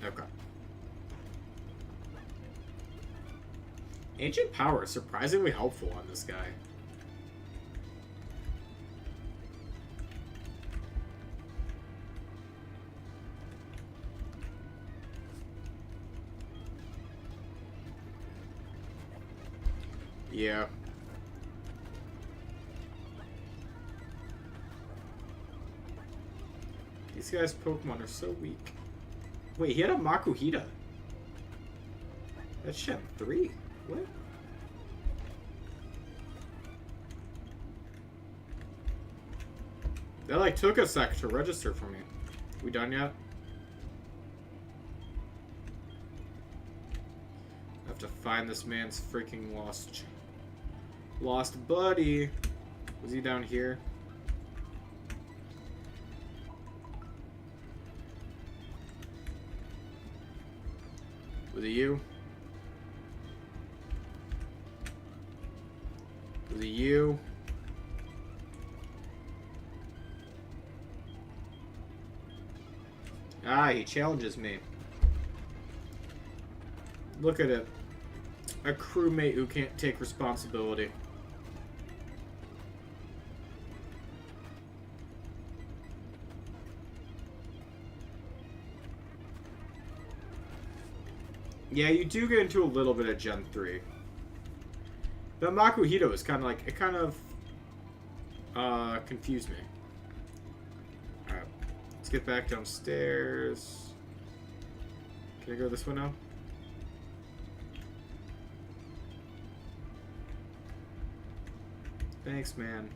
[SPEAKER 1] Okay. Ancient Power is surprisingly helpful on this guy. Yeah. These guys' Pokemon are so weak. Wait, he had a Makuhita. That shit 3. What? That like took a sec to register for me. We done yet? I have to find this man's freaking lost buddy. Was he down here? Was it you? Was it you? Ah, he challenges me. Look at it. A crewmate who can't take responsibility. Yeah, you do get into a little bit of Gen 3. But Makuhito is kind of like... It kind of... confused me. Alright. Let's get back downstairs. Can I go this way now? Thanks, man.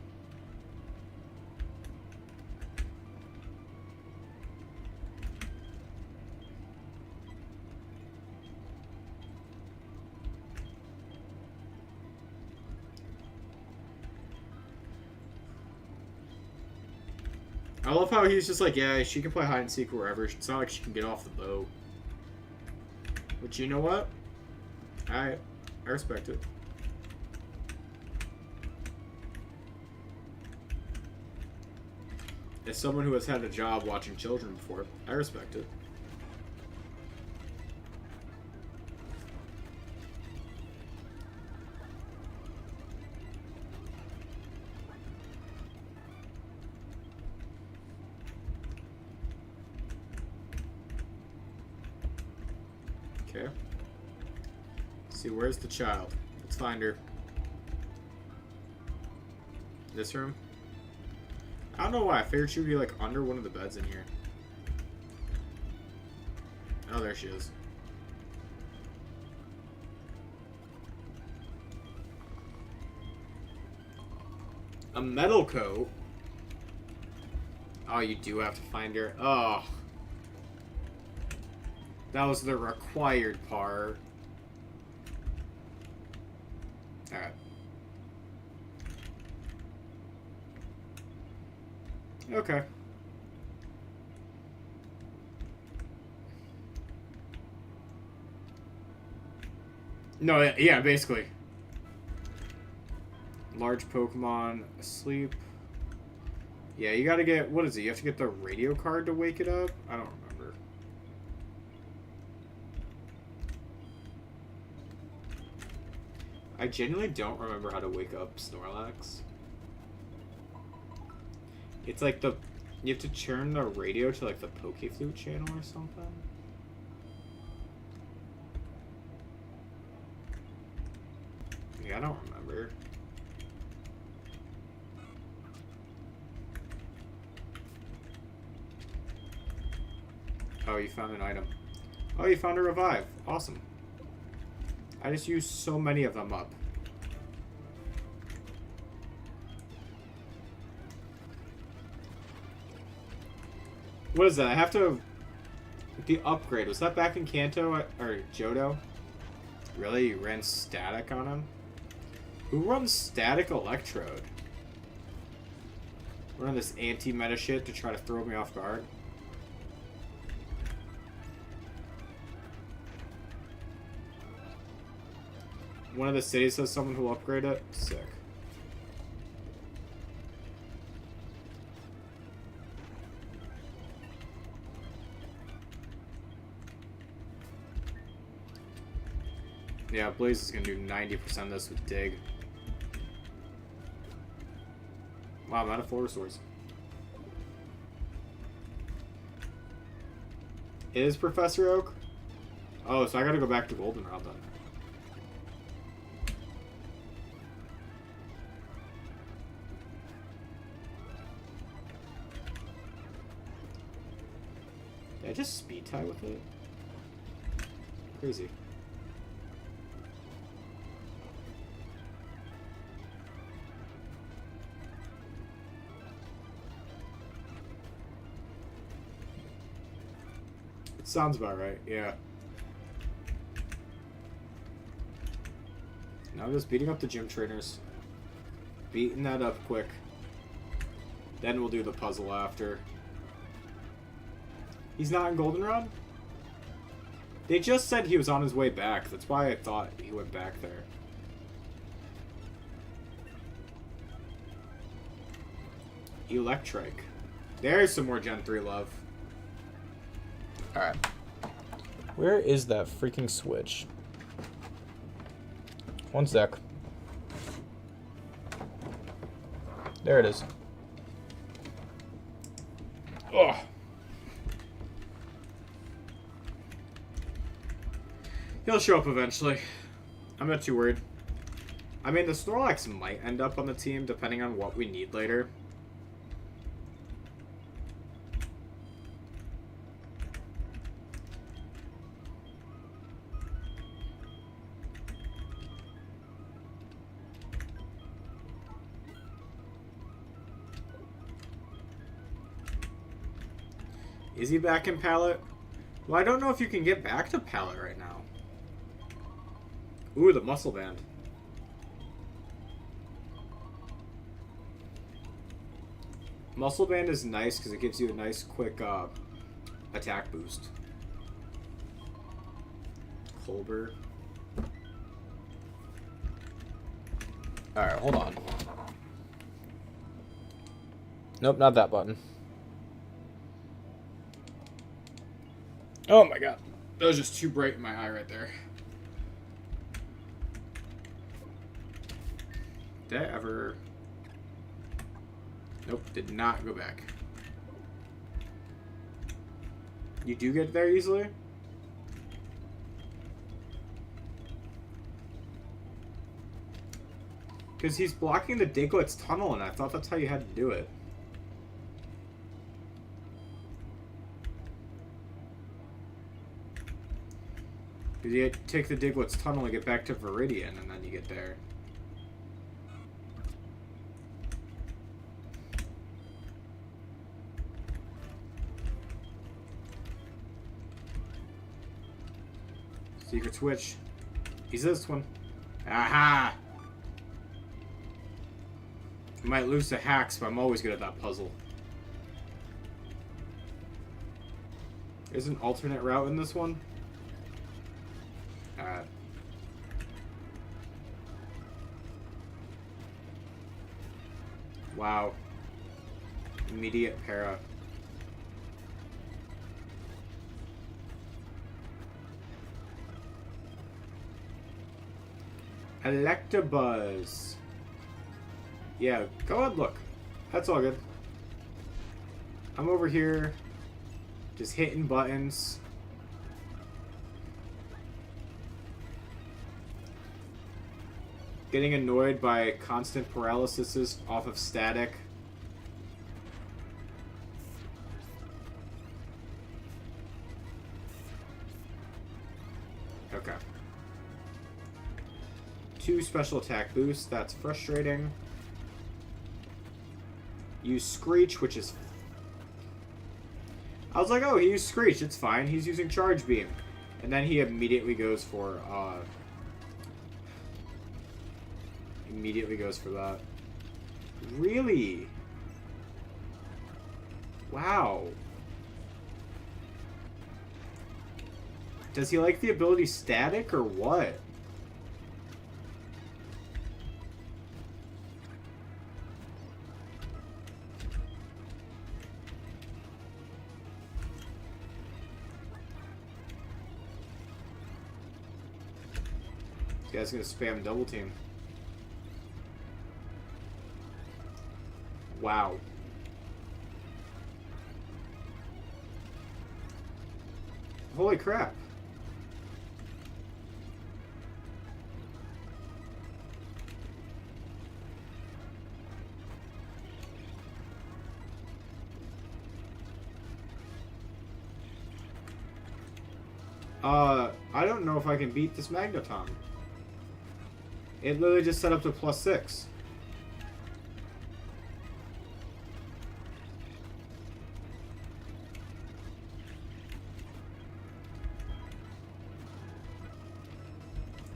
[SPEAKER 1] I love how he's just like, yeah, she can play hide and seek wherever. It's not like she can get off the boat. But you know what? I respect it. As someone who has had a job watching children before, I respect it. Okay. Let's see, where's the child? Let's find her. This room? I don't know why. I figured she would be like under one of the beds in here. Oh, there she is. A metal coat? Oh, you do have to find her. Oh. That was the required part. Alright. Okay. No, yeah, basically. Large Pokemon asleep. Yeah, you gotta get, what is it? You have to get the radio card to wake it up? I don't remember. I genuinely don't remember how to wake up Snorlax. It's like the... You have to turn the radio to like the Pokeflute channel or something? Yeah, I don't remember. Oh, you found an item. Oh, you found a revive. Awesome. I just used so many of them up. What is that? I have to... The upgrade. Was that back in Kanto or Johto? Really? You ran static on him? Who runs static electrode? Run this anti-meta shit to try to throw me off guard? One of the cities has someone who will upgrade it? Sick. Yeah, Blaze is going to do 90% of this with Dig. Wow, I'm out of full resource. Is Professor Oak? Oh, so I gotta go back to Goldenrod then. Did I just speed tie with it? Crazy. Sounds about right, yeah. Now I'm just beating up the gym trainers. Beating that up quick. Then we'll do the puzzle after. He's not in Goldenrod? They just said he was on his way back. That's why I thought he went back there. Electric. There's some more Gen 3 love. Alright. Where is that freaking switch? One sec. There it is. Ugh. He'll show up eventually. I'm not too worried. I mean, the Snorlax might end up on the team depending on what we need later. Is he back in Pallet? Well, I don't know if you can get back to Pallet right now. Ooh, the muscle band. Muscle band is nice because it gives you a nice quick attack boost. Colbur. Alright, hold on. Nope, not that button. Oh my god. That was just too bright in my eye right there. Did I ever... Nope, did not go back. You do get there easily? Because he's blocking the Diglett's tunnel, and I thought that's how you had to do it. Because you take the Diglett's tunnel and get back to Viridian, and then you get there. Secret switch. He's this one. Aha! I might lose to hacks, but I'm always good at that puzzle. There's an alternate route in this one. Wow. Immediate para. Electabuzz. Yeah, go ahead, look. That's all good. I'm over here just hitting buttons. Getting annoyed by constant paralysis off of static. Okay. 2 special attack boosts. That's frustrating. Use Screech, which is... I was like, oh, he used Screech. It's fine. He's using Charge Beam. And then he immediately goes for, that. Really? Wow. Does he like the ability Static, or what? This guy's gonna spam double team. Wow. Holy crap. I don't know if I can beat this Magneton. It literally just set up to +6.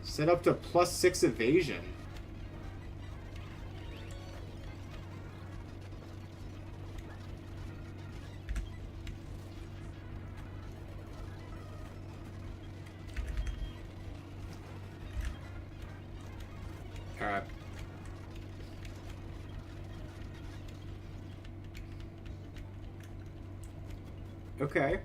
[SPEAKER 1] Set up to +6 evasion. Alright. Okay.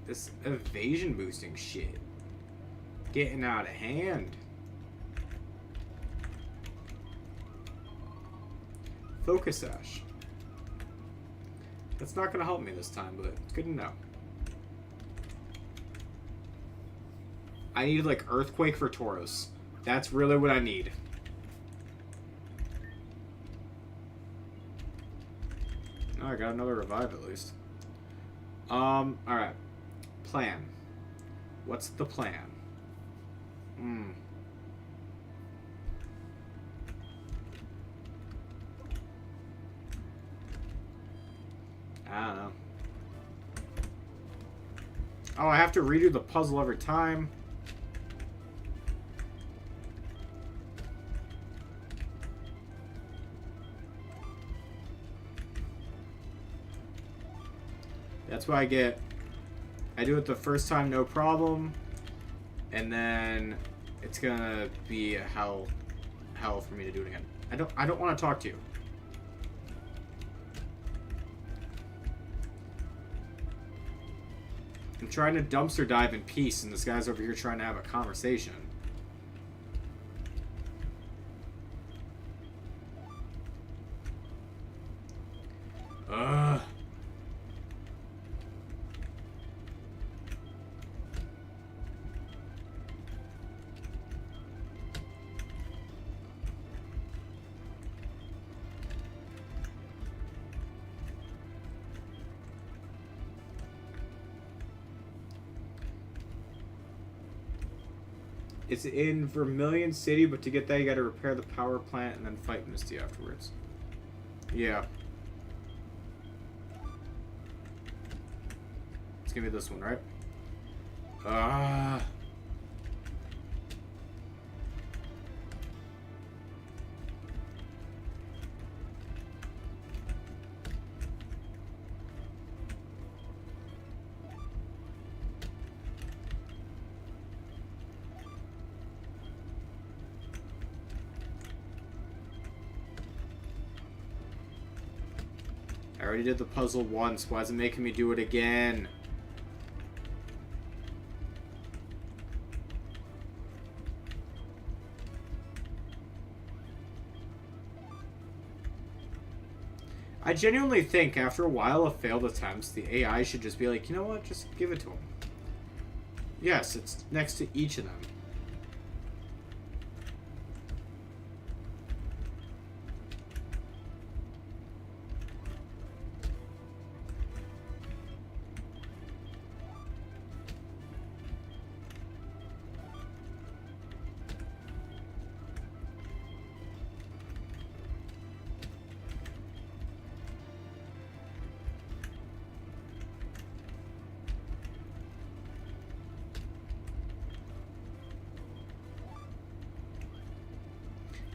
[SPEAKER 1] This evasion boosting shit. Getting out of hand. Focus Ash. That's not going to help me this time, but it's good to know. I need, like, Earthquake for Tauros. That's really what I need. Oh, I got another revive at least. Alright. Plan. What's the plan? I don't know. Oh, I have to redo the puzzle every time. That's why I do it the first time, no problem, and then it's gonna be a hell for me to do it again. I don't want to talk to you. I'm trying to dumpster dive in peace, and this guy's over here trying to have a conversation. Ugh. It's in Vermilion City, but to get that, you gotta repair the power plant and then fight Misty afterwards. Yeah. It's gonna be this one, right? I already did the puzzle once. Why is it making me do it again? I genuinely think after a while of failed attempts, the AI should just be like, you know what, just give it to him. Yes, it's next to each of them.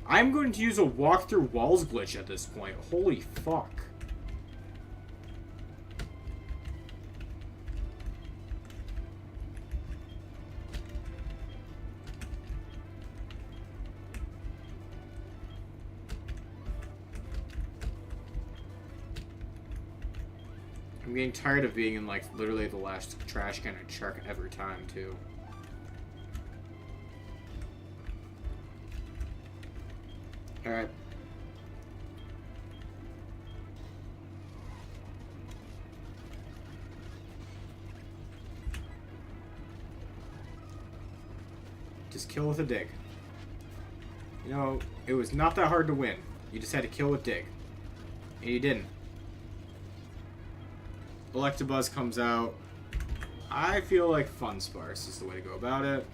[SPEAKER 1] I'm going to use a walk through walls glitch at this point. Holy fuck. I'm getting tired of being in, like, literally the last trash can I check every time, too. Alright. Just kill with a dig. You know, it was not that hard to win. You just had to kill with dig. And you didn't. Electabuzz comes out. I feel like Fun Sparse is the way to go about it.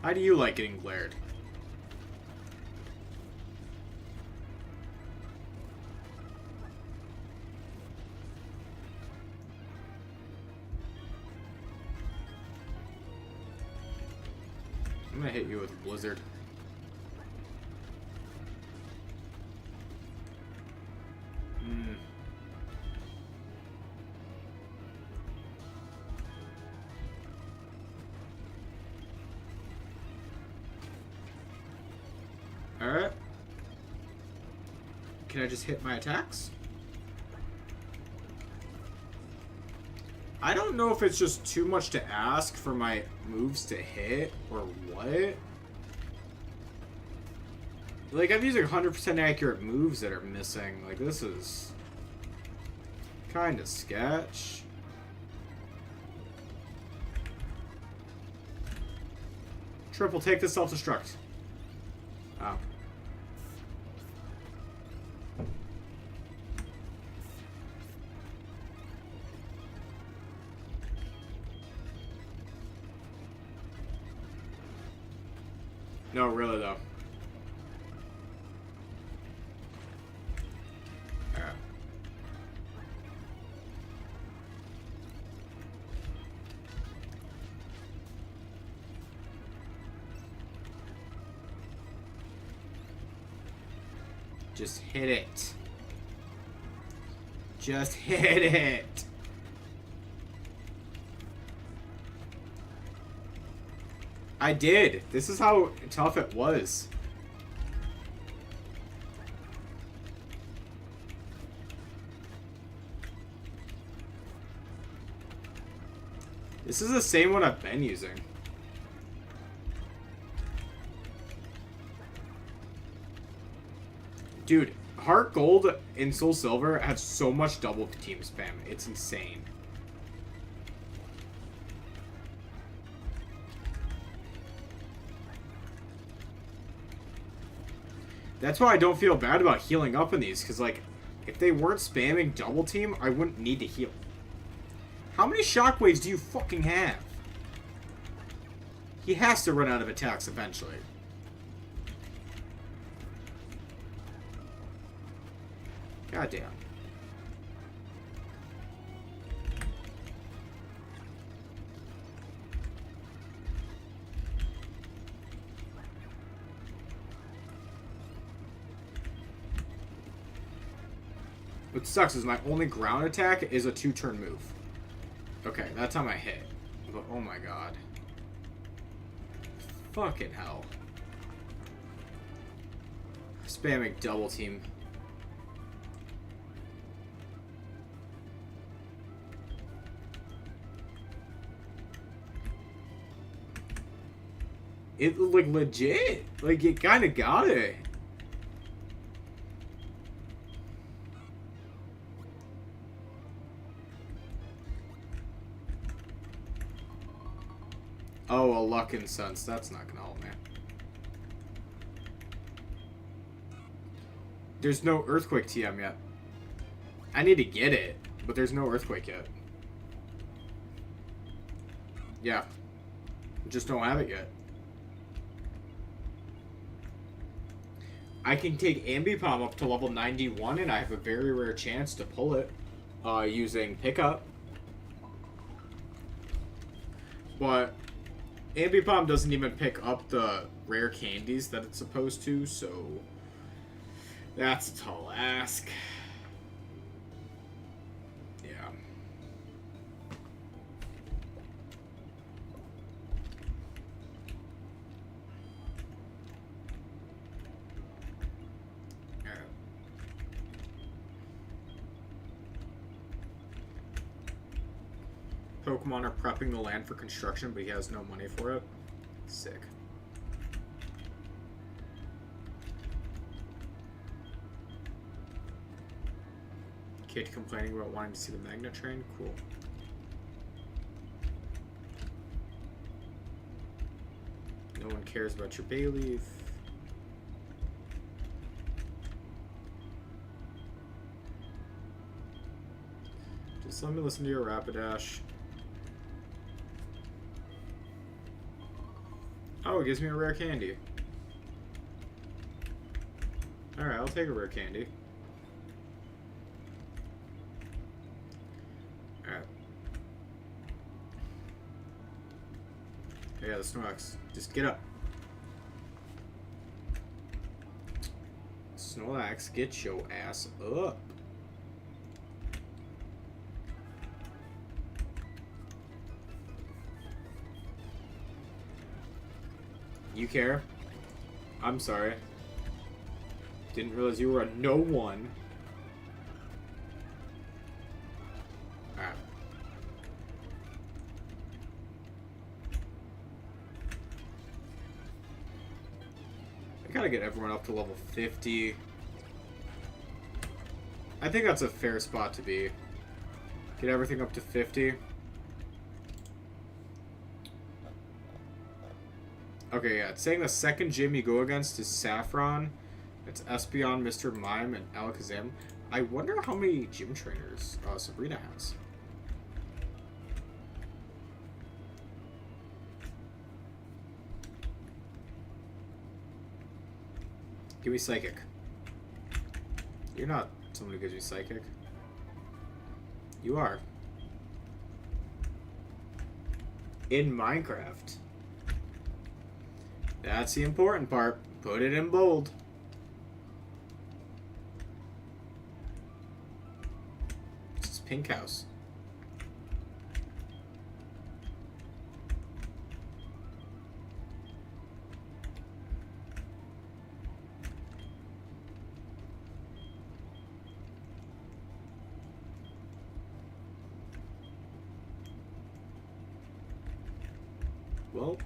[SPEAKER 1] How do you like getting glared? I'm gonna hit you with Blizzard. Alright. Can I just hit my attacks? I don't know if it's just too much to ask for my moves to hit or what. Like, I'm using 100% accurate moves that are missing. Like, this is kind of sketch. Triple, take the self-destruct. Oh. No, really though. Alright. Just hit it. Just hit it. I did. This is how tough it was. This is the same one I've been using. Dude, Heartgold and Soul Silver have so much double team spam. It's insane. That's why I don't feel bad about healing up in these, because, like, if they weren't spamming double team, I wouldn't need to heal. How many shockwaves do you fucking have? He has to run out of attacks eventually. Goddamn. What sucks is my only ground attack is a 2-turn move. Okay, that time I hit. But oh my god. Fucking hell. Spamming double team. It, like, legit. Like, you kinda got it. Oh, a luck incense. That's not gonna help me. There's no earthquake TM yet. I need to get it, but there's no earthquake yet. Yeah. Just don't have it yet. I can take Ambipom up to level 91, and I have a very rare chance to pull it using pickup. But Ambipom doesn't even pick up the rare candies that it's supposed to, so that's a tall ask. Yeah. Pokemon are prepping the land for construction, but he has no money for it. Sick. Kid complaining about wanting to see the Magnet Train? Cool. No one cares about your Bayleaf. Just let me listen to your Rapidash. Oh, it gives me a rare candy. Alright, I'll take a rare candy. Alright. Yeah, the Snorlax. Just get up. Snorlax, get your ass up. You care? I'm sorry. Didn't realize you were a no one. Alright. I gotta get everyone up to level 50. I think that's a fair spot to be. Get everything up to 50. Okay, yeah, it's saying the second gym you go against is Saffron. It's Espeon, Mr. Mime, and Alakazam. I wonder how many gym trainers Sabrina has. Give me Psychic. You're not someone who gives me Psychic. You are. In Minecraft. That's the important part. Put it in bold. It's Pink House. Well.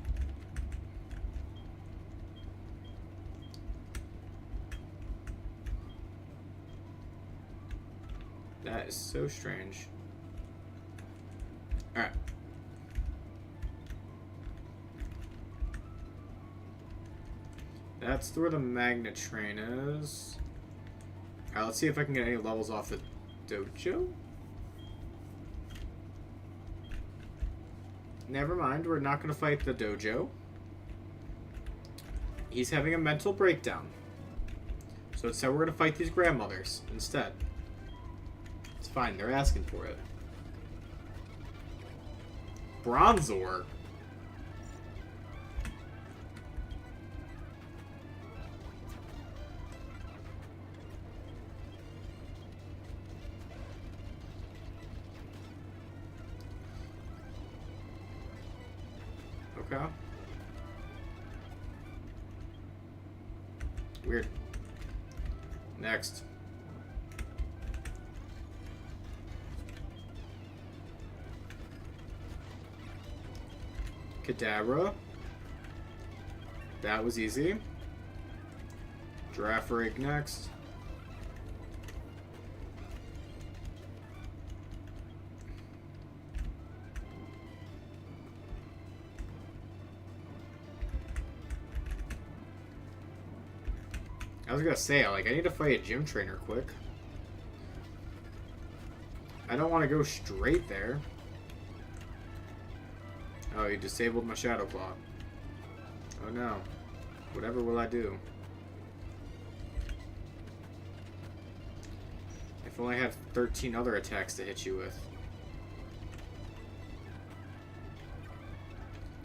[SPEAKER 1] That is so strange. Alright. That's where the magnet train is. Alright, let's see if I can get any levels off the dojo. Never mind, we're not going to fight the dojo. He's having a mental breakdown. So instead we're going to fight these grandmothers instead. It's fine, they're asking for it. Bronzor? Okay. Weird. Next. Kadabra. That was easy. Giraffe Rig next. I was gonna say, like, I need to fight a gym trainer quick. I don't want to go straight there. Oh, you disabled my Shadow Claw. Oh no. Whatever will I do? If only I had 13 other attacks to hit you with.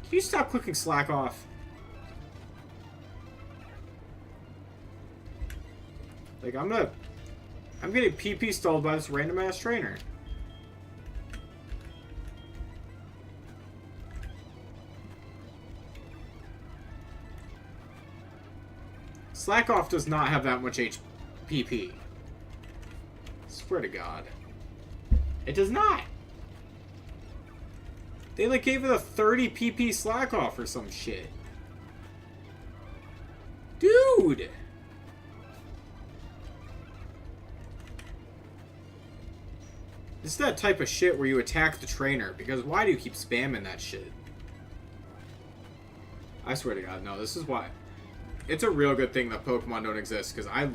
[SPEAKER 1] Can you stop clicking slack off? Like, I'm getting PP stalled by this random ass trainer. Slack off does not have that much PP. Swear to God. It does not. They like gave it a 30 PP slack off or some shit. Dude! This is that type of shit where you attack the trainer, because why do you keep spamming that shit? I swear to God, no, this is why. It's a real good thing that Pokemon don't exist, because I'm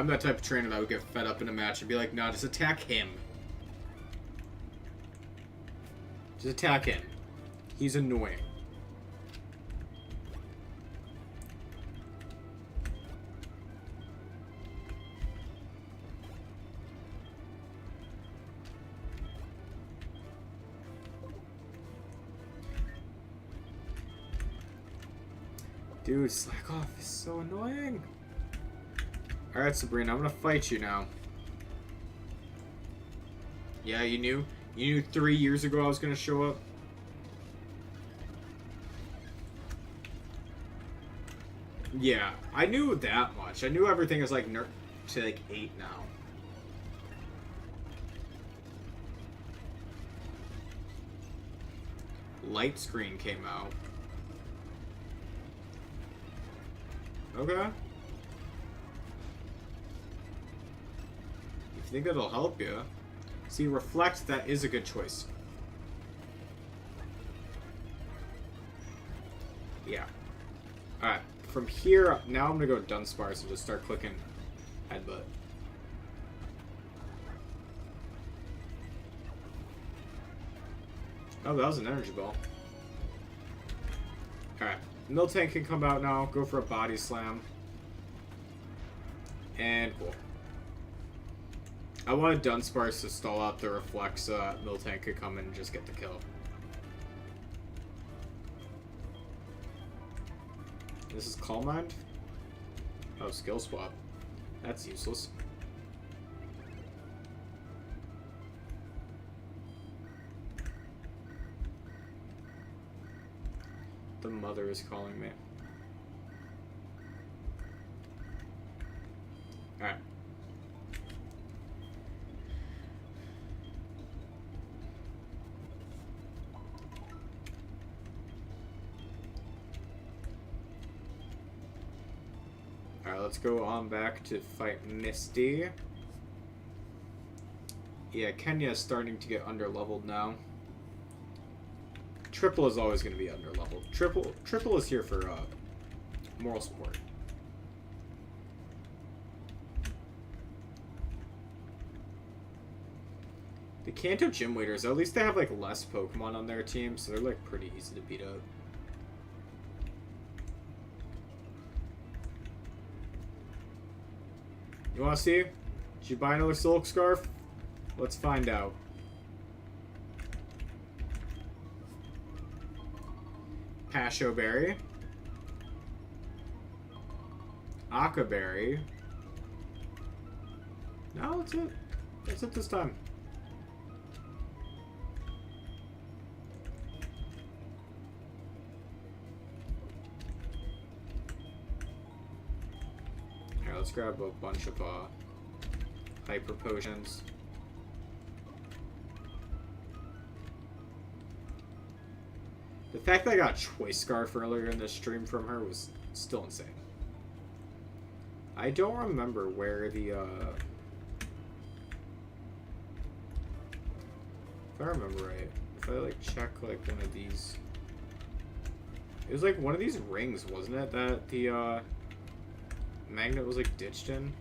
[SPEAKER 1] that type of trainer that would get fed up in a match and be like, nah, just attack him. Just attack him. He's annoying. Dude, slack off is so annoying. Alright, Sabrina, I'm gonna fight you now. Yeah, you knew? You knew 3 years ago I was gonna show up? Yeah, I knew that much. I knew everything is like to like 8 now. Light screen came out. Okay. You think that'll help you? See, Reflect, that is a good choice. Yeah. Alright, from here, now I'm gonna go Dunsparce and just start clicking Headbutt. Oh, that was an energy ball. Alright. Miltank can come out now, go for a body slam. And cool. I wanted Dunsparce to stall out the reflex so that Miltank could come in and just get the kill. This is Calm Mind? Oh, skill swap. That's useless. The mother is calling me. Alright. let's go on back to fight Misty. Yeah, Kenya is starting to get underleveled now. Triple is always going to be underleveled. Triple is here for moral support. The Kanto gym leaders, at least they have like less Pokemon on their team, so they're like pretty easy to beat up. You want to see? Did you buy another Silk Scarf? Let's find out. Pasho Berry. Aka Berry. No, that's it. That's it this time. Here, let's grab a bunch of hyper potions. The fact that I got Choice Scarf earlier in this stream from her was still insane. I don't remember where the, if I remember right, if I, like, check, like, one of these... It was, like, one of these rings, wasn't it, that the, magnet was, like, ditched in?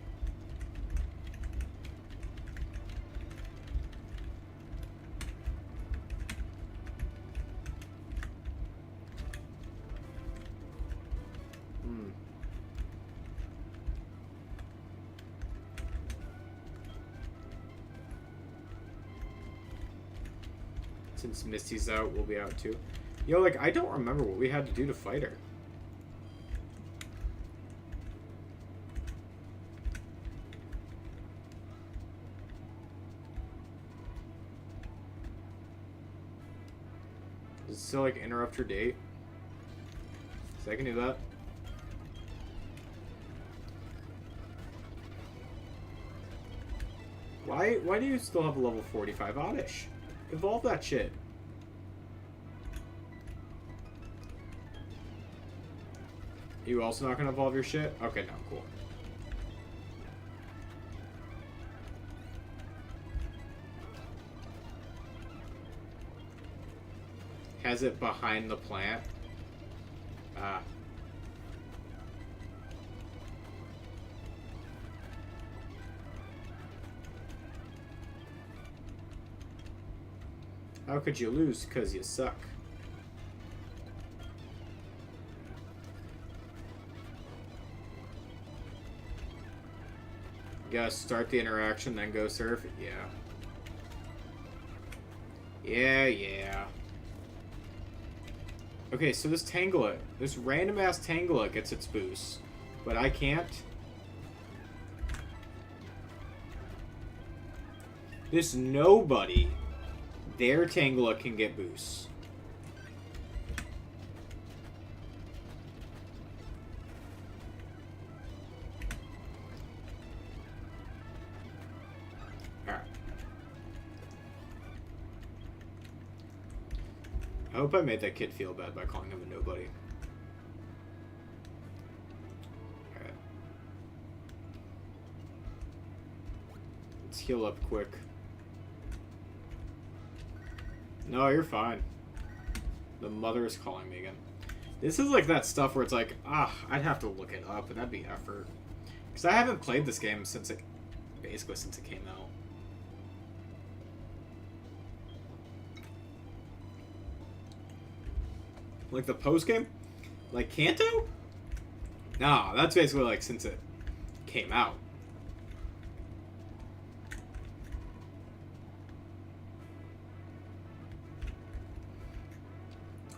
[SPEAKER 1] Since Misty's out, we'll be out too. Yo, like, I don't remember what we had to do to fight her. Does it still, like, interrupt her date? So I can do that. Why do you still have a level 45 Oddish? Evolve that shit. You also not gonna evolve your shit? Okay, no, cool. Has it behind the plant? Ah. How could you lose? 'Cause you suck. You gotta start the interaction, then go surf? Yeah. Yeah. Okay, so this Tangela, this random-ass Tangela gets its boost, but I can't. This nobody... Their Tangela can get boosts. Alright. I hope I made that kid feel bad by calling him a nobody. Alright. Let's heal up quick. No, you're fine. The mother is calling me again. This is like that stuff where it's like, I'd have to look it up, and that'd be effort. Because I haven't played this game since it, basically since it came out. Like the post game? Like Kanto? Nah, that's basically like since it came out.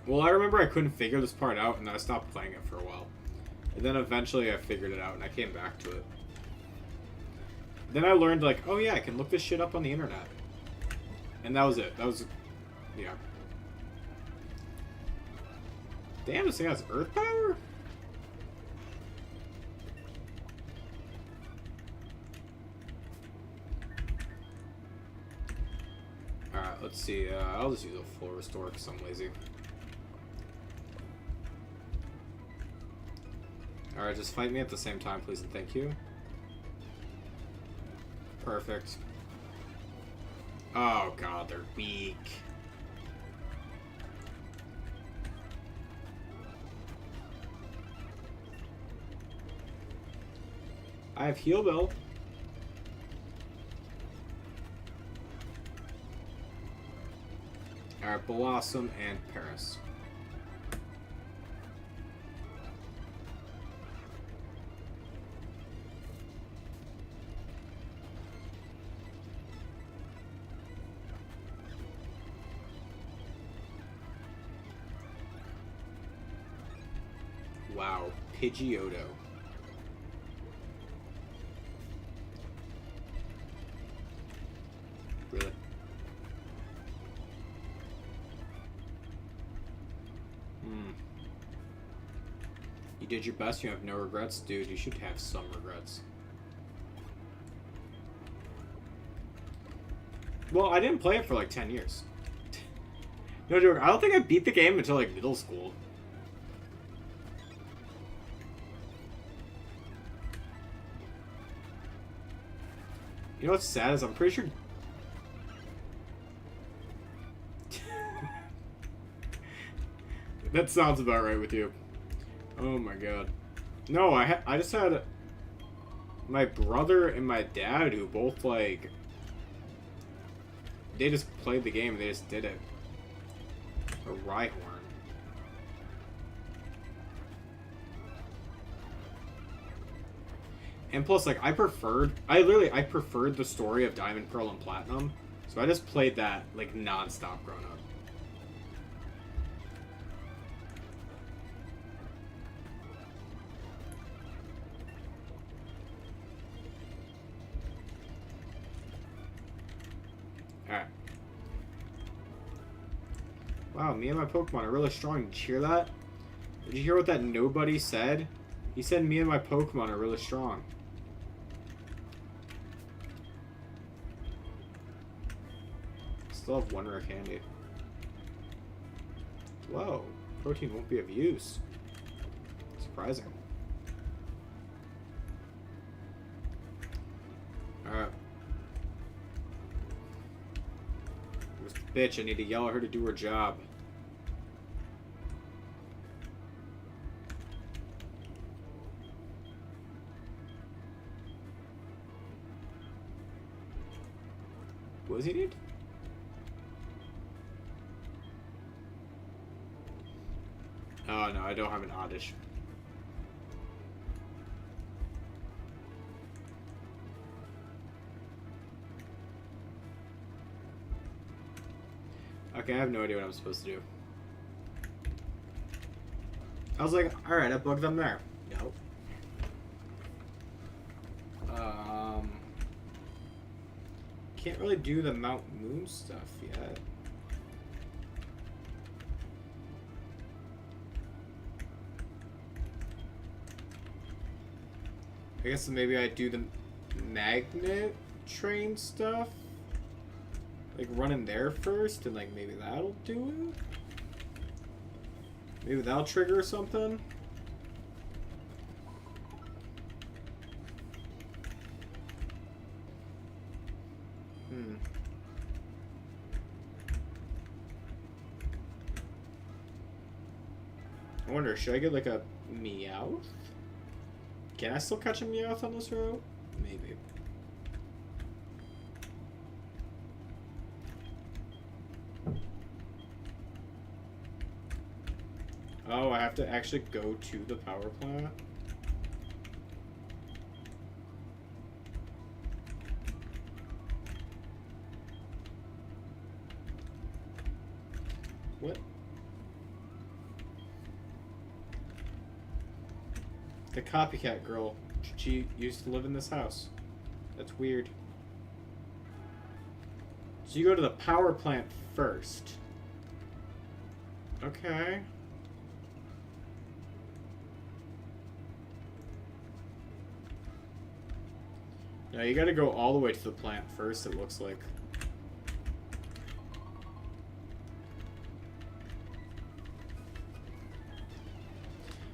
[SPEAKER 1] Well, I remember I couldn't figure this part out, and then I stopped playing it for a while. And then eventually I figured it out, and I came back to it. Then I learned, like, oh yeah, I can look this shit up on the internet. And that was it. That was... yeah. Damn, this thing has earth power? Alright, let's see. I'll just use a full restore because I'm lazy. Alright, just fight me at the same time, please, and thank you. Perfect. Oh god, they're weak. I have heal bill. Alright, Blossom and Paris. Wow, Pidgeotto. Really? You did your best, you have no regrets? Dude, you should have some regrets. Well, I didn't play it for like 10 years. No joke, I don't think I beat the game until like middle school. You know what's sad is I'm pretty sure... That sounds about right with you. Oh my god. No, I just had my brother and my dad who both like... They just played the game and they just did it. A Rhyhorn. And plus, like, I preferred the story of Diamond, Pearl, and Platinum. So I just played that, like, non-stop growing up. Alright. Wow, me and my Pokemon are really strong. Did you hear that? Did you hear what that nobody said? He said me and my Pokemon are really strong. Still have one rare candy. Whoa, protein won't be of use. Surprising. Alright. Where's the bitch? I need to yell at her to do her job. What does he need? Oh no, I don't have an Oddish. Okay, I have no idea what I'm supposed to do. I was like, alright, I bugged them there. Nope. Can't really do the Mount Moon stuff yet. I guess maybe I do the magnet train stuff. Like run in there first and like maybe that'll do it? Maybe that'll trigger something? I wonder, should I get like a Meowth? Can I still catch a Meowth on this route? Maybe. Oh, I have to actually go to the power plant? What? The copycat girl. She used to live in this house. That's weird. So you go to the power plant first. Okay. Now you gotta go all the way to the plant first, it looks like.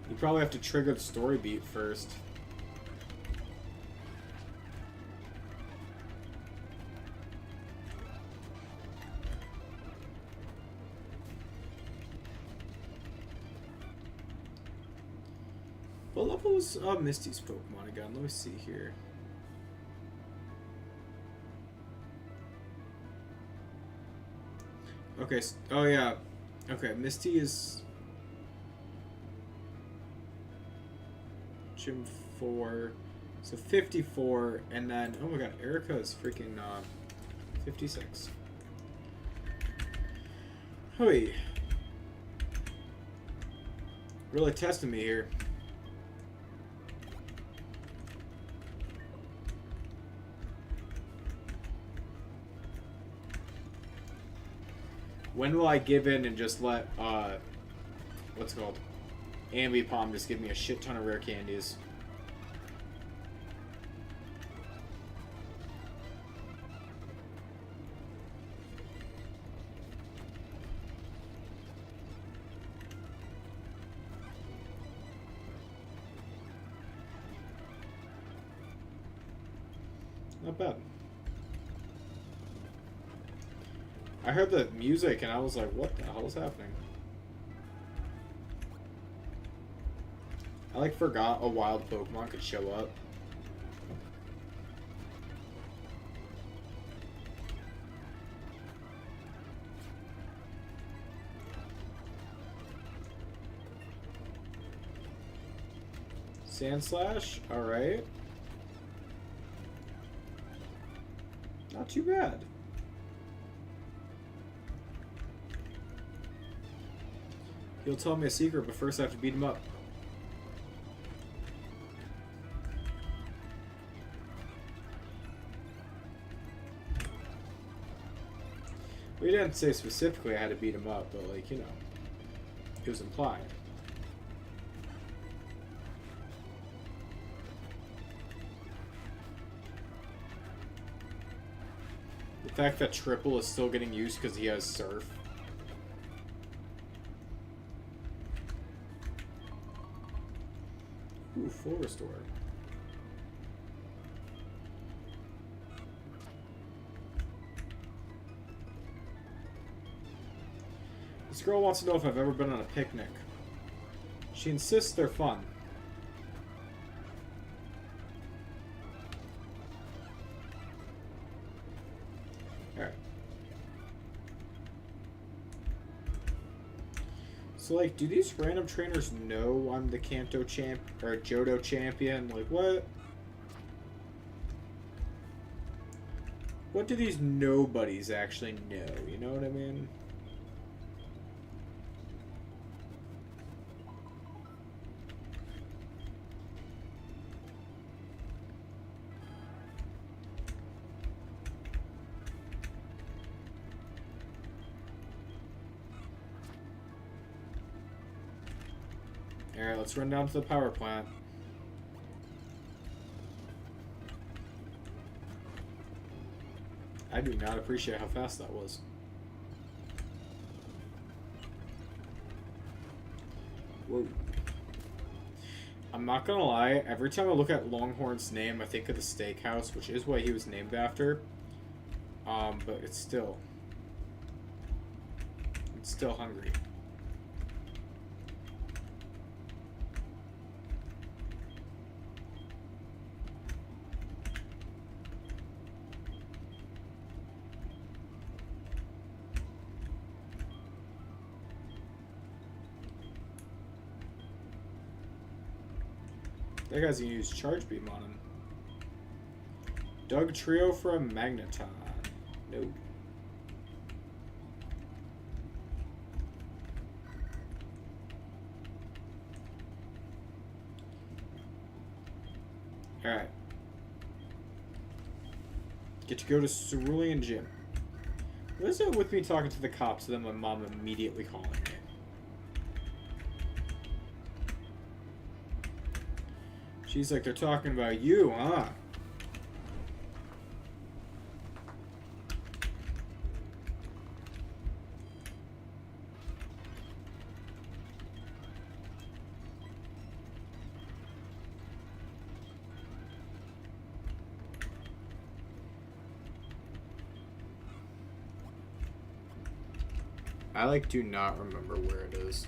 [SPEAKER 1] You probably have to trigger the story beat first. What level is Misty's Pokemon again? Let me see here. Okay, oh yeah. Okay, Misty is Gym 4. So 54, and then, oh my god, Erica is freaking 56. Hoi. Really testing me here. When will I give in and just let, what's it called? Ambipom just give me a shit ton of rare candies? Not bad. I heard the music and I was like, what the hell is happening? I like forgot a wild Pokemon could show up. Sandslash, alright. Not too bad. He'll tell me a secret, but first I have to beat him up. We didn't say specifically I had to beat him up, but like, you know, it was implied. The fact that Triple is still getting used because he has Surf. Ooh, full restore. This girl wants to know if I've ever been on a picnic. She insists they're fun. Alright. So, like, do these random trainers know I'm the Kanto champ or Johto champion? Like, what? What do these nobodies actually know? You know what I mean? Alright, let's run down to the power plant. I do not appreciate how fast that was. Whoa. I'm not gonna lie, every time I look at Longhorn's name, I think of the steakhouse, which is what he was named after. But it's still hungry. That guy's gonna use Charge Beam on him. Doug Trio for a Magneton. Nope. Alright. Get to go to Cerulean Gym. What is it with me talking to the cops and then my mom immediately calling me? She's like, they're talking about you, huh? I, like, do not remember where it is.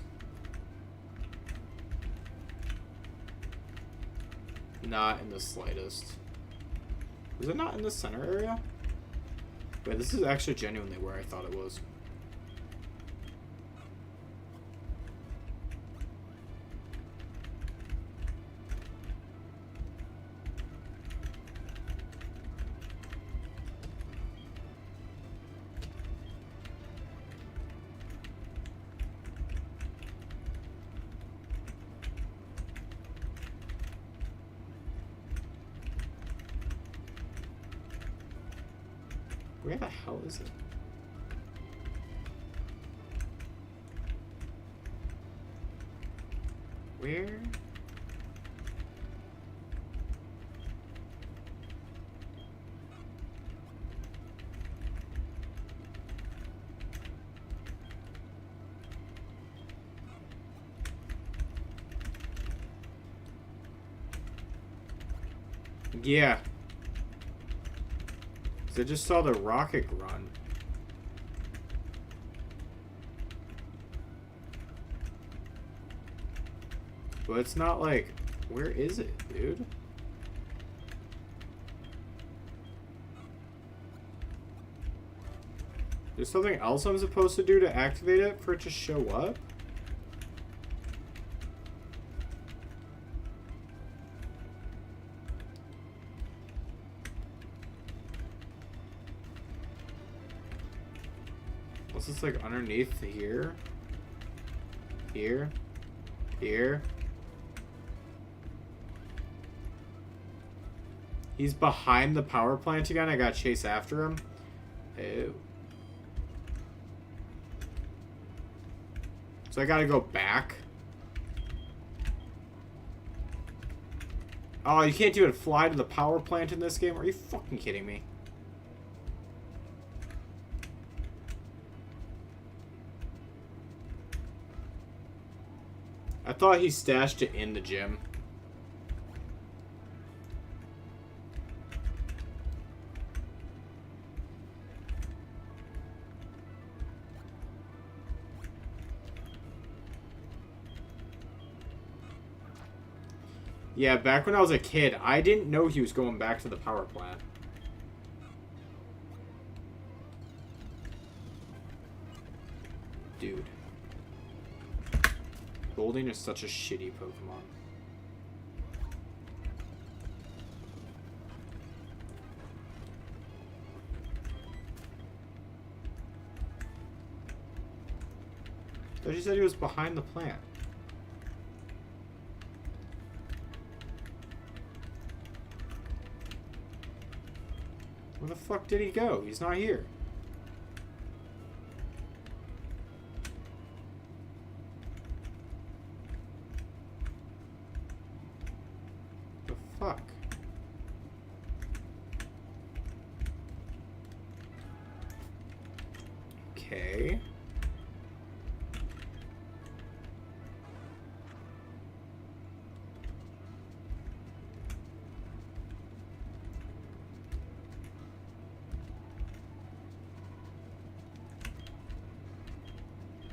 [SPEAKER 1] Not in the slightest. Was it not in the center area? Wait, this is actually genuinely where I thought it was. Where the hell is it? Where? Yeah. I just saw the rocket run. But it's not like... Where is it, dude? There's something else I'm supposed to do to activate it for it to show up? Unless it's like underneath here. Here. Here. He's behind the power plant again. I gotta chase after him. Ew. So I gotta go back. Oh, you can't even fly to the power plant in this game? Are you fucking kidding me? I thought he stashed it in the gym. Yeah, back when I was a kid, I didn't know he was going back to the power plant. Dude. Golding is such a shitty Pokemon. I thought you said he was behind the plant. Where the fuck did he go? He's not here. The fuck? Okay.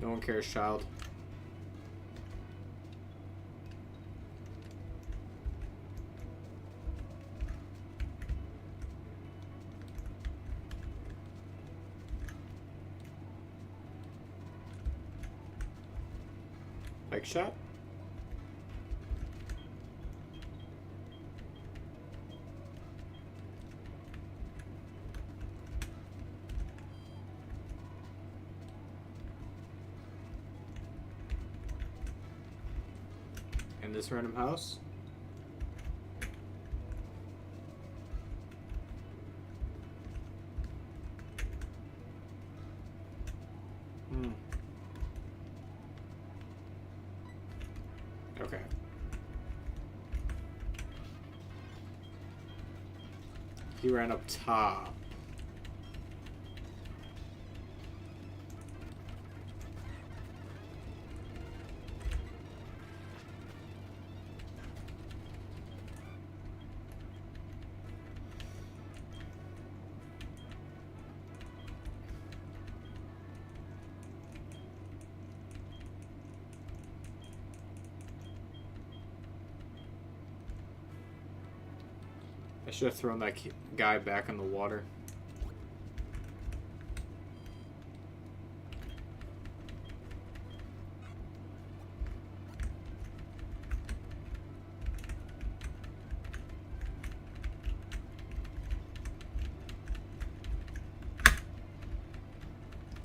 [SPEAKER 1] No one cares, child. Bike shot? In this random house? Okay. He ran up top. I should have thrown that guy back in the water.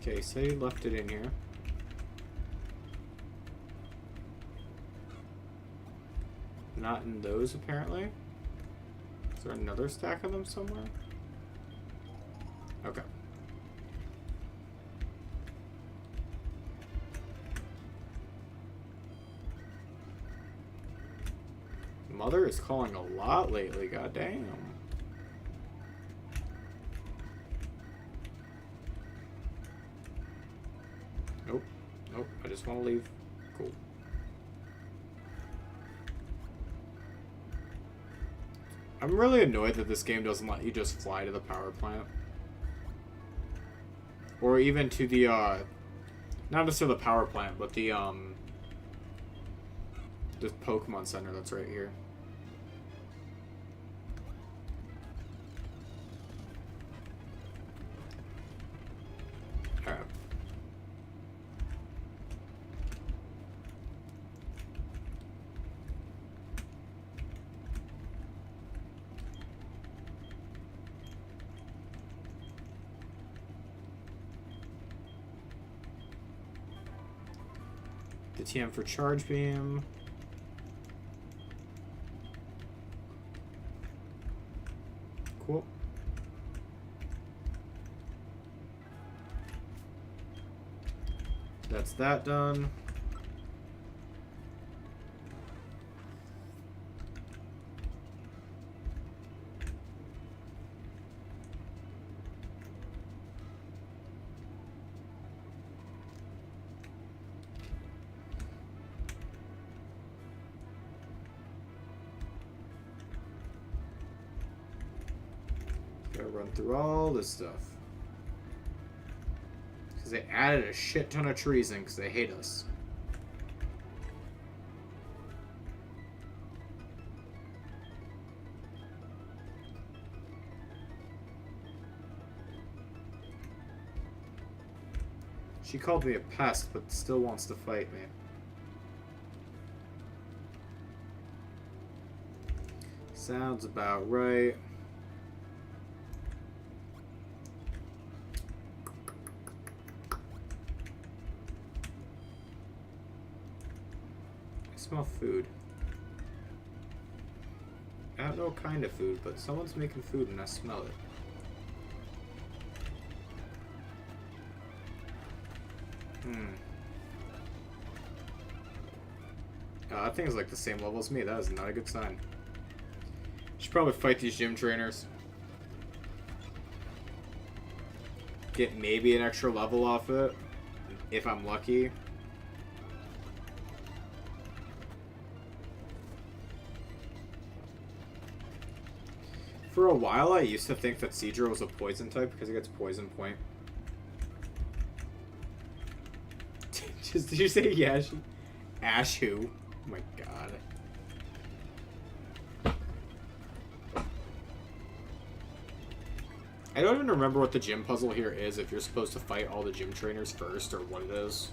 [SPEAKER 1] Okay, so he left it in here. Not in those, apparently. Is there another stack of them somewhere? Okay. Mother is calling a lot lately, goddamn. Nope. Nope. I just want to leave. Cool. I'm really annoyed that this game doesn't let you just fly to the power plant. Or even to the, not necessarily the power plant, but the Pokemon Center that's right here. Alright. The TM for Charge Beam. Cool. That's that done. Gotta run through all this stuff. Because they added a shit ton of trees in because they hate us. She called me a pest, but still wants to fight me. Sounds about right. I smell food. I don't know what kind of food, but someone's making food and I smell it. That thing is like the same level as me. That is not a good sign. Should probably fight these gym trainers. Get maybe an extra level off it, if I'm lucky. For a while, I used to think that Seadra was a poison type because it gets poison point. Did you say Yash? Ashu? Oh my god. I don't even remember what the gym puzzle here is, if you're supposed to fight all the gym trainers first, or what it is.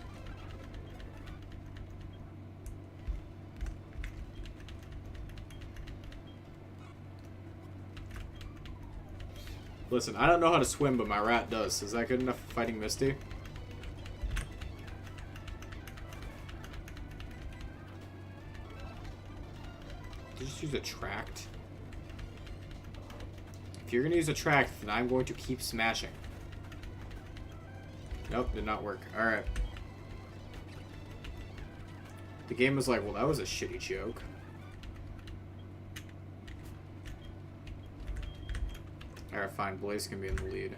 [SPEAKER 1] Listen, I don't know how to swim, but my rat does. Is that good enough for fighting Misty? Did you just use a tract? If you're going to use a tract, then I'm going to keep smashing. Nope, did not work. Alright. The game was like, well, that was a shitty joke. Alright, fine. Blaze can be in the lead.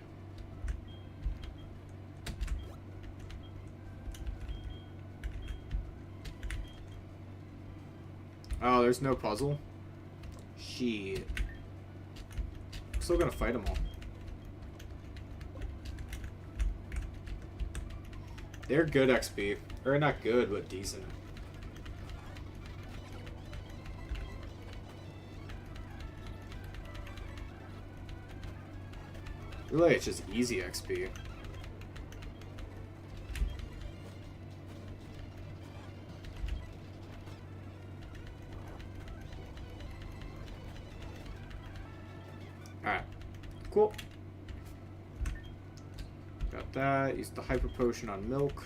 [SPEAKER 1] Oh, there's no puzzle? Shit. I'm still gonna fight them all. They're good XP. Or not good, but decent. Really, it's just easy XP. Alright. Cool. Got that. Use the hyper potion on milk.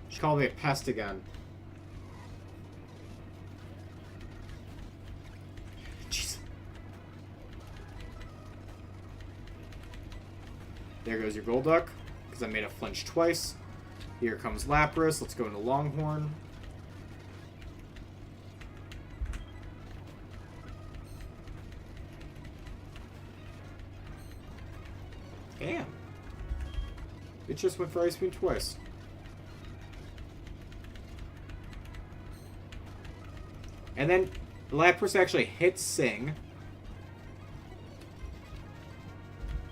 [SPEAKER 1] She called me a pest again. Jeez. There goes your gold duck, because I made a flinch twice. Here comes Lapras. Let's go into Longhorn. Damn. It just went for Ice Beam twice. And then Lapras actually hits Sing.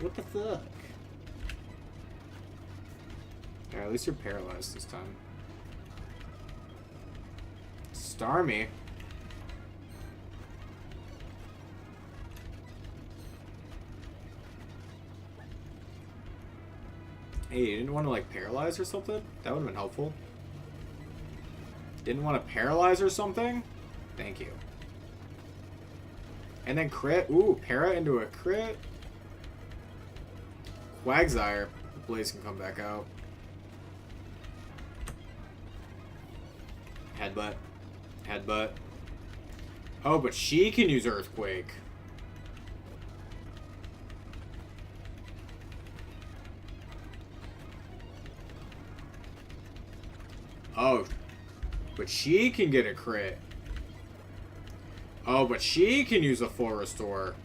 [SPEAKER 1] What the fuck? Yeah, at least you're paralyzed this time. Starmie. Hey, you didn't want to, like, paralyze or something? That would have been helpful. Didn't want to paralyze or something? Thank you. And then crit. Ooh, para into a crit. Quagsire. Blaze can come back out. Headbutt. Headbutt. Oh, but she can use Earthquake. Oh, but she can get a crit. Oh, but she can use a full restore.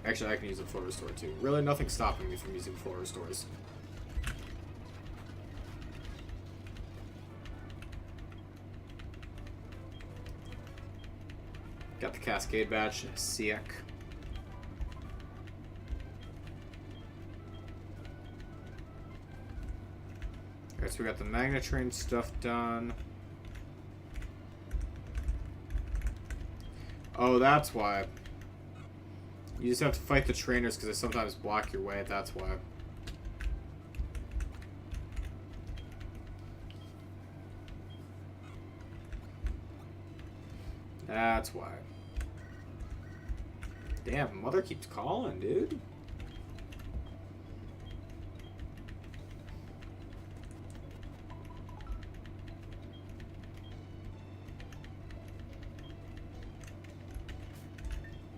[SPEAKER 1] Actually, I can use a full restore too. Really, nothing's stopping me from using full restores. Got the Cascade badge. Siak. Alright, so we got the Magnet Train stuff done. Oh, that's why. You just have to fight the trainers because they sometimes block your way. That's why. That's why. Damn, Mother keeps calling, dude.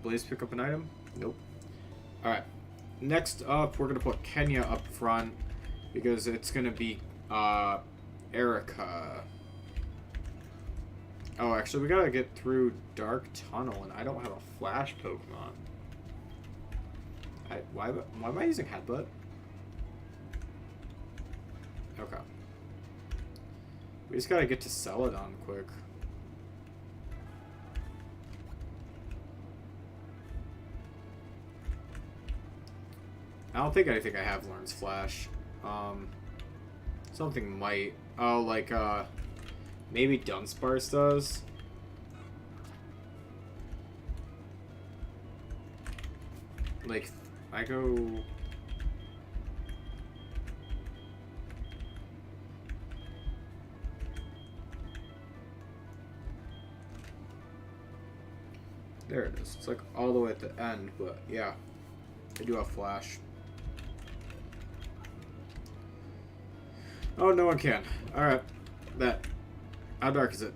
[SPEAKER 1] Blaze pick up an item? Nope. Alright. Next up, we're going to put Kenya up front because it's going to be Erica. Oh, actually, we got to get through Dark Tunnel, and I don't have a Flash Pokemon. Why am I using Headbutt? Okay. We just got to get to Celadon quick. I don't think anything I have learns Flash. Something might. Oh, like, maybe Dunsparce does. Like, I go... There it is. It's like all the way at the end, but yeah. I do have Flash. Oh, no one can. Alright. Bet. How dark is it?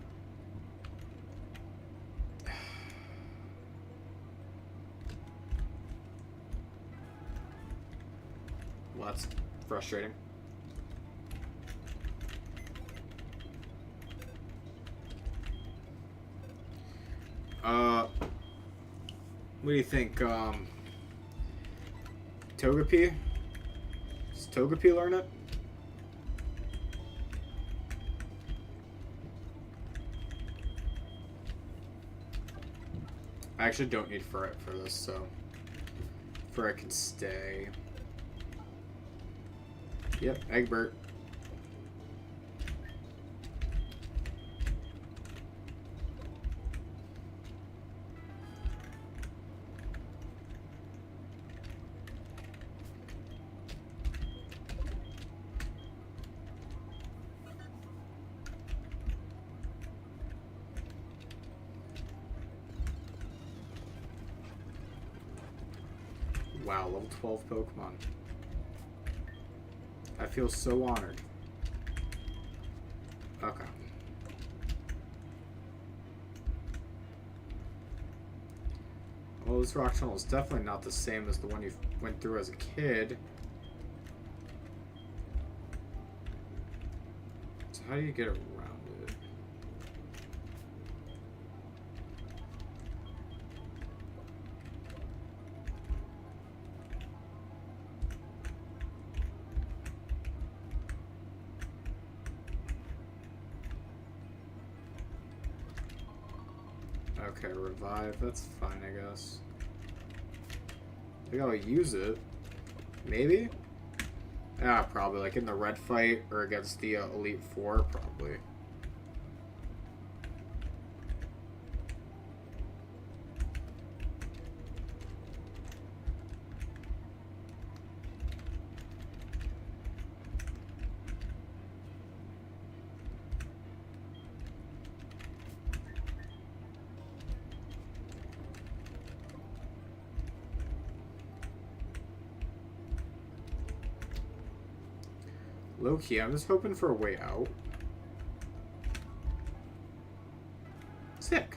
[SPEAKER 1] Well, that's frustrating. What do you think, Togepi? Does Togepi learn it? I actually don't need Ferret for this, so Ferret can stay. Yep, Egbert. Wow, level 12 Pokemon. I feel so honored. Okay. Well, this rock tunnel is definitely not the same as the one you went through as a kid. So how do you get around it? Okay, revive. That's fine, I guess. I think I'll use it. Maybe? Ah, probably. Like in the red fight or against the Elite Four, probably. Low-key, I'm just hoping for a way out. Sick.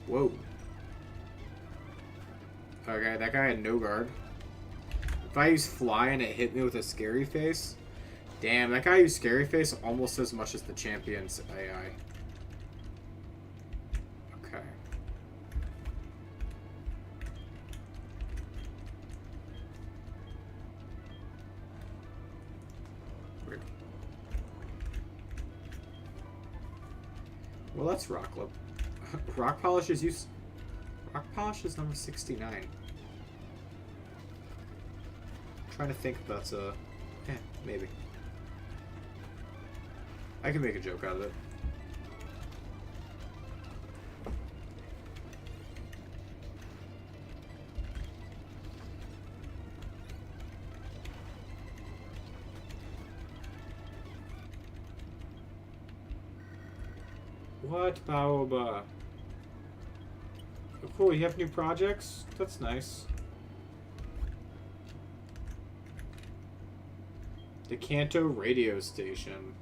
[SPEAKER 1] Whoa. Okay, that guy had no guard. If I use fly and it hit me with a scary face, damn, that guy used scary face almost as much as the champion's AI. Okay. Weird. Well, that's rock lip. Rock polish is used. Rock polish is number 69. I'm trying to think if that's a. Maybe. I can make a joke out of it. What, Baoba? Oh, cool, you have new projects? That's nice. The Kanto radio station.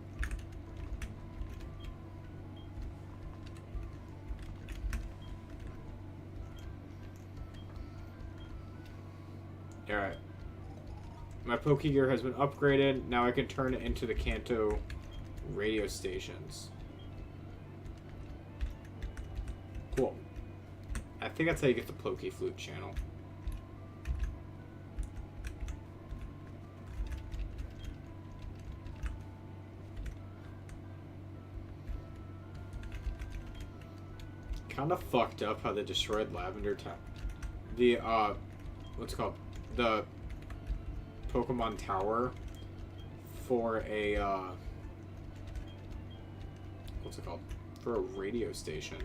[SPEAKER 1] Alright. My Pokegear has been upgraded. Now I can turn it into the Kanto radio stations. Cool. I think that's how you get the Poke Flute channel. Kind of fucked up how they destroyed Lavender Town. The, what's it called? The Pokemon Tower for a, what's it called? For a radio station.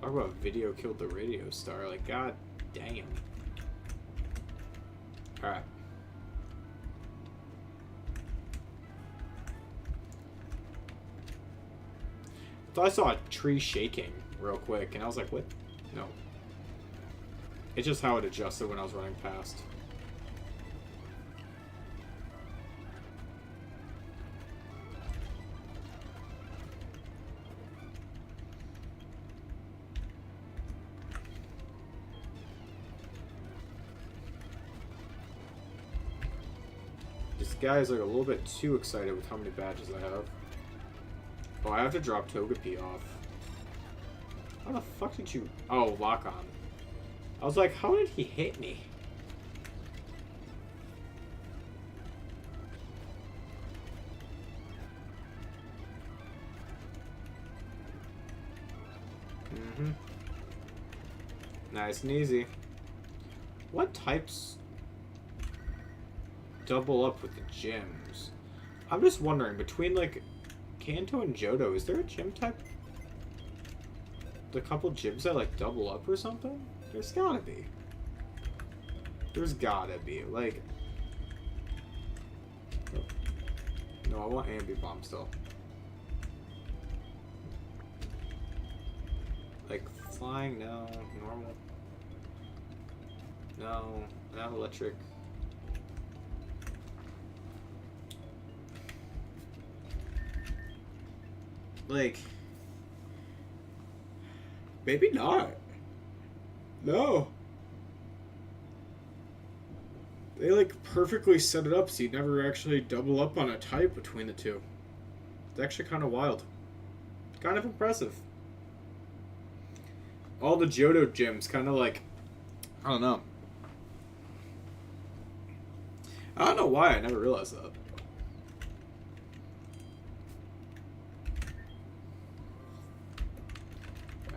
[SPEAKER 1] Talk about video killed the radio star. Like, god damn. Alright. I thought I saw a tree shaking real quick, and I was like, what? No. It's just how it adjusted when I was running past. This guy is like a little bit too excited with how many badges I have. Oh, I have to drop Togepi off. How the fuck did you... Oh, lock on. I was like, how did he hit me? Mm-hmm. Nice and easy. What types double up with the gyms? I'm just wondering, between, like, Kanto and Johto, is there a gym type? The couple gyms that, like, double up or something? There's gotta be. There's gotta be. Like... Oh. No, I want Ambi Bomb still. Like, flying, no. Normal. No. Not electric. Like... Maybe not. No. They, like, perfectly set it up so you never actually double up on a type between the two. It's actually kind of wild. Kind of impressive. All the Johto gyms kind of like... I don't know. I don't know why I never realized that.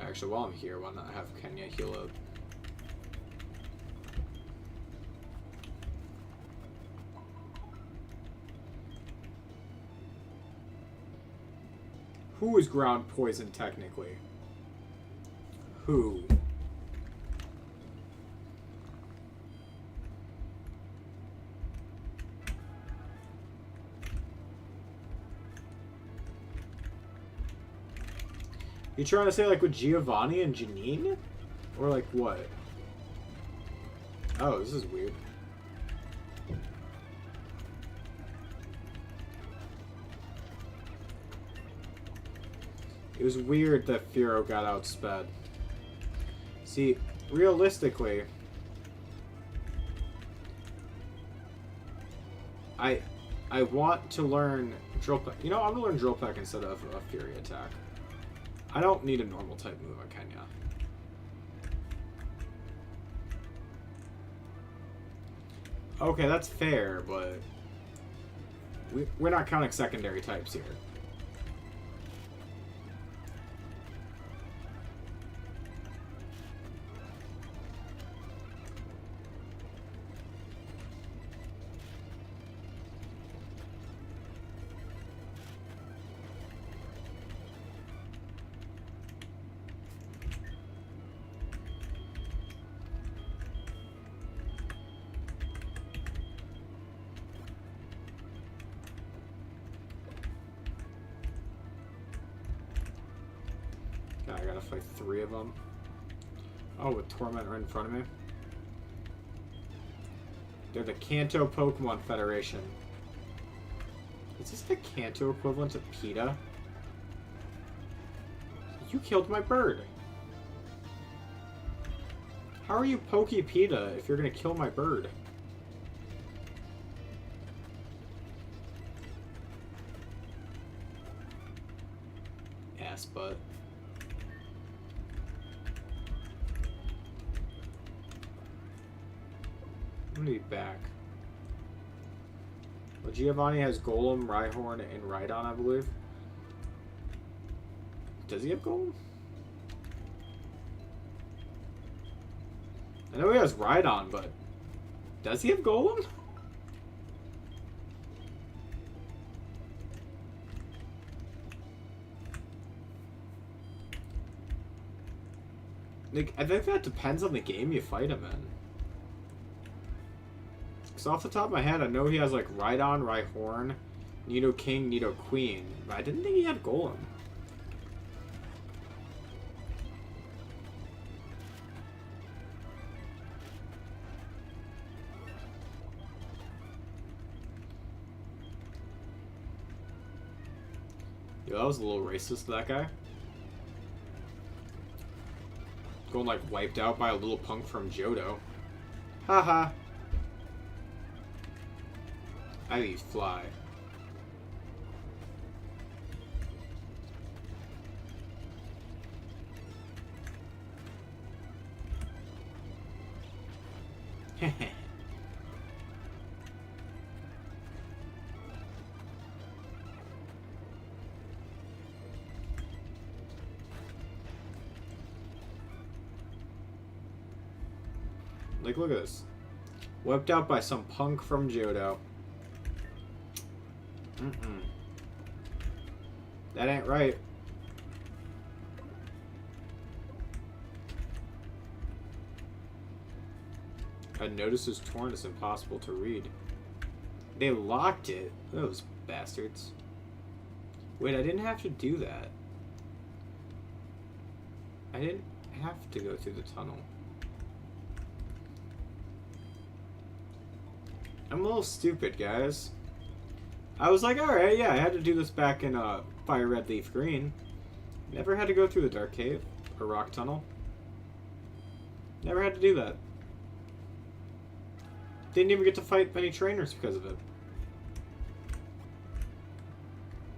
[SPEAKER 1] Actually, while I'm here, why not have Kenya heal up? Who is ground poison technically? Who? You trying to say like with Giovanni and Janine? Or like what? Oh, this is weird. It was weird that Firo got outsped. See, realistically, I want to learn Drill Peck. You know, I'm gonna learn Drill Peck instead of a Fury attack. I don't need a normal type move on Kenya. Okay, that's fair, but we're not counting secondary types here. I gotta fight 3 of them. Oh, with Torment right in front of me. They're the Kanto Pokemon Federation. Is this the Kanto equivalent of PETA? You killed my bird. How are you Poke PETA if you're gonna kill my bird? Ass butt. I'm gonna be back. Well, Giovanni has Golem, Rhyhorn, and Rhydon, I believe. Does he have Golem? I know he has Rhydon, but does he have Golem? Like, I think that depends on the game you fight him in. Because off the top of my head, I know he has like Rhydon, Rhyhorn, Nidoking, Nidoqueen, but I didn't think he had Golem. Yo, that was a little racist, that guy. Going like wiped out by a little punk from Johto. Haha. I need fly. Like, look at this. Wiped out by some punk from Johto. That ain't right. I noticed it's torn. It's impossible to read. They locked it. Those bastards. Wait, I didn't have to do that. I didn't have to go through the tunnel. I'm a little stupid, guys. I was like, alright, yeah, I had to do this back in Fire Red Leaf Green. Never had to go through the Dark Cave or Rock Tunnel. Never had to do that. Didn't even get to fight many trainers because of it.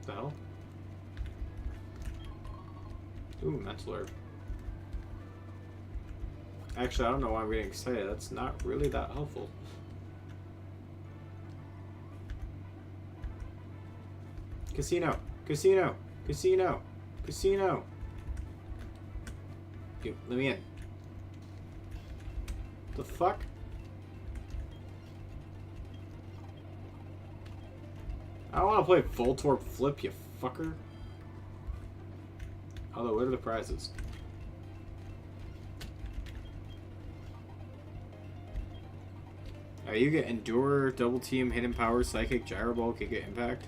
[SPEAKER 1] The hell? Ooh, mental herb. Actually, I don't know why I'm getting excited. That's not really that helpful. Casino! Casino! Casino! Casino! Dude, let me in. The fuck? I don't want to play Voltorb Flip, you fucker. Although, what are the prizes? You get Endure, Double Team, Hidden Power, Psychic, Gyro Ball, Kick It, Impact.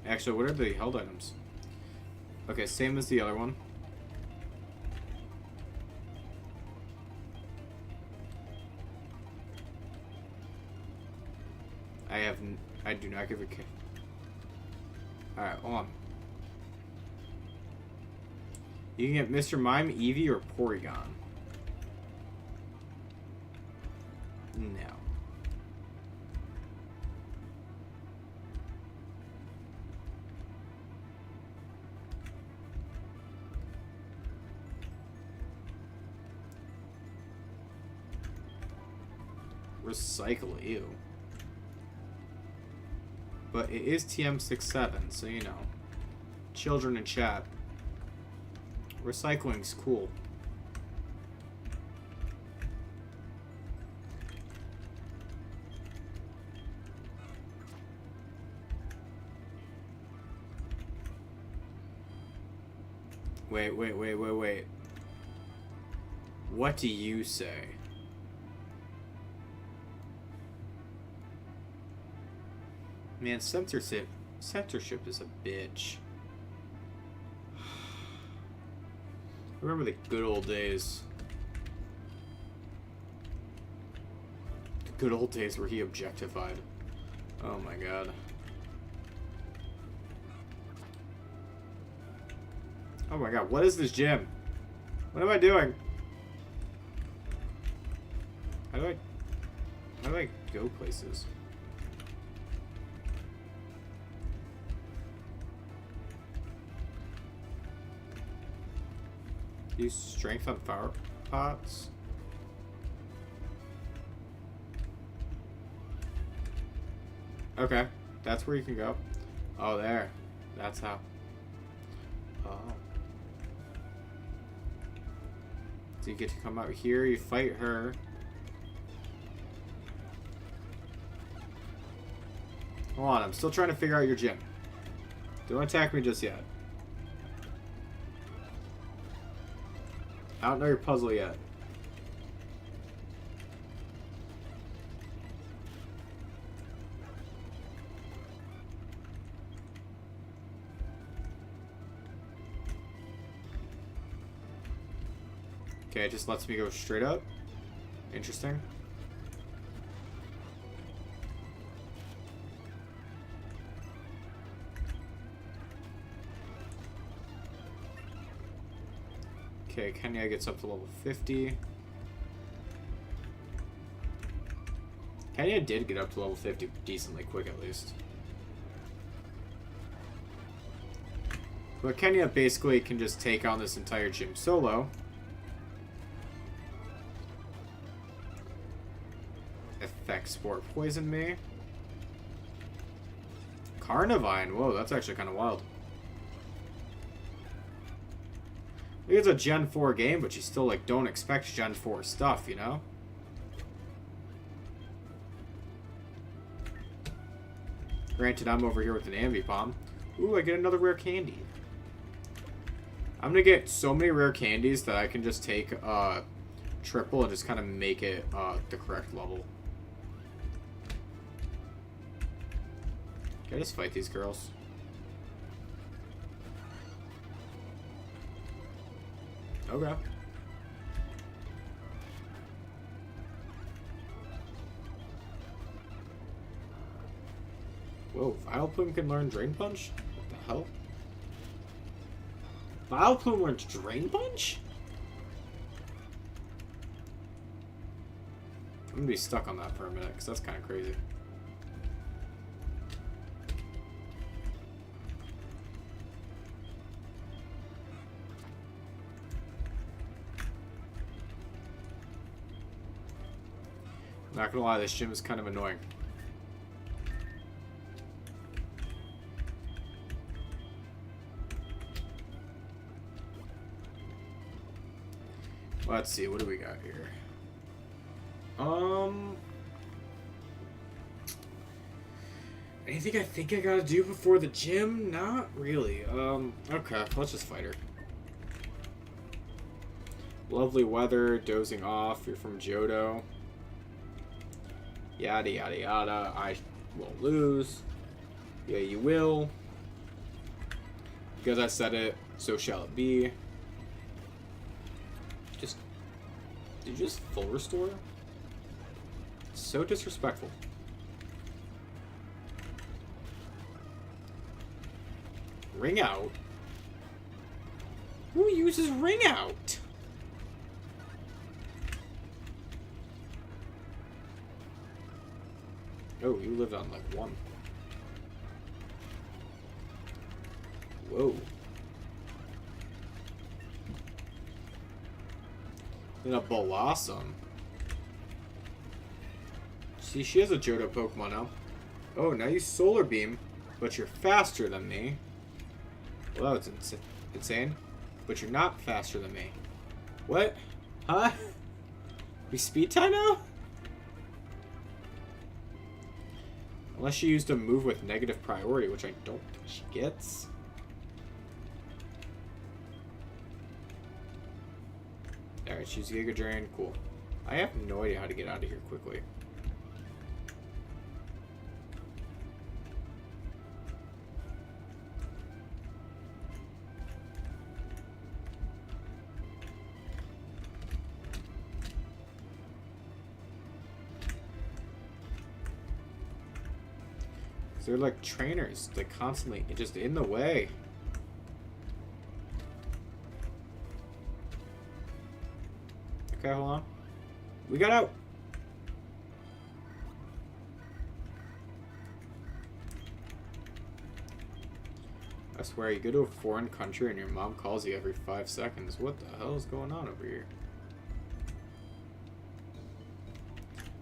[SPEAKER 1] Actually, what are the held items? Okay, same as the other one. I do not give a care. Alright, hold on. You can get Mr. Mime, Eevee, or Porygon. No. Recycle, ew. But it is TM67, so you know. Children in chat. Recycling's cool. Wait. What do you say? Man, censorship is a bitch. Remember the good old days. The good old days where he objectified. Oh my god. Oh my god, what is this gym? What am I doing? How do I go places? Use strength on fire pots. Okay, that's where you can go. Oh, there. That's how. Oh. So you get to come out here, you fight her. Hold on, I'm still trying to figure out your gym. Don't attack me just yet. I don't know your puzzle yet. Okay, it just lets me go straight up. Interesting. Okay, Kenya gets up to level 50. Kenya did get up to level 50 decently quick, at least. But Kenya basically can just take on this entire gym solo. Effect Sport poison me. Carnivine, whoa, that's actually kind of wild. It's a Gen 4 game, but you still, like, don't expect Gen 4 stuff, you know? Granted, I'm over here with an Ambipom. Ooh, I get another rare candy. I'm gonna get so many rare candies that I can just take triple and just kind of make it the correct level. Can I just fight these girls? Okay. Whoa, Vileplume can learn Drain Punch? What the hell? Vileplume learns Drain Punch? I'm gonna be stuck on that for a minute, because that's kind of crazy. Not gonna lie, this gym is kind of annoying. Let's see, what do we got here? Anything I think I gotta do before the gym? Not really. Okay, let's just fight her. Lovely weather, dozing off, you're from Johto. Yada yada yada, I will lose. Yeah, you will. Because I said it, so shall it be. Did you just full restore? So disrespectful. Ring out? Who uses ring out? Oh, you lived on like one. Whoa. And a Blossom. See, she has a Johto Pokemon now. Oh, now you Solar Beam, but you're faster than me. Well, that was insane. But you're not faster than me. What? Huh? We speed time now? Unless she used a move with negative priority, which I don't think she gets. Alright, she's Giga Drain. Cool. I have no idea how to get out of here quickly. They're like trainers. They're constantly just in the way. Okay, hold on. We got out. I swear, you go to a foreign country and your mom calls you every 5 seconds. What the hell is going on over here?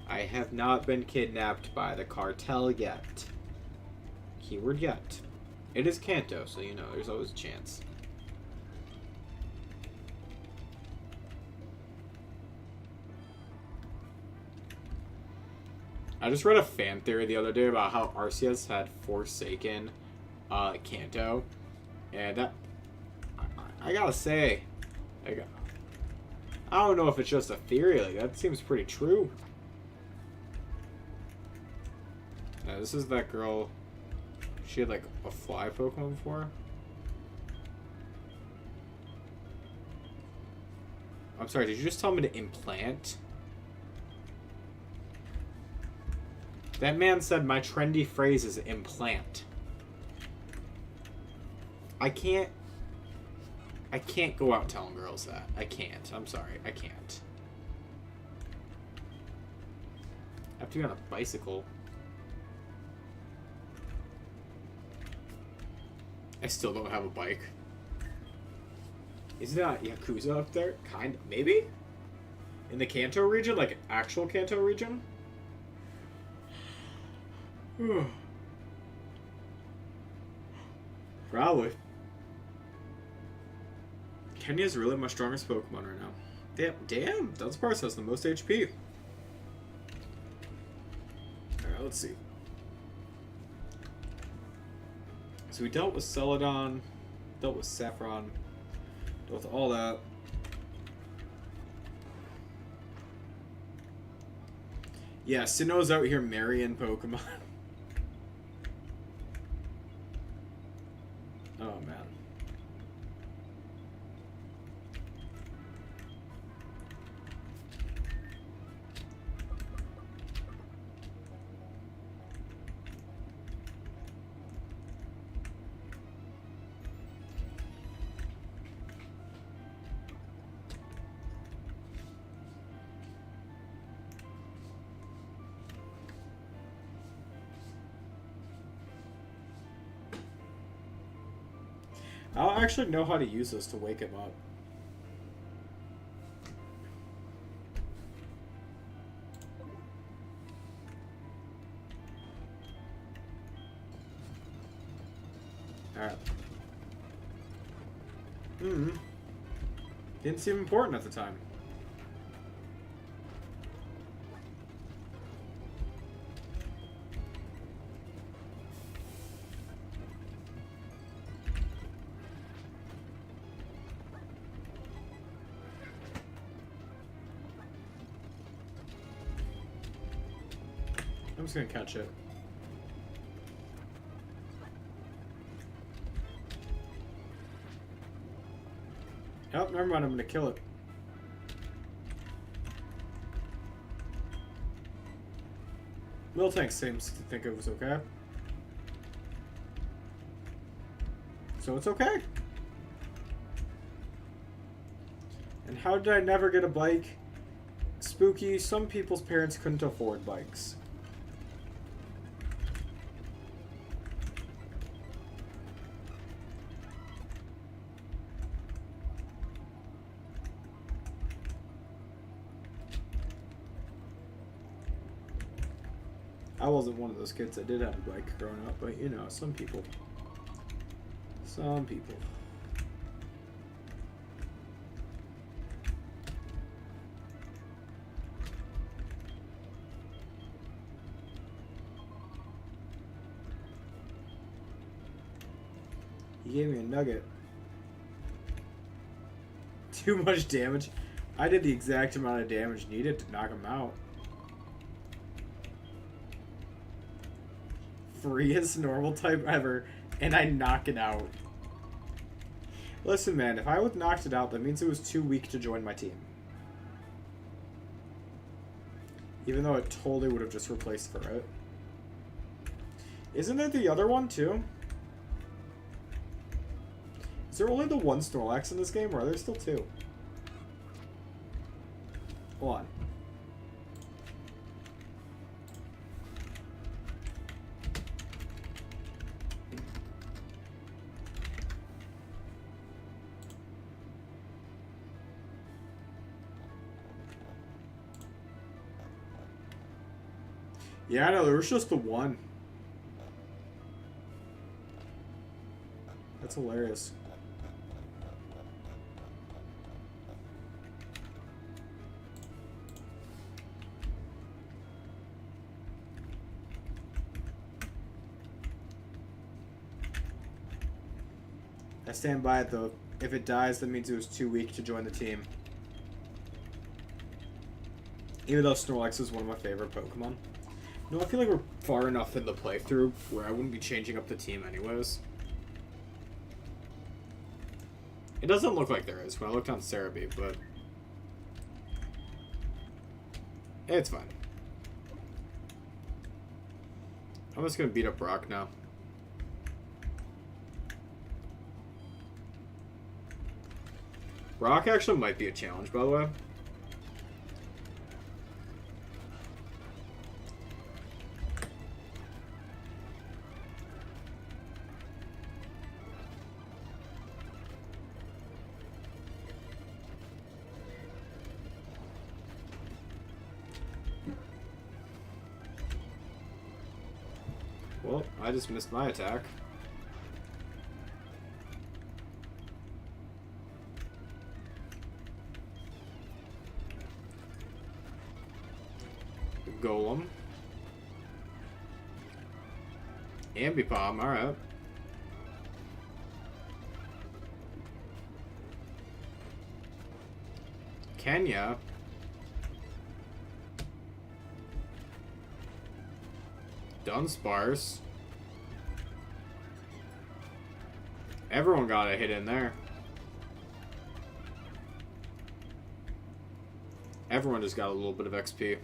[SPEAKER 1] I have not been kidnapped by the cartel yet. Keyword yet. It is Kanto, so you know, there's always a chance. I just read a fan theory the other day about how Arceus had Forsaken Kanto. And that... I gotta say... I don't know if it's just a theory. Like, that seems pretty true. Now, this is that girl... She had like a fly Pokemon before. I'm sorry, did you just tell me to implant? That man said my trendy phrase is implant. I can't go out telling girls that. I can't. I'm sorry. I can't. I have to be on a bicycle. I still don't have a bike. Is that Yakuza up there? Kind of. Maybe? In the Kanto region? Like, actual Kanto region? Probably. Kenya's really my strongest Pokemon right now. Damn! Dunsparce has the most HP. Alright, let's see. So we dealt with Celadon, dealt with Saffron, dealt with all that. Yeah, Sinnoh's out here marrying Pokemon. Oh, man.
[SPEAKER 2] actually know how to use this to wake him up. Alright. Didn't seem important at the time. I'm just gonna catch it. Oh, never mind, I'm gonna kill it. Miltank seems to think it was okay. So it's okay. And how did I never get a bike? Spooky, some people's parents couldn't afford bikes. I wasn't one of those kids that did have a bike growing up, but you know, some people. Some people. He gave me a nugget. Too much damage. I did the exact amount of damage needed to knock him out. Freest normal type ever, and I knock it out. Listen, man, if I would knocked it out, that means it was too weak to join my team. Even though it totally would have just replaced for it. Isn't it the other one, too? Is there only the one Snorlax in this game, or are there still two? Hold on. Yeah, no, there was just the one. That's hilarious. I stand by it, though. If it dies, that means it was too weak to join the team. Even though Snorlax is one of my favorite Pokemon. No, I feel like we're far enough in the playthrough where I wouldn't be changing up the team anyways. It doesn't look like there is when I looked on Cerebi, but it's fine. I'm just gonna beat up Brock now. Brock actually might be a challenge, by the way. Well, I just missed my attack. Golem. Ambipom, alright. Kenya. Dunsparce. Everyone got a hit in there. Everyone just got a little bit of XP.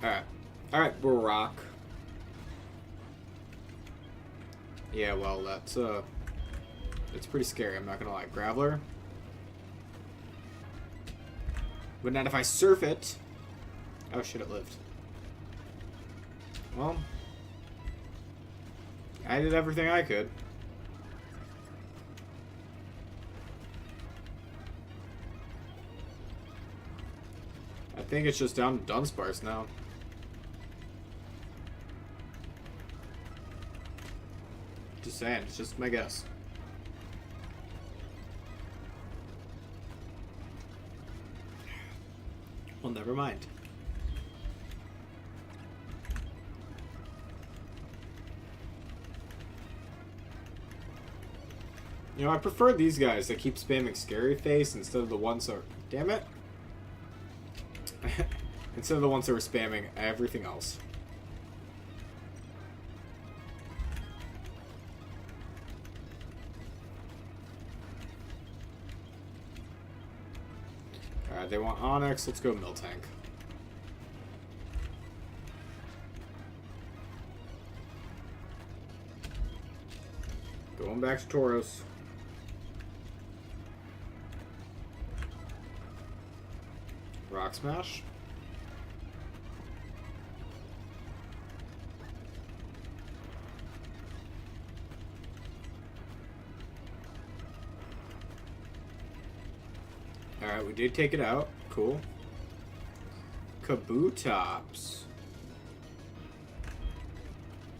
[SPEAKER 2] Alright. Alright, Brock. Yeah, well, that's pretty scary, I'm not gonna lie. Graveler. But not if I surf it. Oh shit, it lived. Well, I did everything I could. I think it's just down to Dunsparce now. Just saying, it's just my guess. Well, never mind. You know, I prefer these guys that keep spamming Scary Face instead of the ones that are... Damn it! Instead of the ones that were spamming everything else. Alright, they want Onyx. Let's go Miltank. Going back to Tauros. Rock Smash. Alright, we did take it out. Cool. Kabutops.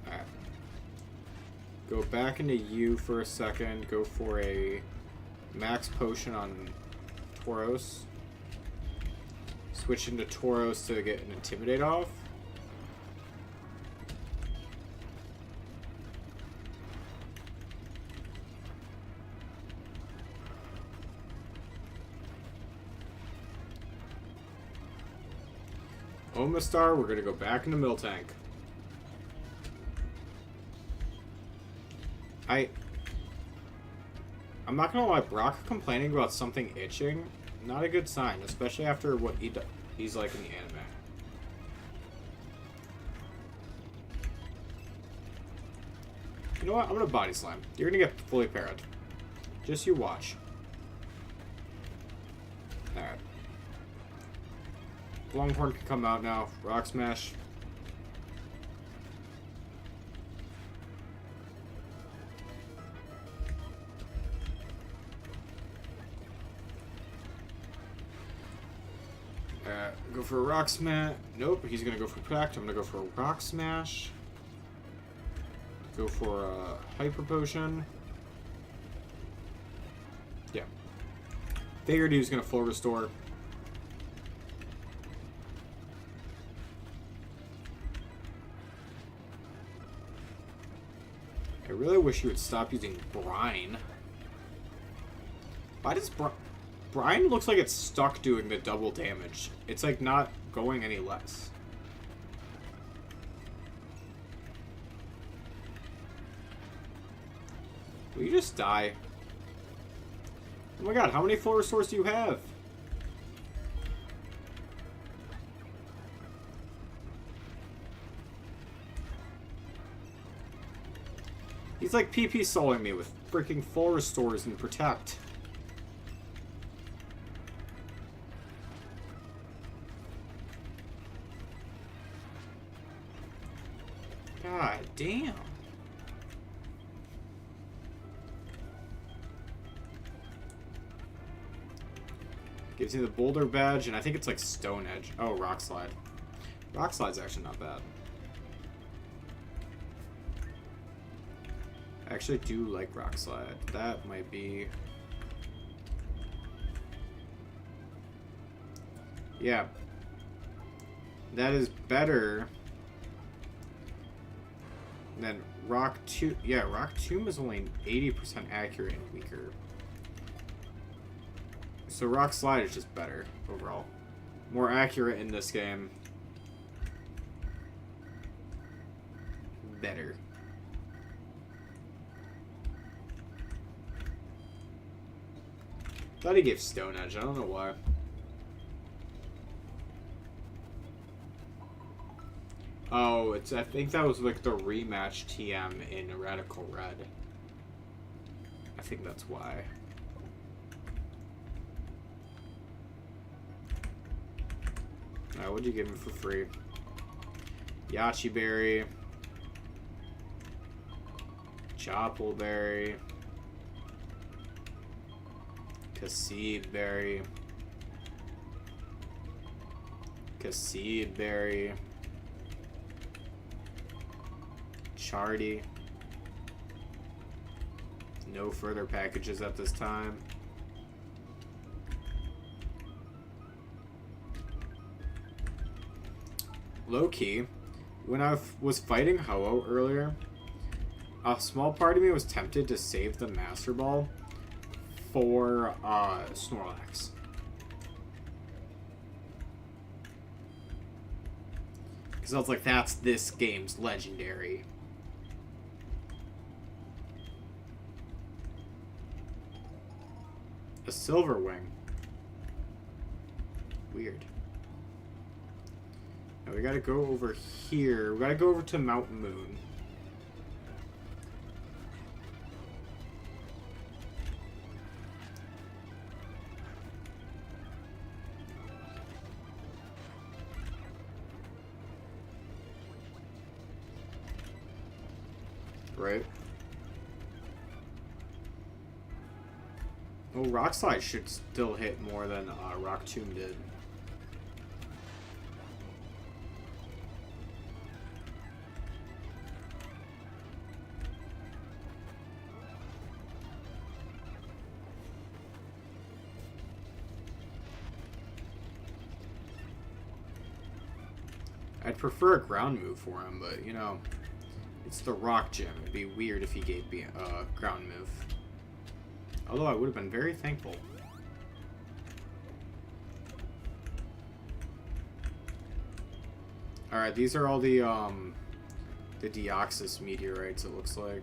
[SPEAKER 2] Alright. Go back into you for a second. Go for a max potion on Tauros. Switch into Tauros to get an Intimidate off. Omastar, we're gonna go back into Miltank. I'm not gonna lie, Brock complaining about something itching, not a good sign, especially after what he's like in the anime. You know what? I'm gonna Body Slam. You're gonna get fully parried. Just you watch. Alright. Longhorn can come out now. Rock Smash. Go for a Rock Smash. Nope, he's gonna go for Protect. I'm gonna go for a Rock Smash. Go for a Hyper Potion. Yeah. Figured he was gonna full restore. I really wish you would stop using Brine. Why does Brine looks like it's stuck doing the double damage? It's like not going any less. Will you just die? Oh my god, how many full restores do you have? He's like PP soloing me with freaking full restores and Protect. God damn. Gives you the Boulder Badge, and I think it's like Stone Edge. Oh, Rock Slide. Rock Slide's actually not bad. I actually do like Rock Slide. That might be... Yeah. That is better than Rock Tomb. Yeah, Rock Tomb is only 80% accurate and weaker. So Rock Slide is just better overall. More accurate in this game. Better. Thought he gave Stone Edge. I don't know why. Oh, I think that was like the rematch TM in Radical Red. I think that's why. Alright, what'd you give me for free? Yachi Berry. Choppleberry. Cassie Berry. Cassie Berry. Chardy. No further packages at this time. Low key, when I was fighting Ho-Oh earlier, a small part of me was tempted to save the Master Ball for Snorlax. Because I was like, that's this game's legendary. A Silver Wing. Weird. Now we gotta go over here. We gotta go over to Mount Moon. Right? Well, Rock Slide should still hit more than Rock Tomb did. I'd prefer a ground move for him, but, you know, it's the Rock Gym. It'd be weird if he gave me a ground move. Although I would have been very thankful. Alright, these are all the Deoxys meteorites, it looks like.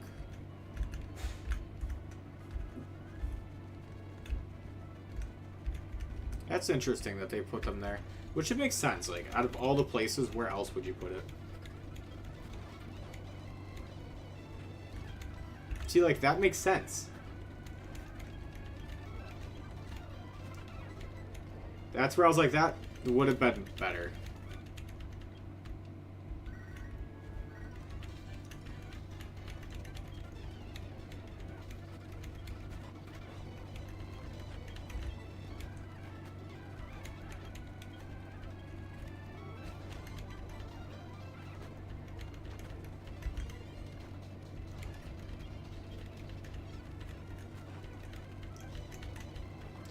[SPEAKER 2] That's interesting that they put them there. Which should make sense, like, out of all the places, where else would you put it? See, like, that makes sense. That's where I was like, that would have been better.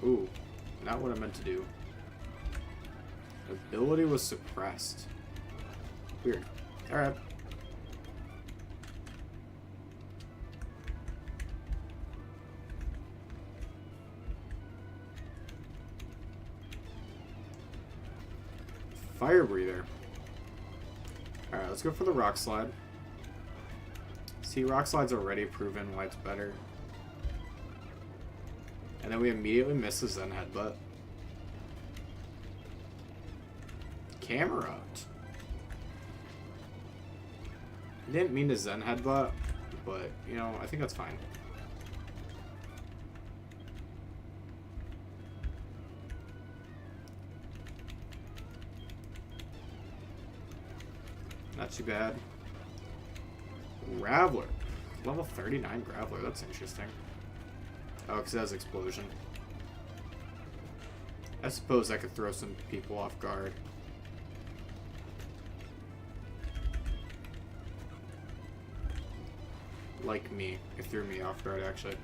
[SPEAKER 2] Ooh, not what I meant to do. Ability was suppressed. Weird. Alright. Fire breather. Alright, let's go for the rock slide. See, rock slide's already proven why it's better. And then we immediately miss the Zen headbutt. Camera out. I didn't mean to Zen headbutt, but, you know, I think that's fine. Not too bad. Graveler. Level 39 Graveler, that's interesting. Oh, because it has Explosion. I suppose that could throw some people off guard. Like me. It threw me off guard, actually.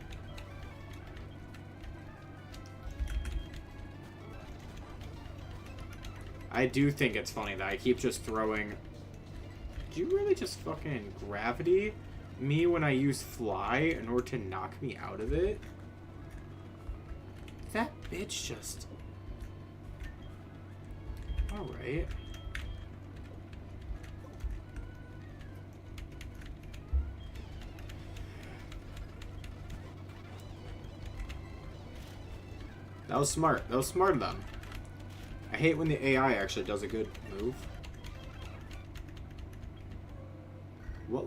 [SPEAKER 2] I do think it's funny that I keep just throwing... Do you really just fucking gravity me when I use fly in order to knock me out of it? That bitch just... Alright. That was smart. That was smart of them. I hate when the AI actually does a good move.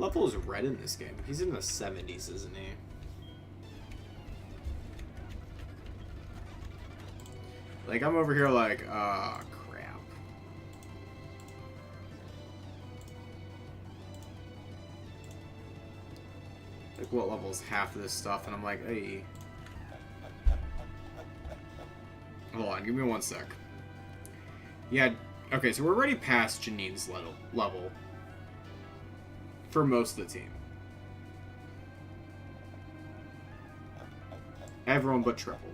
[SPEAKER 2] level is Red in this game? He's in the 70s, isn't he? Like, I'm over here like, ah, crap. Like, what level is half of this stuff? And I'm like, hey. Hold on, give me 1 sec. Yeah, okay, so we're already past Janine's level. For most of the team. Everyone but Triple.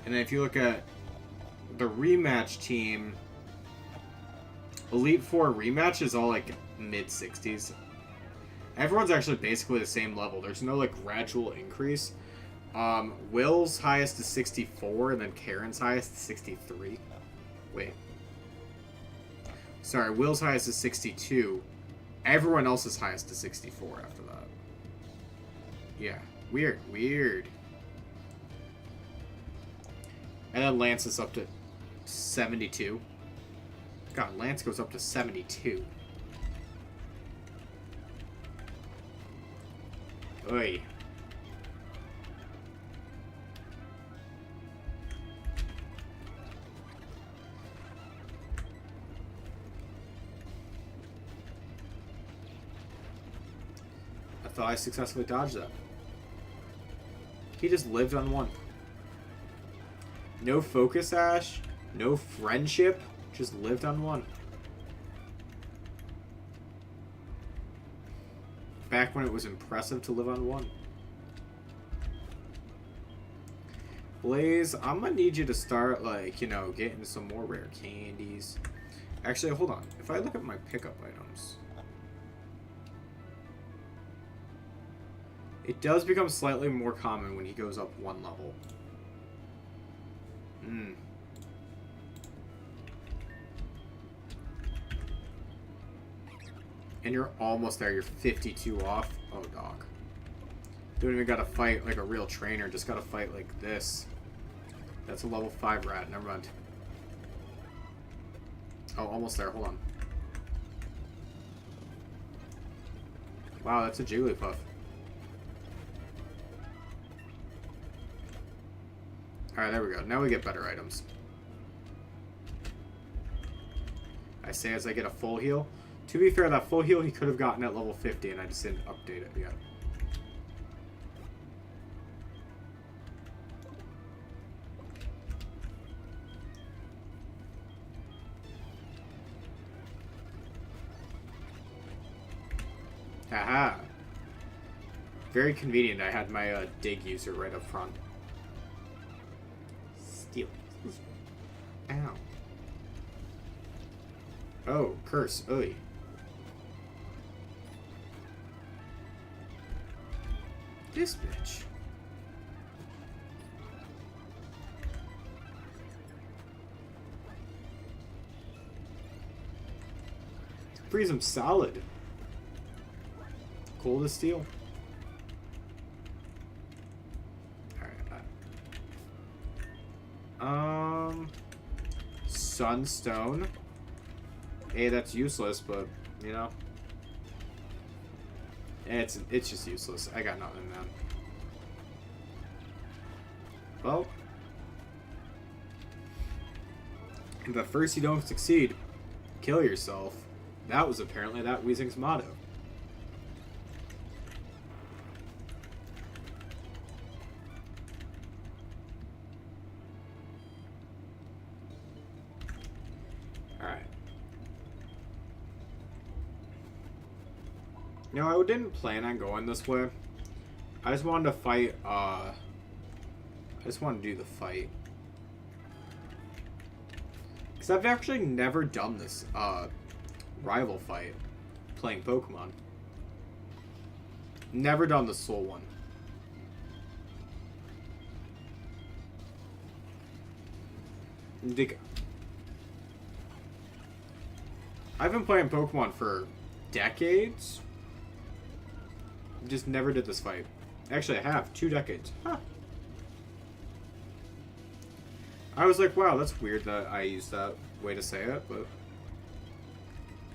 [SPEAKER 2] And then if you look at the rematch team, Elite Four rematch is all like mid-60s. Everyone's actually basically the same level. There's no like gradual increase. Will's highest is 64, and then Karen's highest is 63. Wait. Sorry, Will's highest is 62. Everyone else's highest is 64 after that. Yeah. Weird. Weird. And then Lance is up to 72. God, Lance goes up to 72. Oy. I thought I successfully dodged that. He just lived on 1. No focus ash, no friendship, just lived on 1. Back when it was impressive to live on 1. Blaze, I'm gonna need you to start, like, you know, getting some more rare candies. Actually, hold on. If I look at my pickup items, it does become slightly more common when he goes up 1 level. And you're almost there. You're 52 off. Oh, dog. Don't even gotta fight like a real trainer. Just gotta fight like this. That's a level 5 rat. Never mind. Oh, almost there. Hold on. Wow, that's a Jigglypuff. Alright, there we go. Now we get better items. I say as I get a full heal. To be fair, that full heal he could have gotten at level 50, and I just didn't update it yet. Haha. Very convenient. I had my dig user right up front. Steal. Ow. Oh, curse. Oy. This bitch. Freeze him solid. Cold as steel. Alright. Sunstone. Hey, that's useless, but, you know. It's just useless. I got nothing, man. Well. But first you don't succeed, kill yourself. That was apparently that Weezing's motto. No, I didn't plan on going this way. I just wanted to fight, I just wanted to do the fight. Because I've actually never done this, rival fight playing Pokemon. Never done the Soul one. I've been playing Pokemon for decades. Just never did this fight. Actually, I have. 2 decades. Huh. I was like, wow, that's weird that I used that way to say it, but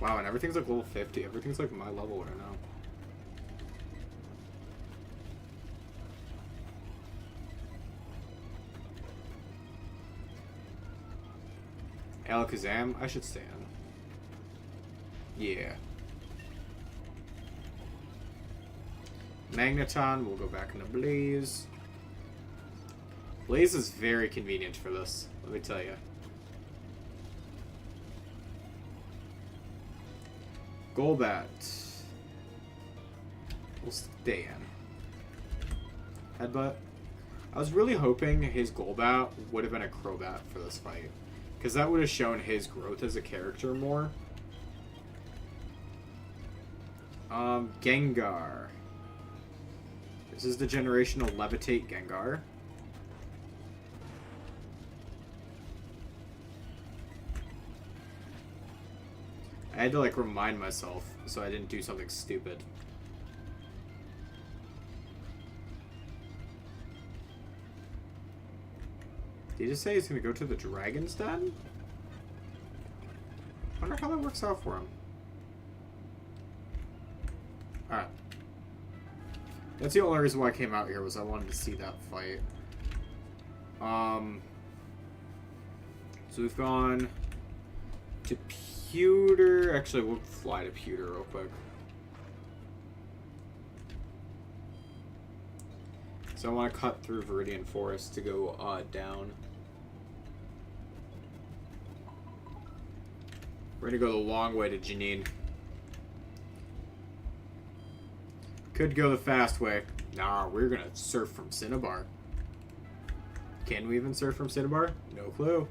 [SPEAKER 2] Wow, and everything's like level 50. Everything's like my level right now. Alakazam, I should stand. Yeah. Magneton, we'll go back into Blaze. Blaze is very convenient for this, let me tell you. Golbat. We'll stay in. Headbutt. I was really hoping his Golbat would have been a Crobat for this fight, because that would have shown his growth as a character more. Gengar. This is the generational Levitate Gengar. I had to like remind myself so I didn't do something stupid. Did he just say he's gonna go to the Dragon's Den? I wonder how that works out for him. Alright. That's the only reason why I came out here, was I wanted to see that fight. So we've gone to Pewter. Actually, we'll fly to Pewter real quick. So I want to cut through Viridian Forest to go down. We're gonna go the long way to Janine. Could go the fast way. Nah, we're gonna surf from Cinnabar. Can we even surf from Cinnabar? No clue.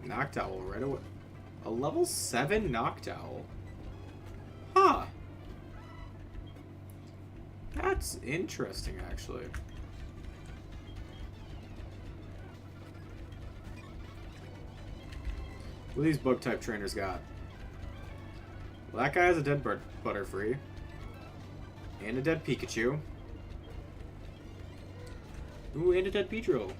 [SPEAKER 2] Noctowl right away. A level 7 Noctowl. Huh. That's interesting, actually. What these bug type trainers got? Well, that guy has a dead Butterfree. And a dead Pikachu. Ooh, and a dead Beedrill.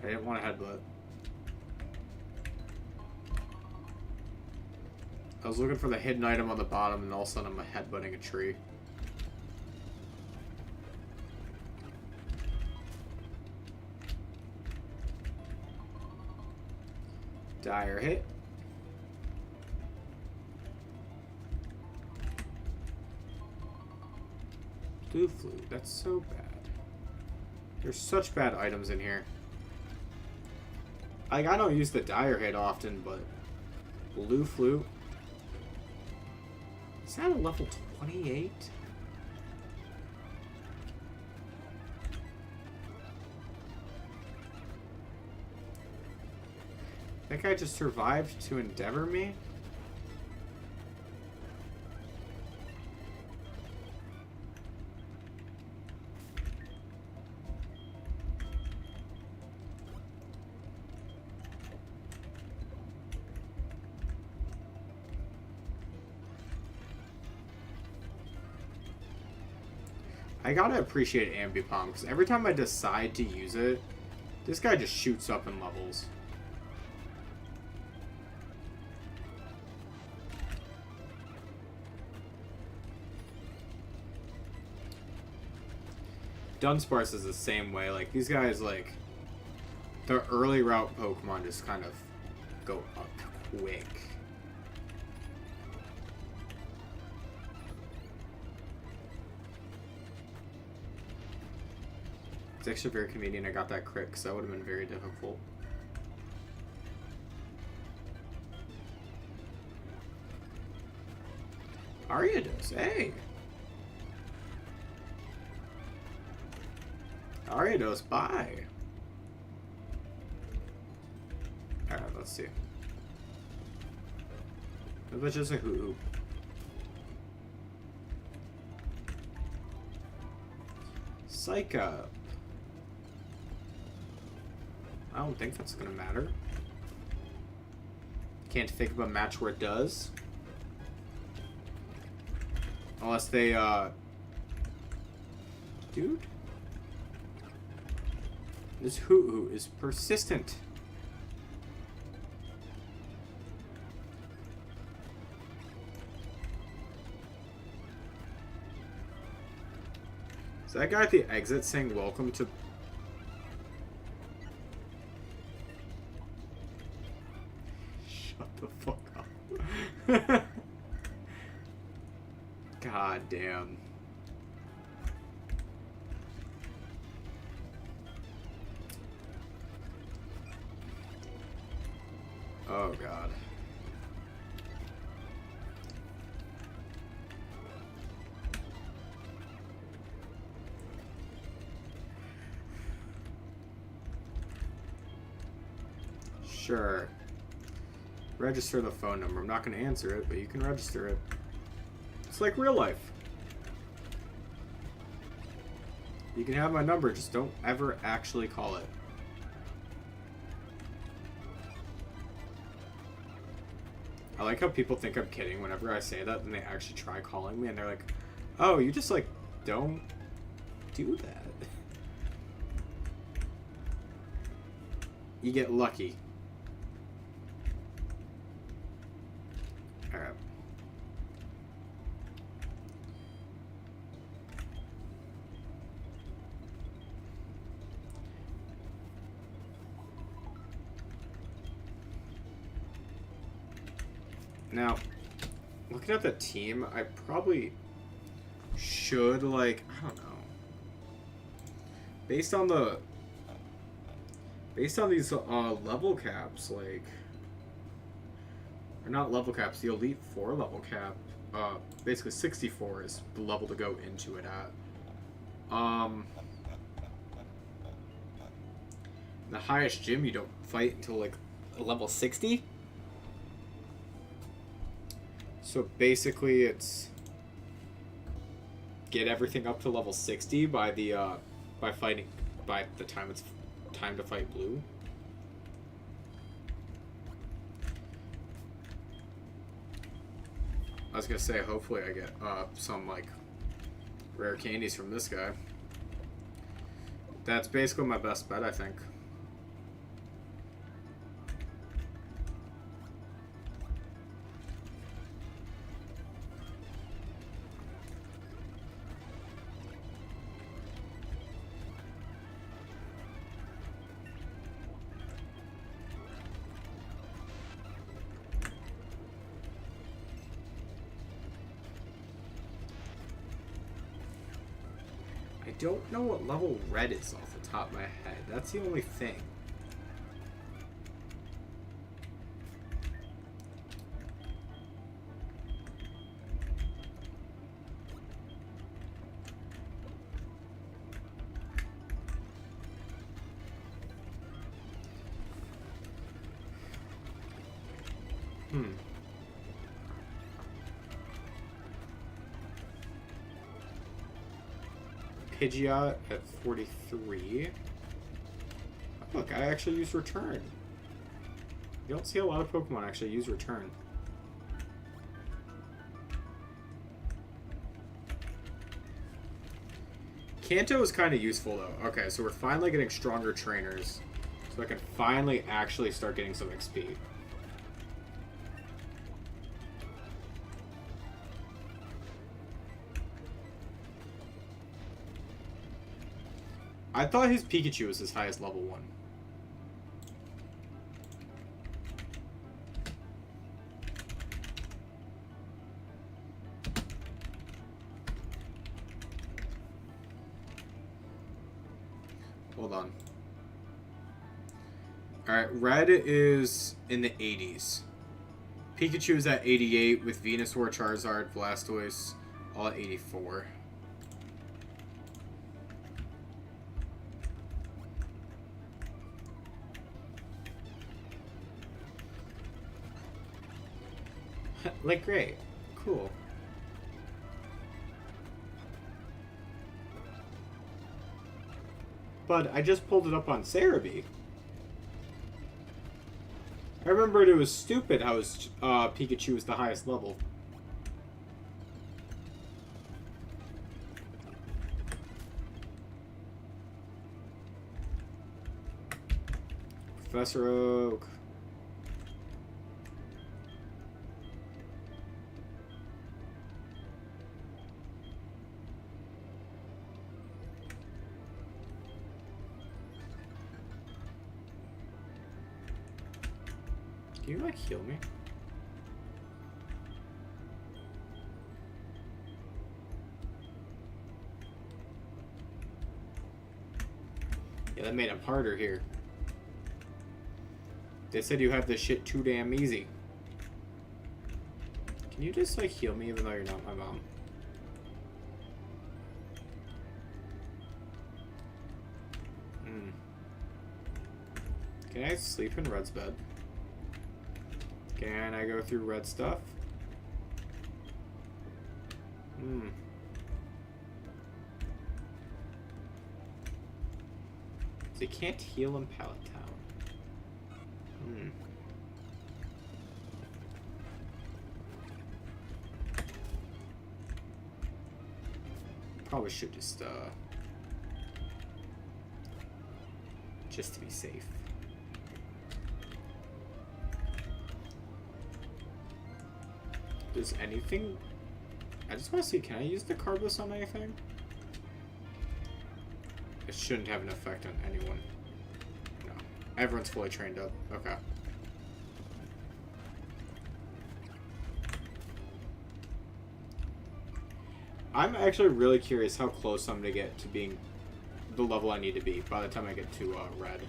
[SPEAKER 2] I didn't want a headbutt. I was looking for the hidden item on the bottom, and all of a sudden I'm headbutting a tree. Dire hit. Blue Flute, that's so bad. There's such bad items in here. Like, I don't use the Dire hit often, but Blue Flute. Is that a level 28? That guy just survived to Endeavor me? I gotta appreciate Ambipom, because every time I decide to use it, this guy just shoots up in levels. Dunsparce is the same way. Like, these guys, like, the early route Pokemon just kind of go up quick. It's actually very convenient I got that crit, because that would have been very difficult. Ariados, hey! Ariados, bye! Alright, let's see. It was just a hoo-hoo. Psych Up. I don't think that's gonna matter. Can't think of a match where it does. Unless they, Dude? This hoo-hoo is persistent. Is that guy at the exit saying welcome to... Shut the fuck up. God damn. Oh god. Sure. Register the phone number. I'm not going to answer it, but you can register it. It's like real life. You can have my number, just don't ever actually call it. I like how people think I'm kidding whenever I say that, and they actually try calling me, and they're like, oh, you just, like, don't do that. You get lucky. Alright. Now, looking at the team, I probably should, like, I don't know. Based on these level caps, like, or not level caps, the Elite 4 level cap, basically 64 is the level to go into it at. The highest gym you don't fight until, like, level 60. So basically, it's get everything up to level 60 by the by the time it's time to fight blue. I was gonna say, hopefully I get some like rare candies from this guy. That's basically my best bet, I think. I don't know what level red is off the top of my head. That's the only thing. Pidgeot at 43. Oh, look, I actually use return. You don't see a lot of Pokemon actually use return. Kanto is kind of useful though. Okay, so we're finally getting stronger trainers. So I can finally actually start getting some XP. I thought his Pikachu was his highest level 1. Hold on. Alright, red is in the 80s. Pikachu is at 88 with Venusaur, Charizard, Blastoise, all at 84. Like, great. Cool. But I just pulled it up on Cerebi.
[SPEAKER 1] I remembered it was stupid how Pikachu was the highest level. Professor Oak. Can you, like, heal me? Yeah, that made him harder here. They said you have this shit too damn easy. Can you just, like, heal me even though you're not my mom? Can I sleep in Red's bed? Can I go through Red stuff? So you can't heal in Pallet Town. Probably should just to be safe. Does anything... I just want to see, can I use the Carbus on anything? It shouldn't have an effect on anyone. No. Everyone's fully trained up. Okay. I'm actually really curious how close I'm going to get to being the level I need to be by the time I get to Red.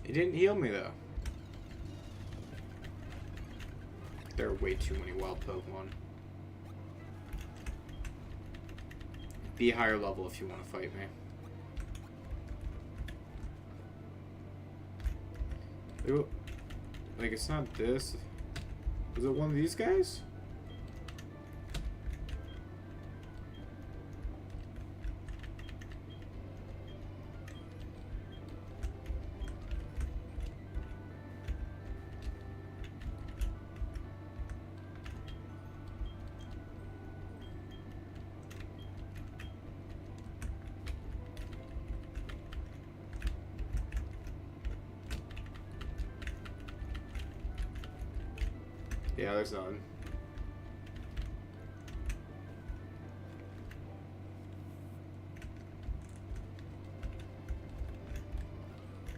[SPEAKER 1] It didn't heal me, though. There are way too many wild Pokemon. Be higher level if you want to fight me. Like, it's not this. Is it one of these guys? Yeah, there's none.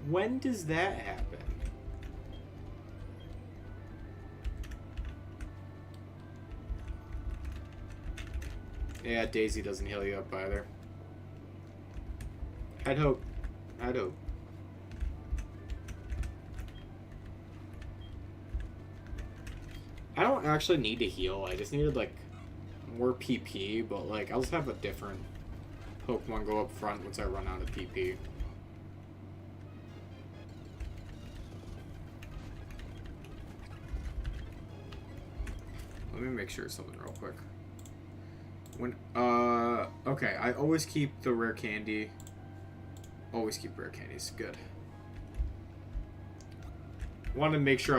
[SPEAKER 1] When does that happen? Yeah, Daisy doesn't heal you up either. I'd hope. I'd hope. I don't actually need to heal. I just needed, like, more PP, but, like, I'll just have a different Pokemon go up front once I run out of PP. Let me make sure of something real quick. Okay, I always keep the rare candy. Always keep rare candies. Good. Wanted to make sure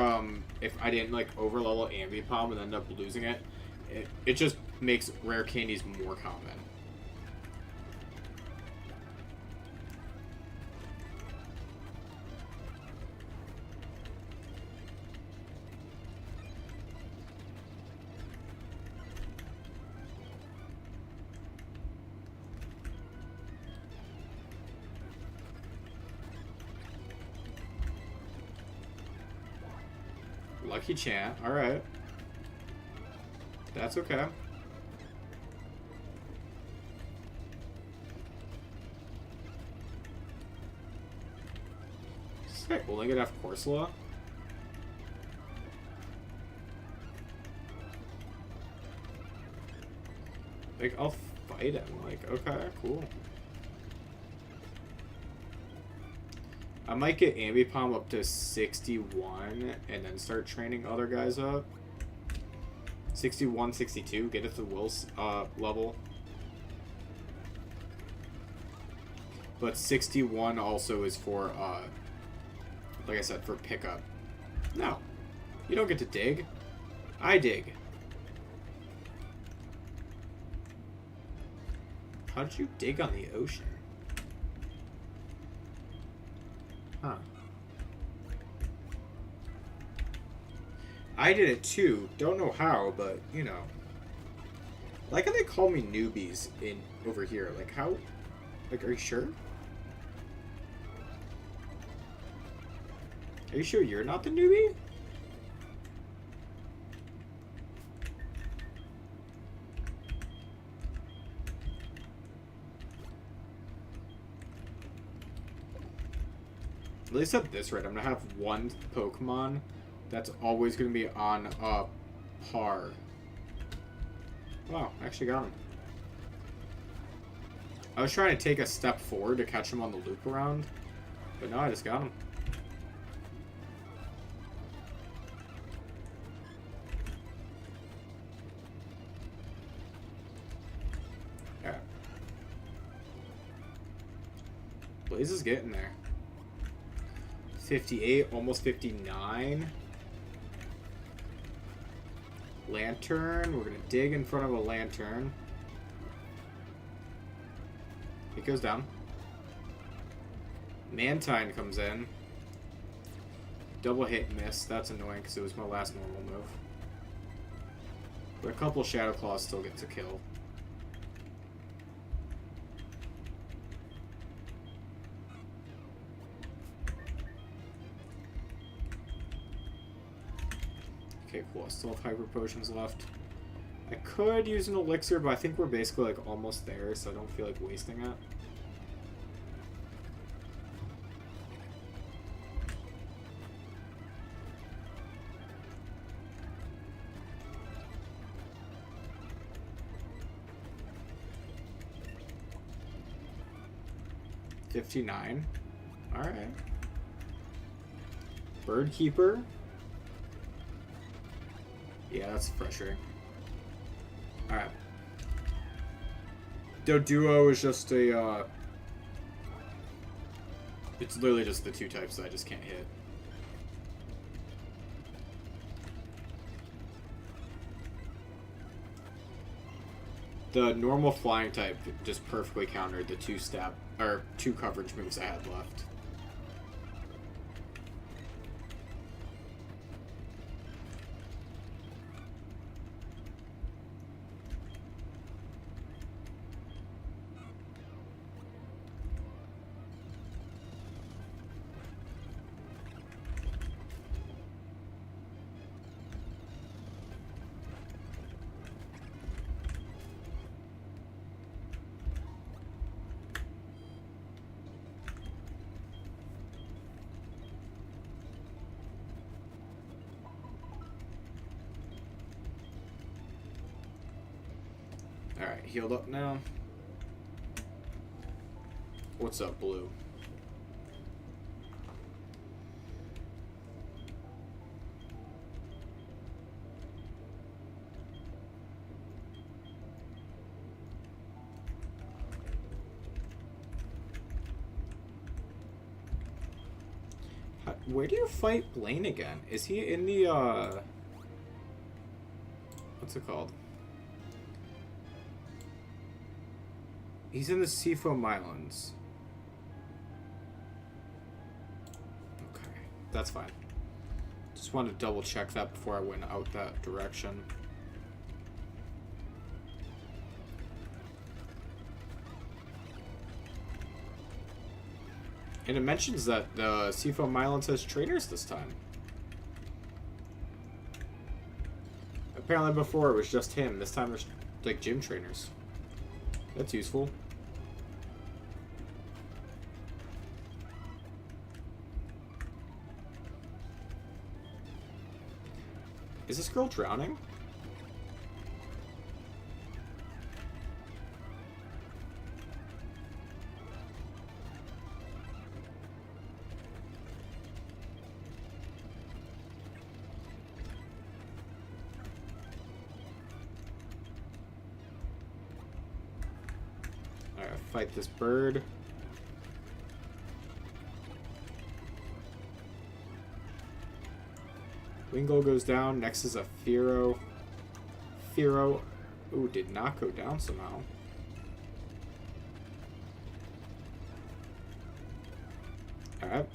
[SPEAKER 1] if I didn't like overlevel Ambipom and end up losing it, it just makes rare candies more common. Lucky Chant, alright. That's okay. Sick, will I get off Corsola? Like, I'll fight him, like, okay, cool. I might get Ambipom up to 61 and then start training other guys up.
[SPEAKER 2] 61, 62. Get it to Will's level. But 61 also is for, like I said, for pickup. No. You don't get to dig. I dig. How'd you dig on the ocean? Huh. I did it too. Don't know how, but, you know. Like how they call me newbies in over here. Like, how? Like, are you sure? Are you sure you're not the newbie? At least at this rate, I'm gonna have one Pokemon that's always gonna be on par. Wow, actually got him. I was trying to take a step forward to catch him on the loop around, but no, I just got him. Alright. Blaze is getting there. 58, almost 59. Lantern. We're going to dig in front of a lantern. It goes down. Mantine comes in. Double hit miss. That's annoying because it was my last normal move. But a couple Shadow Claws still get to kill. Okay, cool. I still have Hyper Potions left. I could use an Elixir, but I think we're basically like almost there, so I don't feel like wasting it. $59. Alright. Bird Keeper. Yeah, that's frustrating. Alright. Doduo is just a, it's literally just the two types that I just can't hit. The normal flying type just perfectly countered the two coverage moves I had left. Alright, healed up now. What's up, Blue? Where do you fight Blaine again? Is he in the, what's it called? He's in the Seafoam Islands. Okay, that's fine. Just wanted to double check that before I went out that direction. And it mentions that the Seafoam Islands has trainers this time. Apparently before it was just him. This time there's like gym trainers. That's useful. Is this girl drowning? fight this bird. Wingull goes down. Next is a Fearow. Fearow, ooh, did not go down somehow. Alright.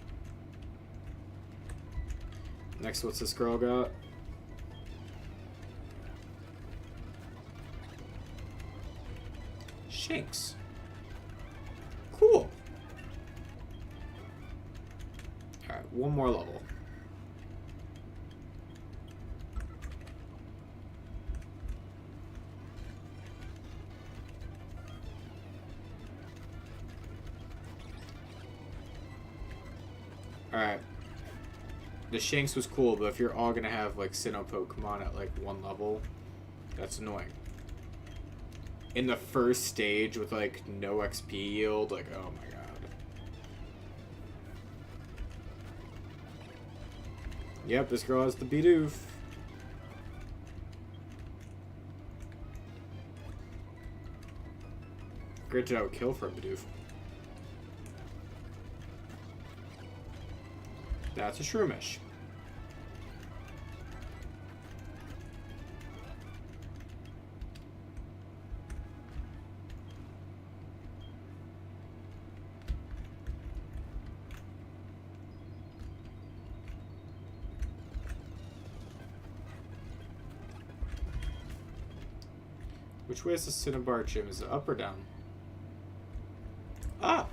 [SPEAKER 2] Next, what's this girl got? Shanks. Cool. Alright, one more level. Alright. The Shanks was cool, but if you're all gonna have like Sinnoh Pokemon at like one level, that's annoying. In the first stage with like no XP yield, like oh my god. Yep, this girl has the Bidoof. Granted, I would kill for a Bidoof. That's a Shroomish. Which way is the Cinnabar Gym? Is it up or down? Up!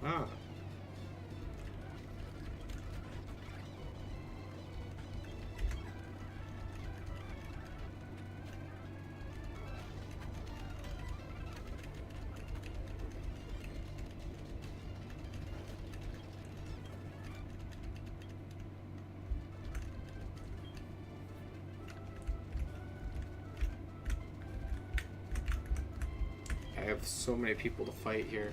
[SPEAKER 2] Ah. I have so many people to fight here.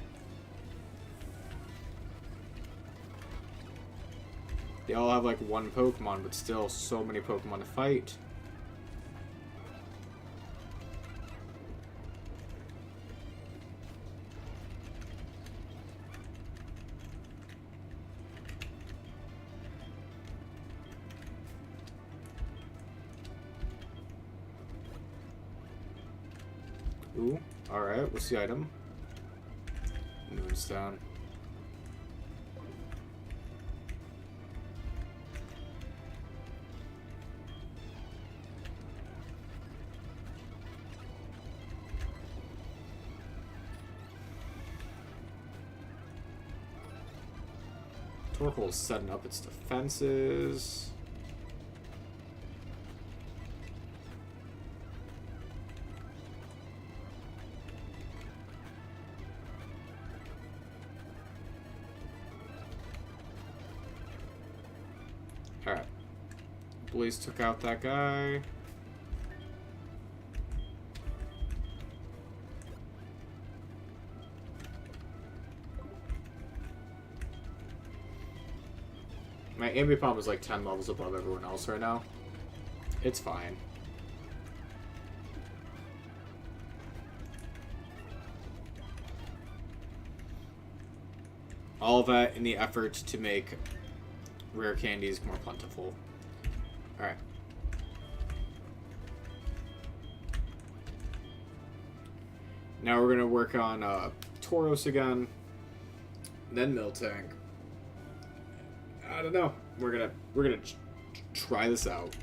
[SPEAKER 2] They all have like one Pokemon, but still so many Pokemon to fight. Ooh, alright, what's the item? Moonstone. Torkoal's setting up its defenses. Alright. Blaze took out that guy. My Ambipom is like 10 levels above everyone else right now. It's fine. All that in the effort to make rare candies more plentiful. Alright. Now we're gonna work on Tauros again. Then Miltank. I don't know. We're gonna try this out.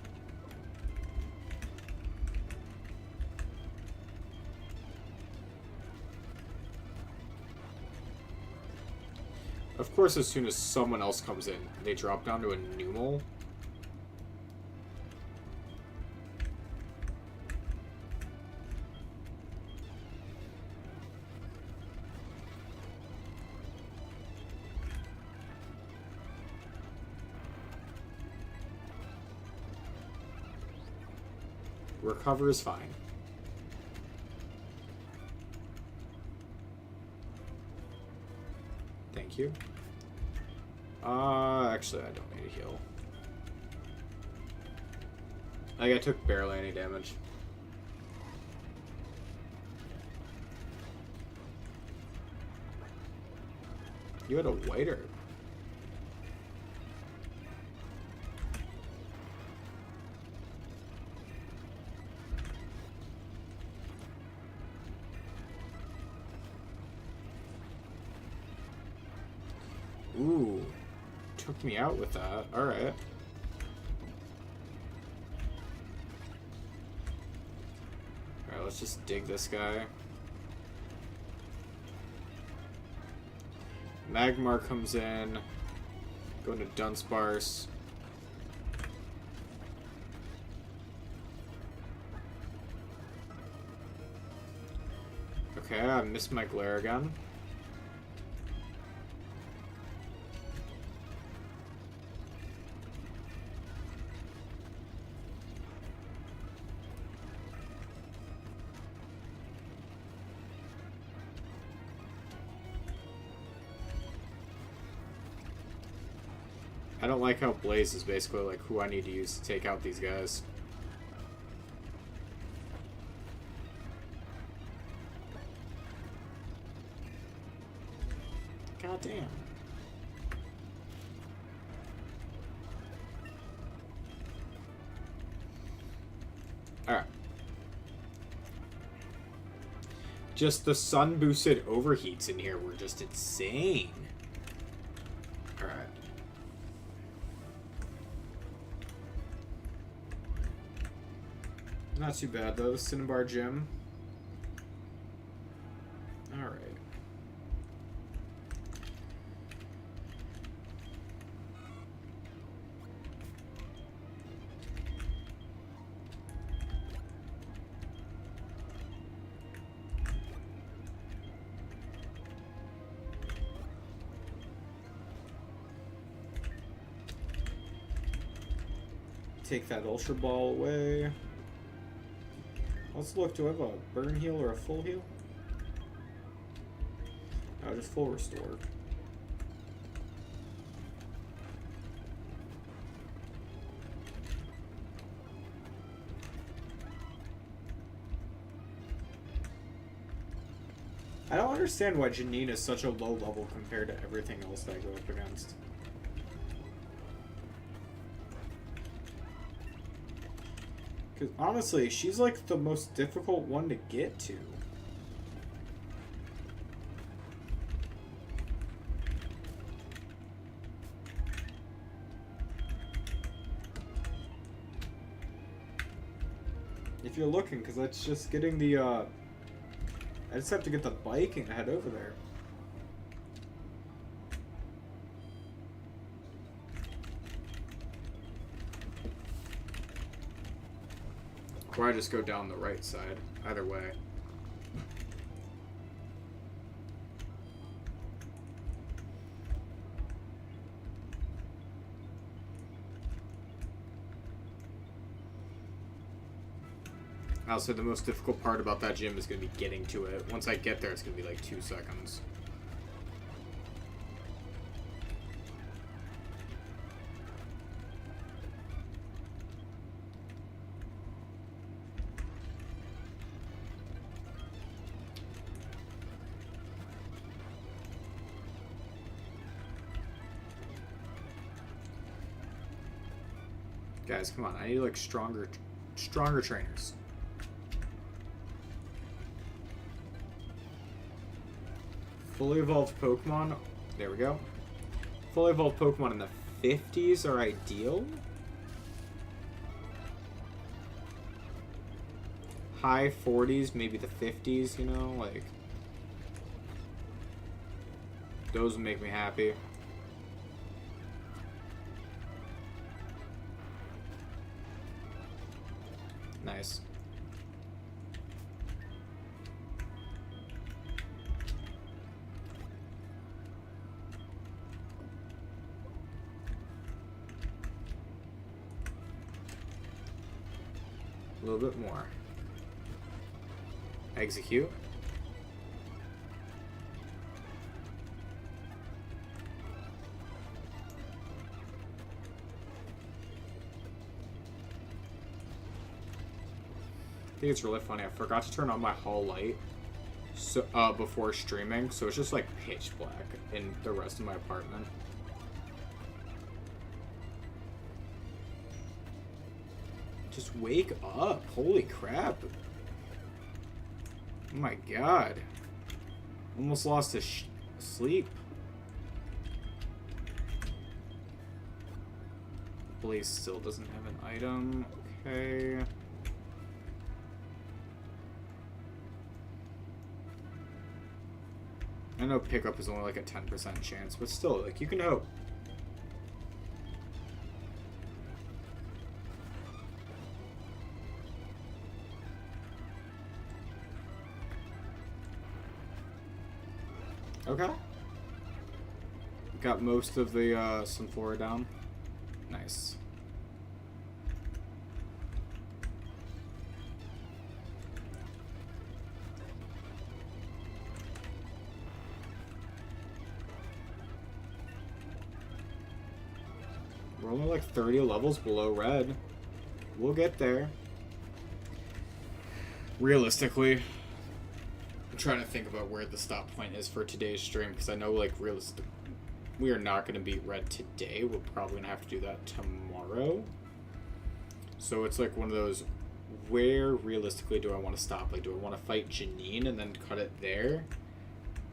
[SPEAKER 2] Of course, as soon as someone else comes in, they drop down to a Numel. Recover is fine. Thank you. Actually, I don't need a heal. Like, I took barely any damage.
[SPEAKER 1] You had a white herb. Ooh. Took me out with that. Alright. Alright, let's just dig this guy. Magmar comes in. Going to Dunsparce. Okay, I missed my glare again. I don't like how Blaze is basically like who I need to use to take out these guys. God damn. Alright. Just the sun boosted overheats in here were just insane. Alright. Not too bad though, Cinnabar Gym. Alright. Take that Ultra Ball away. Let's look, do I have a burn heal or a full heal? No, just full restore. I don't understand why Janine is such a low level compared to everything else that I go up against. Because honestly, she's like the most difficult one to get to. If you're looking, because that's just getting the, I just have to get the bike and head over there. Or I just go down the right side. Either way. Also, the most difficult part about that gym is going to be getting to it. Once I get there, it's going to be like 2 seconds. Guys, come on. I need like stronger trainers. Fully evolved Pokemon. There we go. Fully evolved Pokemon in the 50s are ideal. High 40s, maybe the 50s, you know, like those would make me happy. Nice. A little bit more. Execute. I think it's really funny. I forgot to turn on my hall light So before streaming, so it's just like pitch black in the rest of my apartment. Just wake up! Holy crap! Oh my god! Almost lost his sleep. Blaze still doesn't have an item. Okay. I know pickup is only like a 10% chance, but still, like, you can hope. Okay. Got most of the Sunflora down. Nice. We're only like 30 levels below red. We'll get there. Realistically, I'm trying to think about where the stop point is for today's stream, because I know, like, realistic, we are not going to beat red today. We're probably going to have to do that tomorrow. So it's like one of those, where realistically do I want to stop? Like, do I want to fight Janine and then cut it there?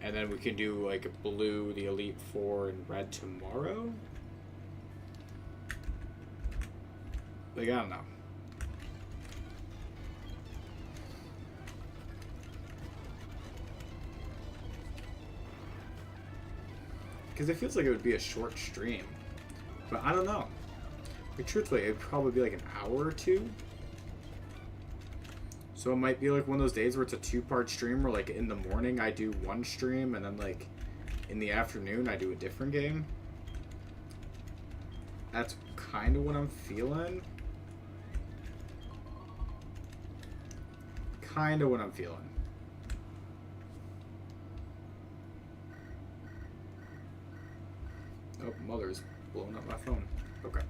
[SPEAKER 1] And then we can do, like, blue, the Elite Four, and red tomorrow? Like, I don't know. Because it feels like it would be a short stream. But I don't know. Like, truthfully, it would probably be like an hour or two. So it might be like one of those days where it's a 2-part stream, where like in the morning I do one stream, and then like in the afternoon I do a different game. That's kind of what I'm feeling. Kind of what I'm feeling. Oh, mother's blowing up my phone. Okay.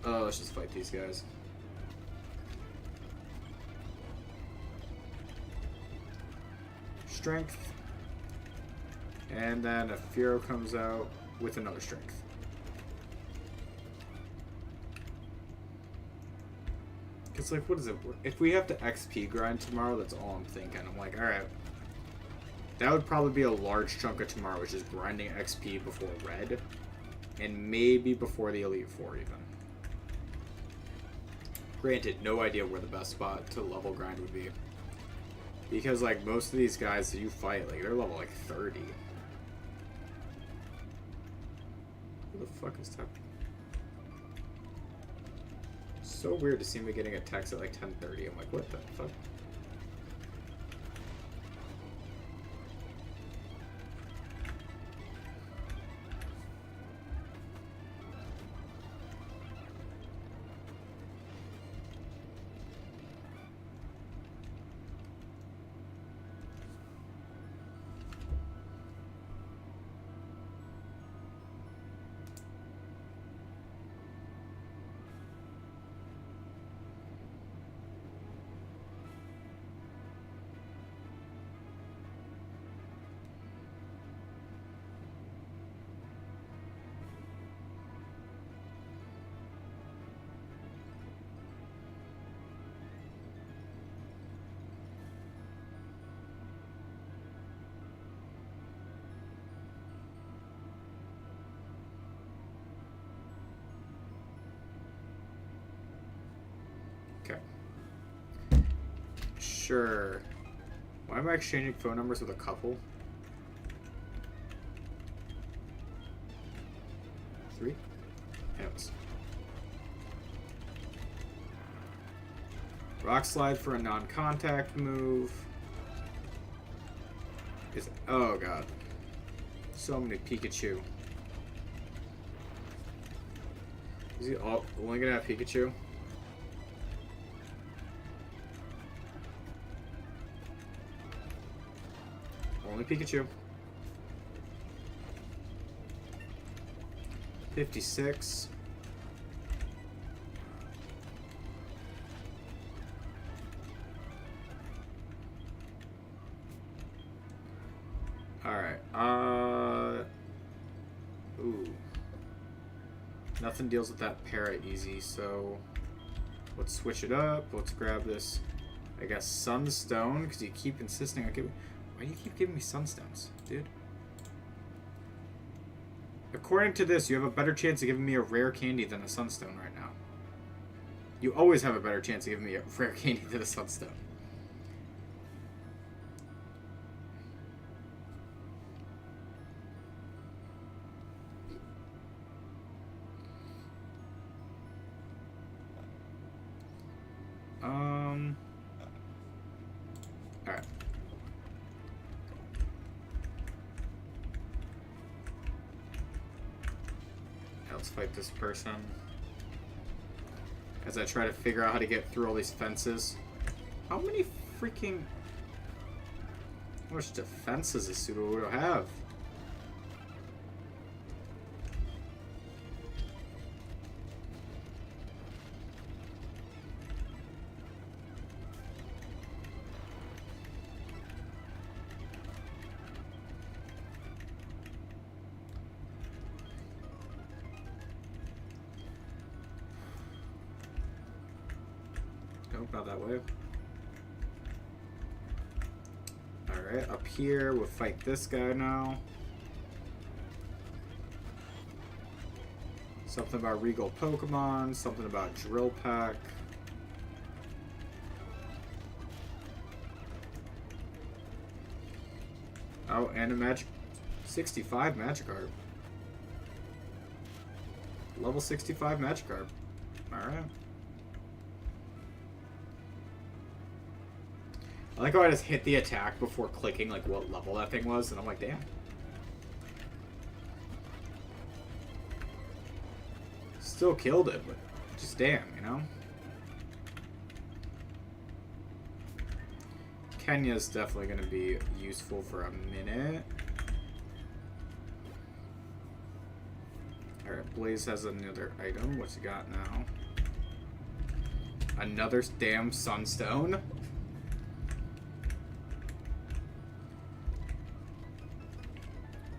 [SPEAKER 1] Let's just fight these guys. Strength. And then a Furo comes out with another strength. It's like, what is it? If we have to XP grind tomorrow, that's all I'm thinking. I'm like, alright. That would probably be a large chunk of tomorrow, which is grinding XP before red. And maybe before the Elite Four, even. Granted, no idea where the best spot to level grind would be. Because, like, most of these guys that you fight, like, they're level, like, 30. Who the fuck is that? So weird to see me getting a text at, like, 10:30. I'm like, what the fuck? Okay. Sure. Why am I exchanging phone numbers with a couple? 3? Anyways. Rock slide for a non-contact move. Oh god. So many Pikachu. Is he only gonna have Pikachu? Only Pikachu. 56. Ooh. Nothing deals with that para easy, so let's switch it up. Let's grab this, I guess, Sunstone, because you keep insisting on giving... Why do you keep giving me Sunstones, dude? According to this, you have a better chance of giving me a rare candy than a Sunstone right now. You always have a better chance of giving me a rare candy than a Sunstone. Alright. Let's fight this person. As I try to figure out how to get through all these fences. How many freaking... How much defense does this pseudo have? Nope, not that way. Alright, up here, we'll fight this guy now. Something about Regal Pokemon, something about Drill Pack. Oh, and a Magic... 65 Magikarp. Level 65 Magikarp. Alright. I like how I just hit the attack before clicking like what level that thing was, and I'm like, damn. Still killed it, but just damn, you know? Kenya's definitely going to be useful for a minute. Alright, Blaze has another item. What's he got now? Another damn Sunstone?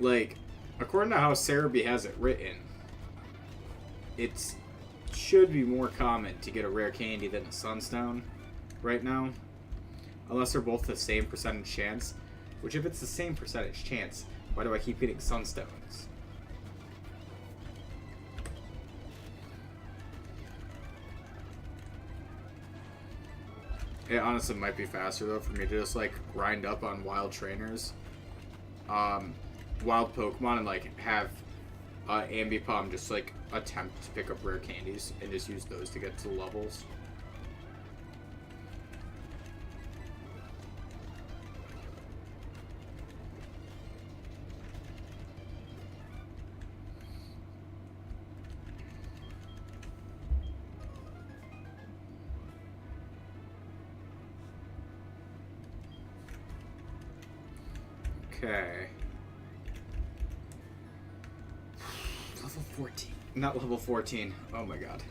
[SPEAKER 1] Like, according to how Cerebi has it written, it should be more common to get a rare candy than a Sunstone right now. Unless they're both the same percentage chance. Which, if it's the same percentage chance, why do I keep getting Sunstones? It honestly might be faster, though, for me to just, like, grind up on wild trainers. Wild Pokemon and, like, have Ambipom just, like, attempt to pick up rare candies and just use those to get to levels. Okay. Level 14. Not level 14. Oh my god.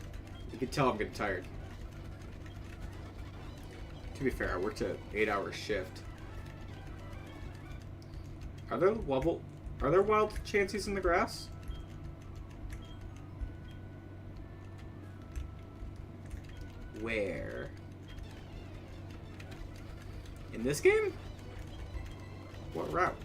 [SPEAKER 1] You can tell I'm getting tired. To be fair, I worked an 8-hour shift. Are there wild Chanseys in the grass? Where? In this game? What route?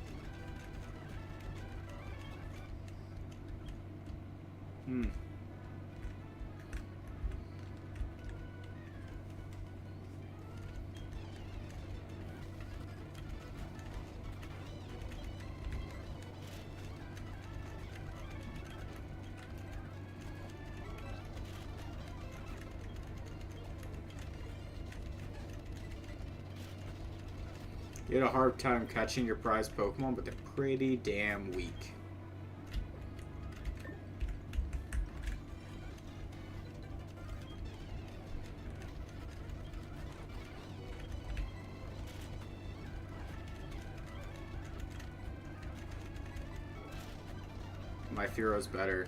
[SPEAKER 1] You had a hard time catching your prized Pokemon, but they're pretty damn weak. My Fearo's better.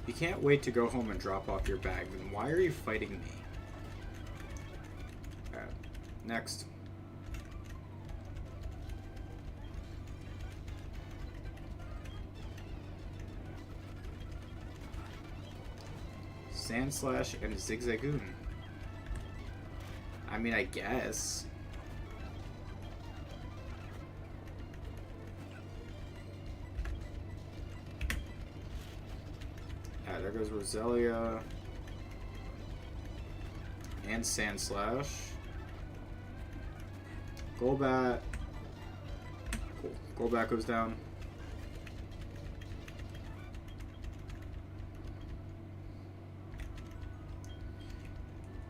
[SPEAKER 1] You can't wait to go home and drop off your bag, then why are you fighting me? Alright, next. Sandslash and Zigzagoon. I mean, I guess. Yeah, there goes Roselia. And Sandslash. Golbat. Cool. Golbat goes down.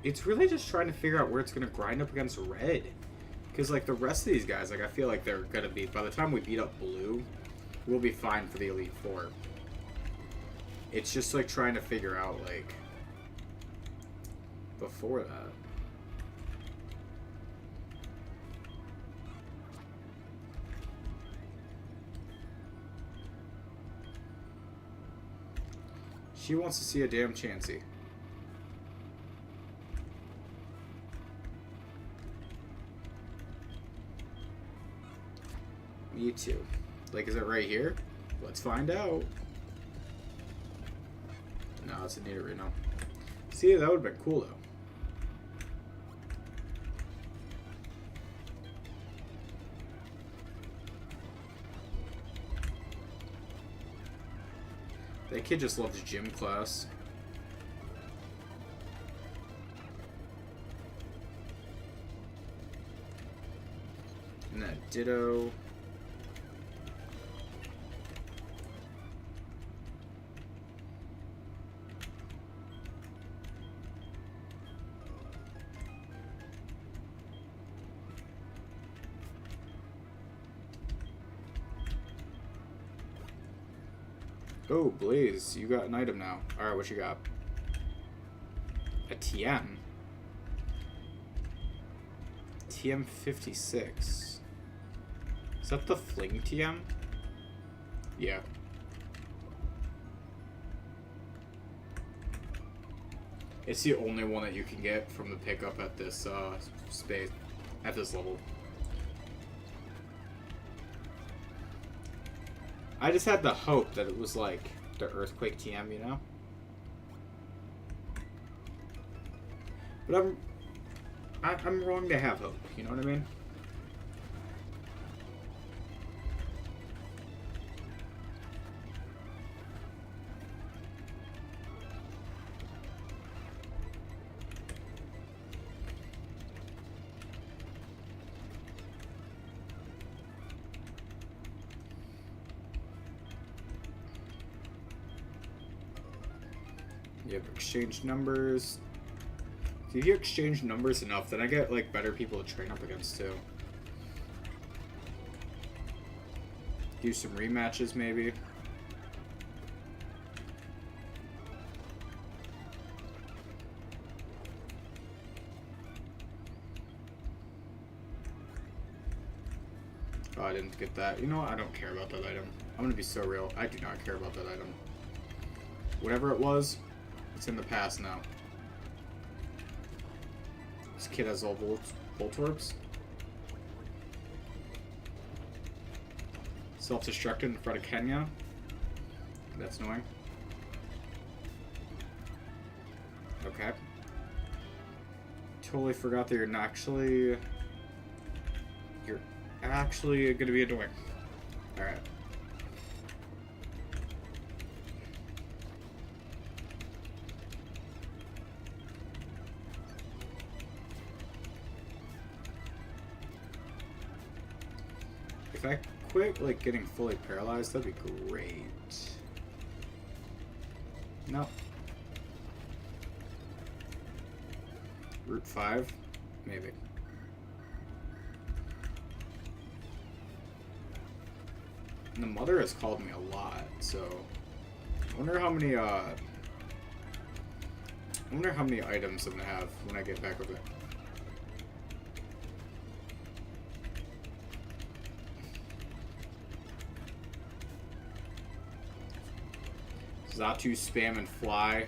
[SPEAKER 1] It's really just trying to figure out where it's going to grind up against red. Because, like, the rest of these guys, like, I feel like they're going to be... By the time we beat up blue, we'll be fine for the Elite Four. It's just, like, trying to figure out, like... Before that. She wants to see a damn Chansey. Me too. Like, is it right here? Let's find out. No, it's a Nidorino. See, that would have been cool, though. That kid just loves gym class. And that Ditto. Oh, Blaze, you got an item now. Alright, what you got? A TM. TM 56. Is that the Fling TM? Yeah. It's the only one that you can get from the pickup at this space, at this level. I just had the hope that it was like the Earthquake TM, you know? But I'm wrong to have hope, you know what I mean? You have exchange numbers. If you exchange numbers enough, then I get like better people to train up against too. Do some rematches maybe. Oh, I didn't get that. You know what? I don't care about that item. I'm gonna be so real. I do not care about that item. Whatever it was, it's in the past now. This kid has all Voltorbs. Self-destructed in front of Kenya. That's annoying. Okay. Totally forgot that you're actually gonna be annoying. Alright. If I quit, like, getting fully paralyzed, that'd be great. No. Route 5? Maybe. And the mother has called me a lot, so... I wonder how many items I'm gonna have when I get back with it.
[SPEAKER 2] Zatu spam and fly.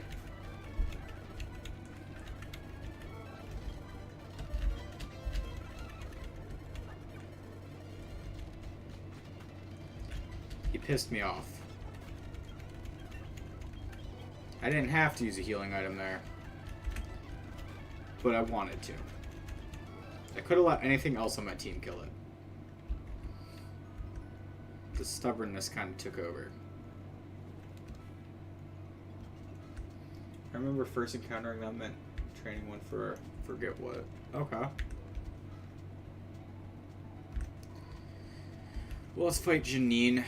[SPEAKER 2] He pissed me off. I didn't have to use a healing item there. But I wanted to. I could have let anything else on my team kill it. The stubbornness kind of took over. I remember first encountering them and training one for forget what. Okay. Well, let's fight Janine.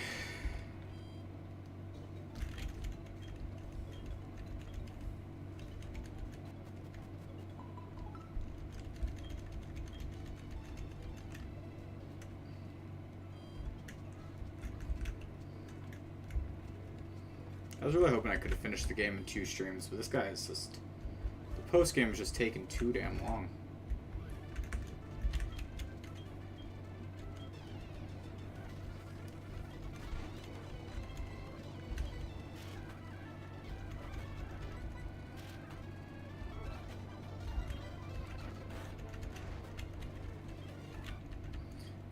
[SPEAKER 2] I was really hoping I could have finished the game in 2 streams, but this guy is just... The post-game is just taking too damn long.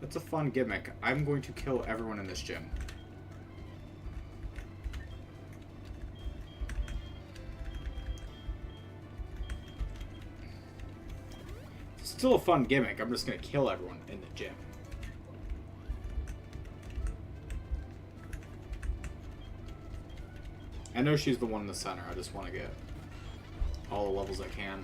[SPEAKER 2] That's a fun gimmick. I'm going to kill everyone in this gym. Still a fun gimmick. I'm just gonna kill everyone in the gym. I know she's the one in the center. I just want to get all the levels I can.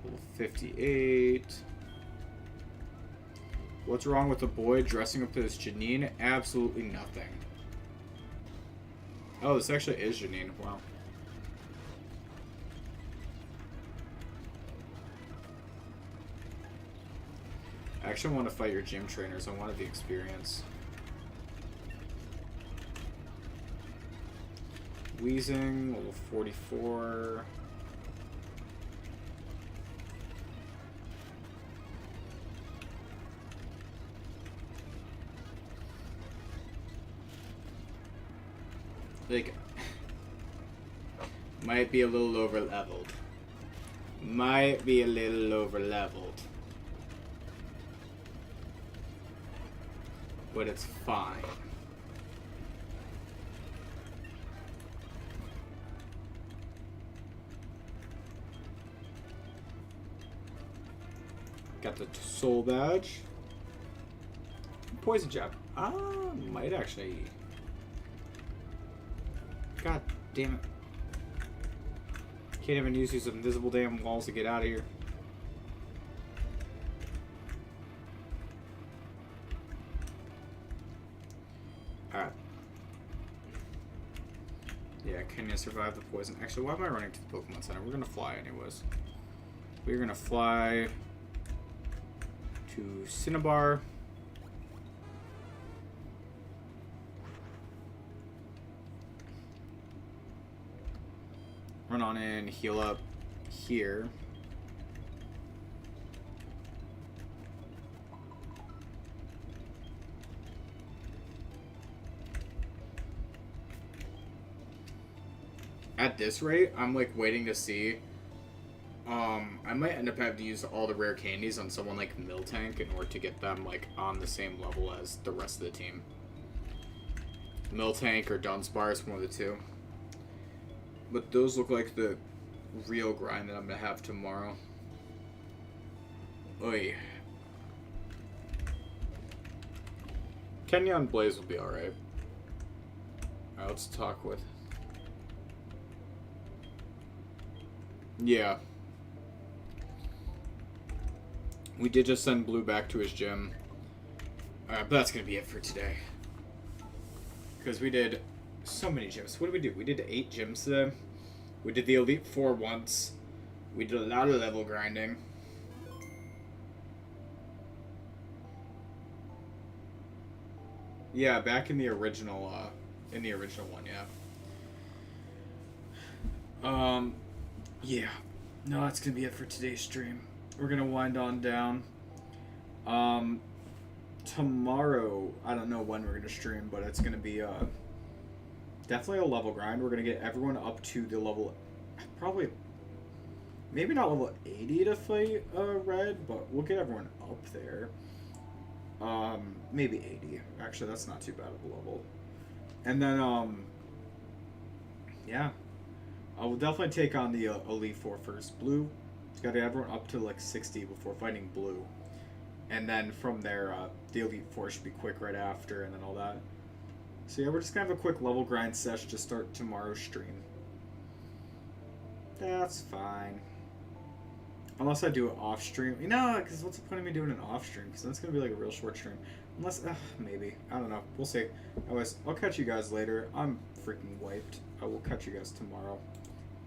[SPEAKER 2] Level 58. What's wrong with the boy dressing up as Janine? Absolutely nothing. Oh, this actually is Janine. Wow. I actually want to fight your gym trainers. I wanted the experience. Wheezing, level 44. Like, might be a little over leveled. Might be a little over leveled. But it's fine. Got the soul badge. Poison jab. Might actually. God damn it. Can't even use these invisible damn walls to get out of here. Alright. Yeah, can you survive the poison? Actually, why am I running to the Pokemon Center? We're gonna fly anyways. We're gonna fly to Cinnabar. Run on in, heal up here. At this rate, I'm like waiting to see. I might end up having to use all the rare candies on someone like Miltank in order to get them like on the same level as the rest of the team. Miltank or Dunsparce, one of the two. But those look like the real grind that I'm gonna have tomorrow. Oy. Kenya and Blaze will be alright. Alright, let's talk with. Yeah. We did just send Blue back to his gym. Alright, but that's gonna be it for today. Because we did so many gyms. What did we do? We did 8 gyms today. We did the Elite Four once. We did a lot of level grinding. Yeah, back in the original one, yeah. Yeah. No, that's gonna be it for today's stream. We're gonna wind on down.
[SPEAKER 1] Tomorrow, I don't know when we're gonna stream, but it's gonna be definitely a level grind. We're gonna get everyone up to the level, probably, maybe not level 80 to fight Red, but we'll get everyone up there. Maybe 80. Actually, that's not too bad of a level. And then yeah, I will definitely take on the Elite Four first. Blue, got to get everyone up to like 60 before fighting Blue. And then from there, the Elite Four should be quick right after, and then all that. So yeah, we're just gonna have a quick level grind sesh to start tomorrow's stream. That's fine. Unless I do it off stream. You know, because what's the point of me doing an off stream? Because that's gonna be like a real short stream. Unless, maybe. I don't know. We'll see. Anyways, I'll catch you guys later. I'm freaking wiped. I will catch you guys tomorrow.